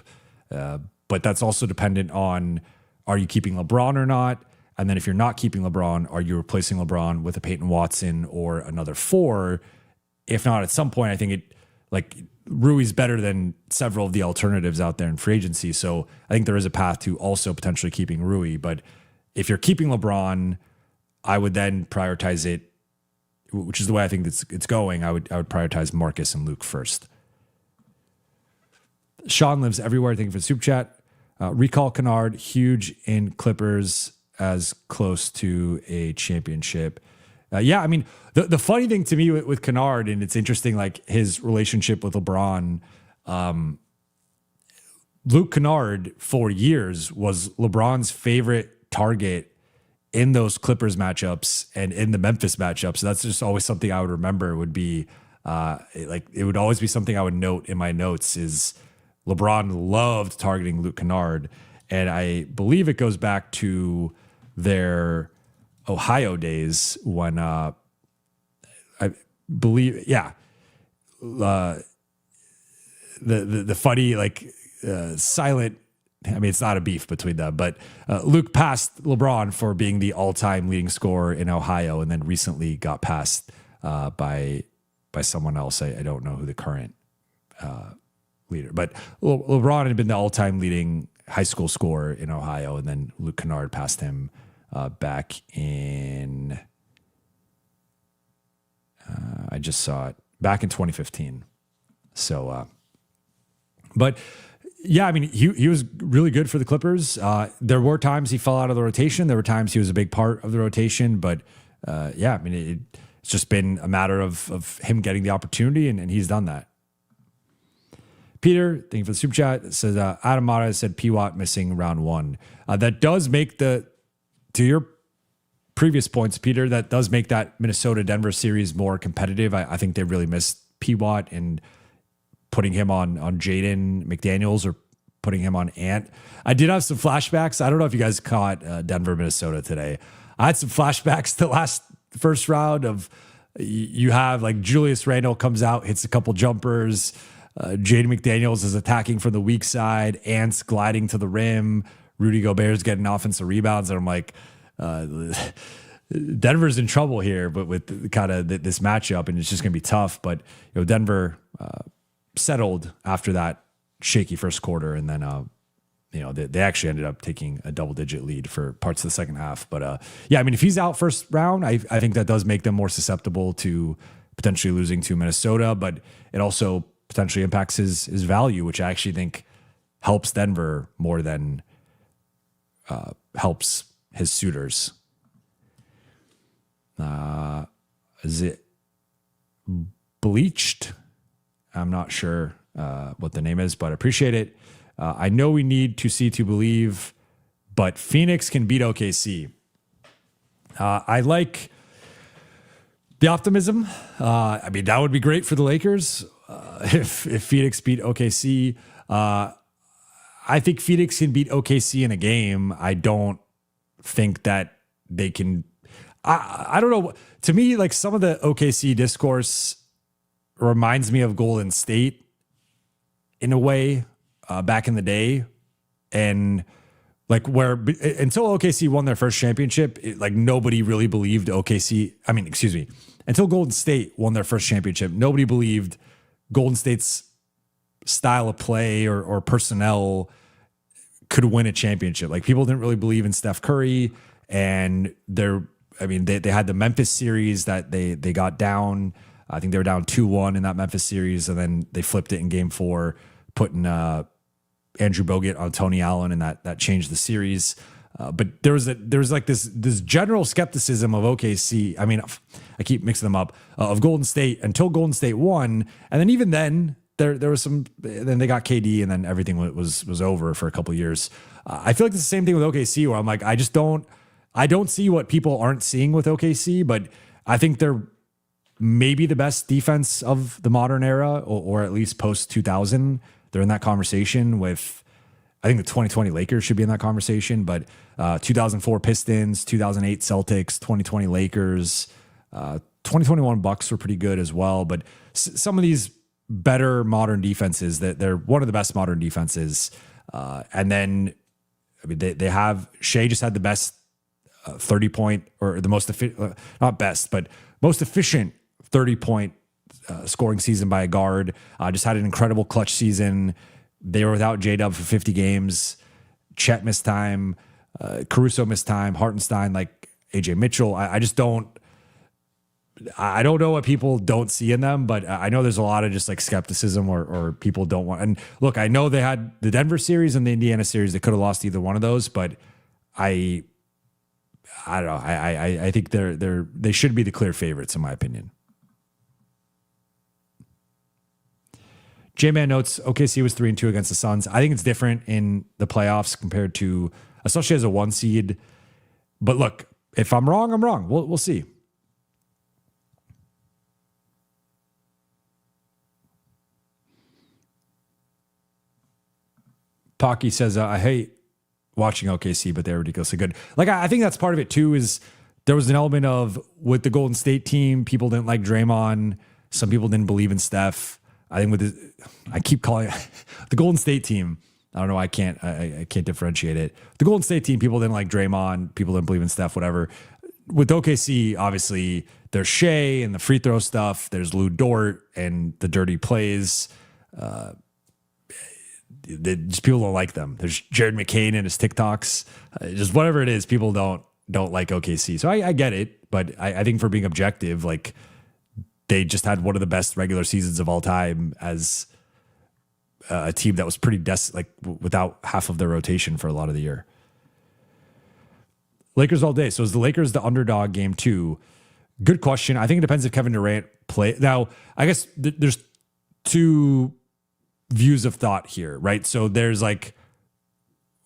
But that's also dependent on, are you keeping LeBron or not? And then if you're not keeping LeBron, are you replacing LeBron with a Peyton Watson or another 4? If not, at some point, I think Rui's better than several of the alternatives out there in free agency. So I think there is a path to also potentially keeping Rui. But if you're keeping LeBron, I would then prioritize it, which is the way I think it's going. I would prioritize Marcus and Luke first. Sean lives everywhere. Thank you for the super chat. Recall Kennard, huge in Clippers, as close to a championship. Yeah, I mean, the funny thing to me with Kennard, and it's interesting, like his relationship with LeBron, Luke Kennard for years was LeBron's favorite target in those Clippers matchups and in the Memphis matchups. So that's just always something I would remember would be it would always be something I would note in my notes is LeBron loved targeting Luke Kennard. And I believe it goes back to their Ohio days when I believe, the funny, silent, I mean, it's not a beef between them, but Luke passed LeBron for being the all-time leading scorer in Ohio, and then recently got passed by someone else. I don't know who the current leader, but LeBron had been the all-time leading high school scorer in Ohio, and then Luke Kennard passed him back in, I just saw it, back in 2015. So, but yeah, I mean, he was really good for the Clippers. There were times he fell out of the rotation. There were times he was a big part of the rotation, but yeah, I mean, it's just been a matter of him getting the opportunity, and he's done that. Peter, thank you for the super chat. It says, Adam Mata said P-Watt missing round 1. That does make to your previous points, Peter, that does make that Minnesota-Denver series more competitive. I think they really missed P-Watt, and putting him on Jaden McDaniels or putting him on Ant. I did have some flashbacks. I don't know if you guys caught Denver, Minnesota today. I had some flashbacks to first round of you have like Julius Randle comes out, hits a couple jumpers. Jaden McDaniels is attacking from the weak side. Ant's gliding to the rim. Rudy Gobert's getting offensive rebounds. And I'm like, Denver's in trouble here, but with kind of this matchup, and it's just going to be tough. But Denver settled after that shaky first quarter, and then they actually ended up taking a double-digit lead for parts of the second half. But yeah, I mean, if he's out first round, I think that does make them more susceptible to potentially losing to Minnesota, but it also potentially impacts his value, which I actually think helps Denver more than helps his suitors. Is it Bleached? I'm not sure what the name is, but I appreciate it. I know we need to see to believe, but Phoenix can beat OKC. I like the optimism. I mean, that would be great for the Lakers if Phoenix beat OKC. I think Phoenix can beat OKC in a game. I don't think that they can. I don't know. To me, like some of the OKC discourse reminds me of Golden State in a way back in the day. And like where until OKC won their first championship, nobody really believed OKC. I mean, excuse me. Until Golden State won their first championship, nobody believed Golden State's style of play or personnel could win a championship. Like people didn't really believe in Steph Curry, and they had the Memphis series that they got down. I think they were down 2-1 in that Memphis series, and then they flipped it in game 4, putting Andrew Bogut on Tony Allen, and that changed the series. But there was like this general skepticism of OKC. I mean, I keep mixing them up, of Golden State until Golden State won, and then even then there was some. Then they got KD, and then everything was over for a couple of years. I feel like it's the same thing with OKC, where I'm like, I don't see what people aren't seeing with OKC, but I think they're maybe the best defense of the modern era, or at least post 2000. They're in that conversation with. I think the 2020 Lakers should be in that conversation, but 2004 Pistons, 2008 Celtics, 2020 Lakers, 2021 Bucks were pretty good as well. But some of these better modern defenses, that they're one of the best modern defenses. And then, I mean, they have Shea just had the best 30-point or the most not best, but most efficient 30-point scoring season by a guard. Just had an incredible clutch season. They were without J-Dub for 50 games. Chet missed time. Caruso missed time. Hartenstein, like AJ Mitchell. I don't know what people don't see in them, but I know there's a lot of just like skepticism or people don't want. And look, I know they had the Denver series and the Indiana series. They could have lost either one of those, but I don't know. I think they should be the clear favorites in my opinion. J-Man notes OKC was 3-2 against the Suns. I think it's different in the playoffs compared to, especially as a 1 seed. But look, if I'm wrong, I'm wrong. We'll see. Pocky says, I hate watching OKC, but they're ridiculously good. Like, I think that's part of it too, is there was an element of, with the Golden State team, people didn't like Draymond. Some people didn't believe in Steph. I think I keep calling it the Golden State team. I don't know. I can't differentiate it. The Golden State team, people didn't like Draymond. People didn't believe in Steph, whatever. With OKC, obviously, there's Shea and the free throw stuff. There's Lou Dort and the dirty plays. Just people don't like them. There's Jared McCain and his TikToks. Just whatever it is, people don't like OKC. So I get it, but I think for being objective, like, they just had one of the best regular seasons of all time as a team that was pretty without half of their rotation for a lot of the year. Lakers all day. So is the Lakers the underdog game 2? Good question. I think it depends if Kevin Durant play. Now, I guess there's two views of thought here, right? So there's like,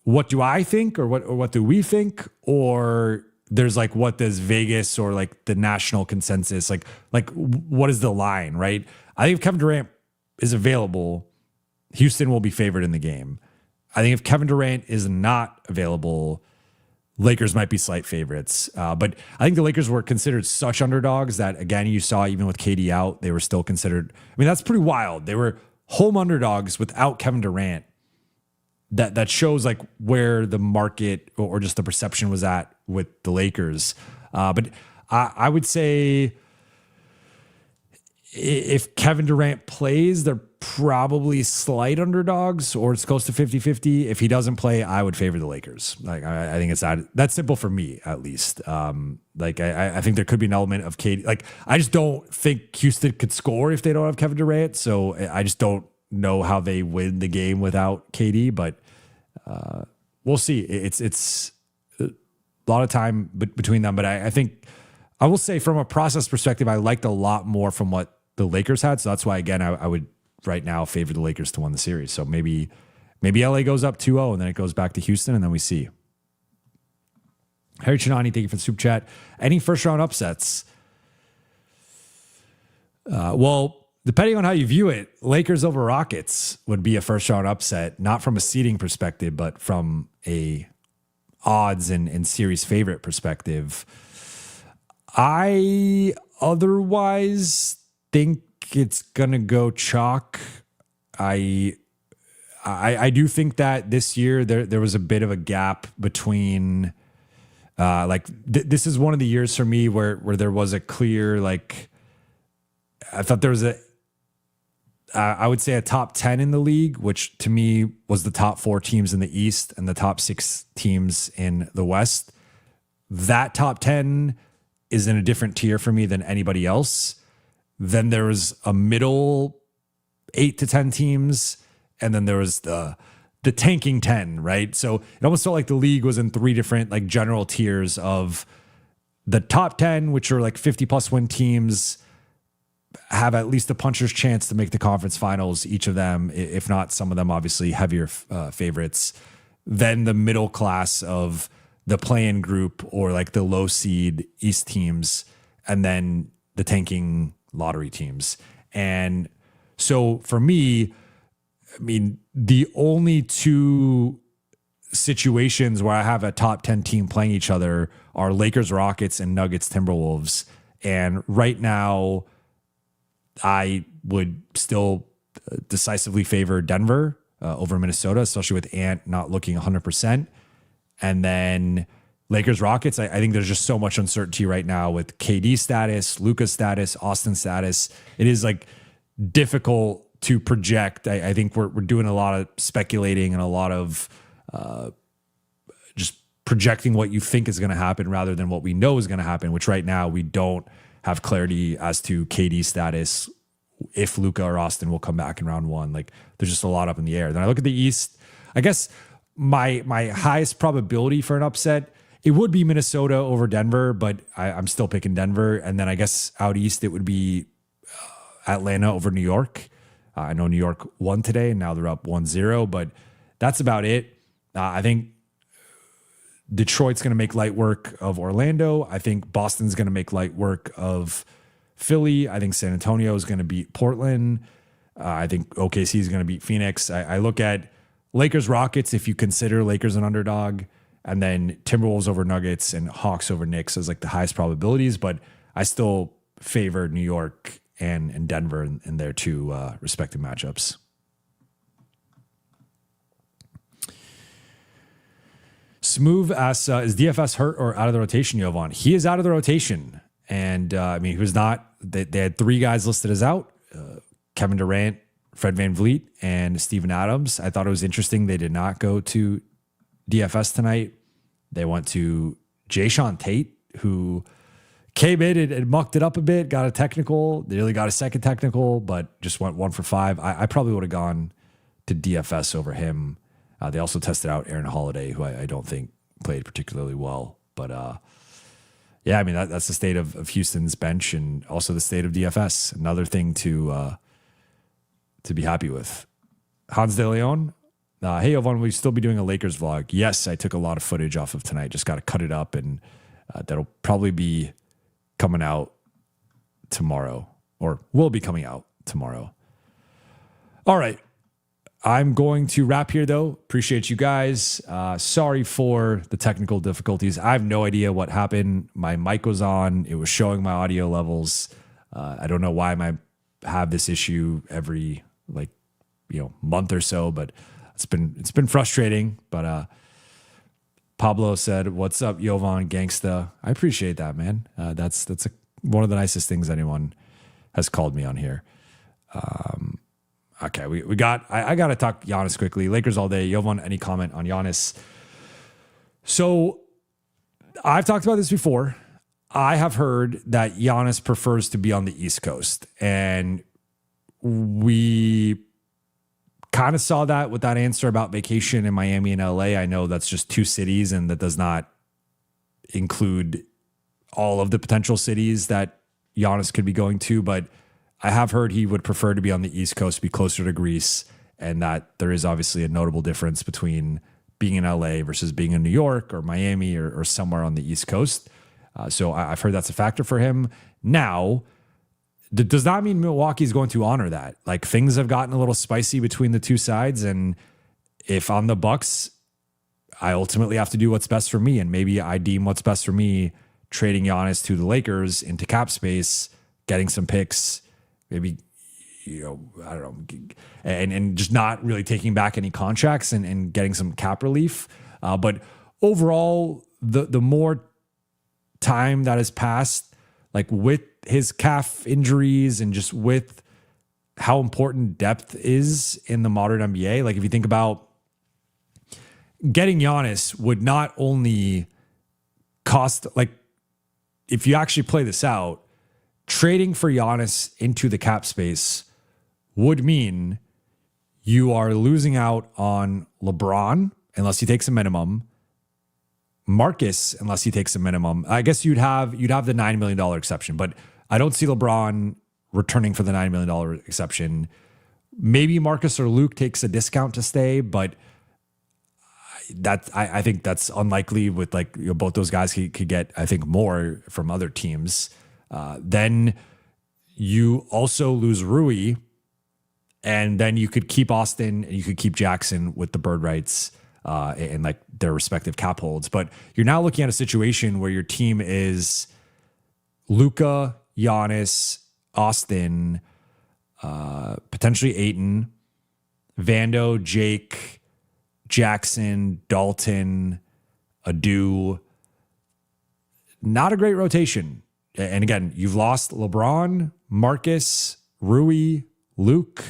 what do I think, or what do we think, or there's like, what does Vegas or like the national consensus, like what is the line, right? I think if Kevin Durant is available, Houston will be favored in the game. I think if Kevin Durant is not available, Lakers might be slight favorites. But I think the Lakers were considered such underdogs that, again, you saw even with KD out, they were still considered. I mean, that's pretty wild. They were home underdogs without Kevin Durant. That shows like where the market or just the perception was at with the Lakers. But I would say if Kevin Durant plays, they're probably slight underdogs, or it's close to 50-50. If he doesn't play, I would favor the Lakers. Like, I think it's that's simple for me, at least. Like, I think there could be an element of KD. Like, I just don't think Houston could score if they don't have Kevin Durant. So I just don't know how they win the game without KD, but we'll see. It's a lot of time between them, but I think I will say from a process perspective, I liked a lot more from what the Lakers had. So that's why, again, I would right now favor the Lakers to win the series. So maybe LA goes up 2-0 and then it goes back to Houston and then we see. Harry Chinani, thank you for the super chat. Any first round upsets? Well, depending on how you view it, Lakers over Rockets would be a first round upset, not from a seeding perspective, but from a odds and series favorite perspective. I otherwise think it's gonna go chalk. I do think that this year there was a bit of a gap between this is one of the years for me where there was a clear, like, I thought there was I would say a top 10 in the league, which to me was the top 4 teams in the East and the top 6 teams in the West. That top 10 is in a different tier for me than anybody else. Then there was a middle 8 to 10 teams, and then there was the the tanking 10, right? So it almost felt like the league was in 3 different like general tiers of the top 10, which are like 50 plus win teams, have at least a puncher's chance to make the conference finals, each of them, if not some of them, obviously heavier favorites. Then the middle class of the play-in group or like the low seed East teams, and then the tanking lottery teams. And so for me, I mean, the only 2 situations where I have a top 10 team playing each other are Lakers, Rockets, and Nuggets, Timberwolves. And right now, I would still decisively favor Denver over Minnesota, especially with Ant not looking 100%. And then Lakers, Rockets, I think there's just so much uncertainty right now with KD status, Luka's status, Austin status. It is like difficult to project. I think we're doing a lot of speculating and a lot of just projecting what you think is going to happen rather than what we know is going to happen, which right now we don't have clarity as to KD status, if Luka or Austin will come back in round 1. Like there's just a lot up in the air. Then I look at the East. I guess my highest probability for an upset, it would be Minnesota over Denver, but I'm still picking Denver. And then I guess out East, it would be Atlanta over New York. I know New York won today and now they're up 1-0, but that's about it. I think Detroit's going to make light work of Orlando. I think Boston's going to make light work of Philly. I think San Antonio is going to beat Portland. I think OKC is going to beat Phoenix. I look at Lakers, Rockets, if you consider Lakers an underdog, and then Timberwolves over Nuggets and Hawks over Knicks as like the highest probabilities, but I still favor New York and Denver in their 2 respective matchups. Smooth asks, is DFS hurt or out of the rotation, Jovan? He is out of the rotation. And I mean, he was not, they had 3 guys listed as out, Kevin Durant, Fred VanVleet, and Steven Adams. I thought it was interesting. They did not go to DFS tonight. They went to Jayshawn Tate, who came in and mucked it up a bit, got a technical, nearly got a second technical, but just went 1 for 5. I probably would have gone to DFS over him. They also tested out Aaron Holiday, who I don't think played particularly well. But yeah, I mean, that's the state of Houston's bench and also the state of DFS. Another thing to be happy with. Hans De Leon, hey, Jovan, will you still be doing a Lakers vlog? Yes, I took a lot of footage off of tonight. Just got to cut it up, and that'll probably be coming out tomorrow, or will be coming out tomorrow. All right. I'm going to wrap here, though. Appreciate you guys. Sorry for the technical difficulties. I have no idea what happened. My mic was on. It was showing my audio levels. I don't know why I have this issue every month or so, but it's been frustrating. But Pablo said, "What's up, Jovan Gangsta?" I appreciate that, man. That's one of the nicest things anyone has called me on here. Okay, we got. I got to talk Giannis quickly. Lakers all day. Jovan, any comment on Giannis? So I've talked about this before. I have heard that Giannis prefers to be on the East Coast, and we kind of saw that with that answer about vacation in Miami and LA. I know that's just 2 cities, and that does not include all of the potential cities that Giannis could be going to, but I have heard he would prefer to be on the East Coast, be closer to Greece, and that there is obviously a notable difference between being in LA versus being in New York or Miami or somewhere on the East Coast. So I've heard that's a factor for him. Now, does not mean Milwaukee is going to honor that. Like, things have gotten a little spicy between the 2 sides, and if I'm the Bucks, I ultimately have to do what's best for me, and maybe I deem what's best for me trading Giannis to the Lakers into cap space, getting some picks, maybe, I don't know, and just not really taking back any contracts and getting some cap relief. But overall, the more time that has passed, like with his calf injuries and just with how important depth is in the modern NBA, like if you think about getting Giannis would not only cost, like if you actually play this out, trading for Giannis into the cap space would mean you are losing out on LeBron unless he takes a minimum. Marcus, unless he takes a minimum. I guess you'd have the $9 million exception, but I don't see LeBron returning for the $9 million exception. Maybe Marcus or Luke takes a discount to stay, but I think that's unlikely with like, you know, both those guys could get, I think, more from other teams. Then you also lose Rui, and then you could keep Austin and you could keep Jackson with the bird rights and like their respective cap holds. But you're now looking at a situation where your team is Luka, Giannis, Austin, potentially Ayton, Vando, Jake, Jackson, Dalton, Adu. Not a great rotation. And again, you've lost LeBron, Marcus, Rui, Luke.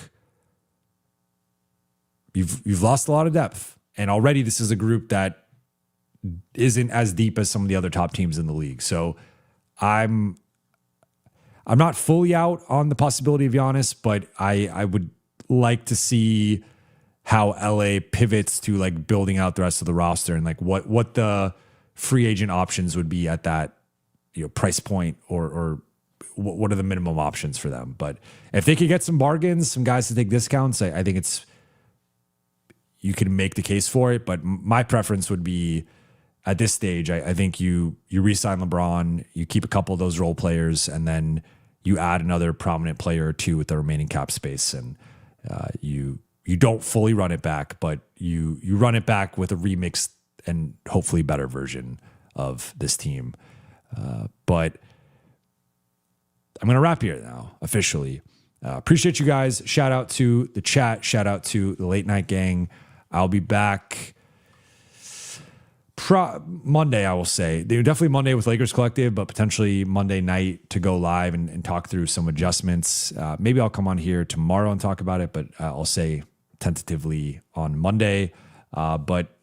You've lost a lot of depth. And already this is a group that isn't as deep as some of the other top teams in the league. So I'm not fully out on the possibility of Giannis, but I would like to see how LA pivots to like building out the rest of the roster and like what the free agent options would be at that, you know, price point, or what are the minimum options for them. But if they could get some bargains, some guys to take discounts, I think you can make the case for it. But my preference would be at this stage, I think you re-sign LeBron, you keep a couple of those role players, and then you add another prominent player or two with the remaining cap space. And you don't fully run it back, but you run it back with a remixed and hopefully better version of this team. But I'm going to wrap here now, officially. Appreciate you guys. Shout out to the chat. Shout out to the late night gang. I'll be back Monday, I will say. Definitely Monday with Lakers Collective, but potentially Monday night to go live and talk through some adjustments. Maybe I'll come on here tomorrow and talk about it, but I'll say tentatively on Monday. But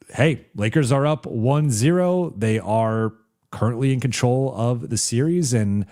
hey, Lakers are up 1-0. They are currently in control of the series and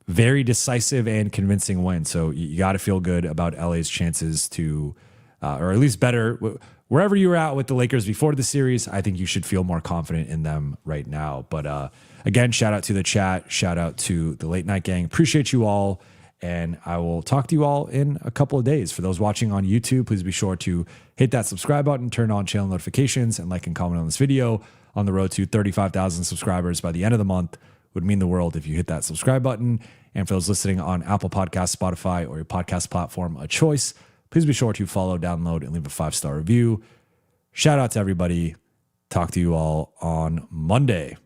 very decisive and convincing win. So you got to feel good about LA's chances to, or at least better, wherever you were at with the Lakers before the series. I think you should feel more confident in them right now. But again, shout out to the chat. Shout out to the late night gang. Appreciate you all. And I will talk to you all in a couple of days. For those watching on YouTube, please be sure to hit that subscribe button, turn on channel notifications, and like and comment on this video. On the road to 35,000 subscribers by the end of the month. Would mean the world if you hit that subscribe button. And for those listening on Apple Podcasts, Spotify, or your podcast platform of choice, please be sure to follow, download, and leave a 5-star review. Shout out to everybody. Talk to you all on Monday.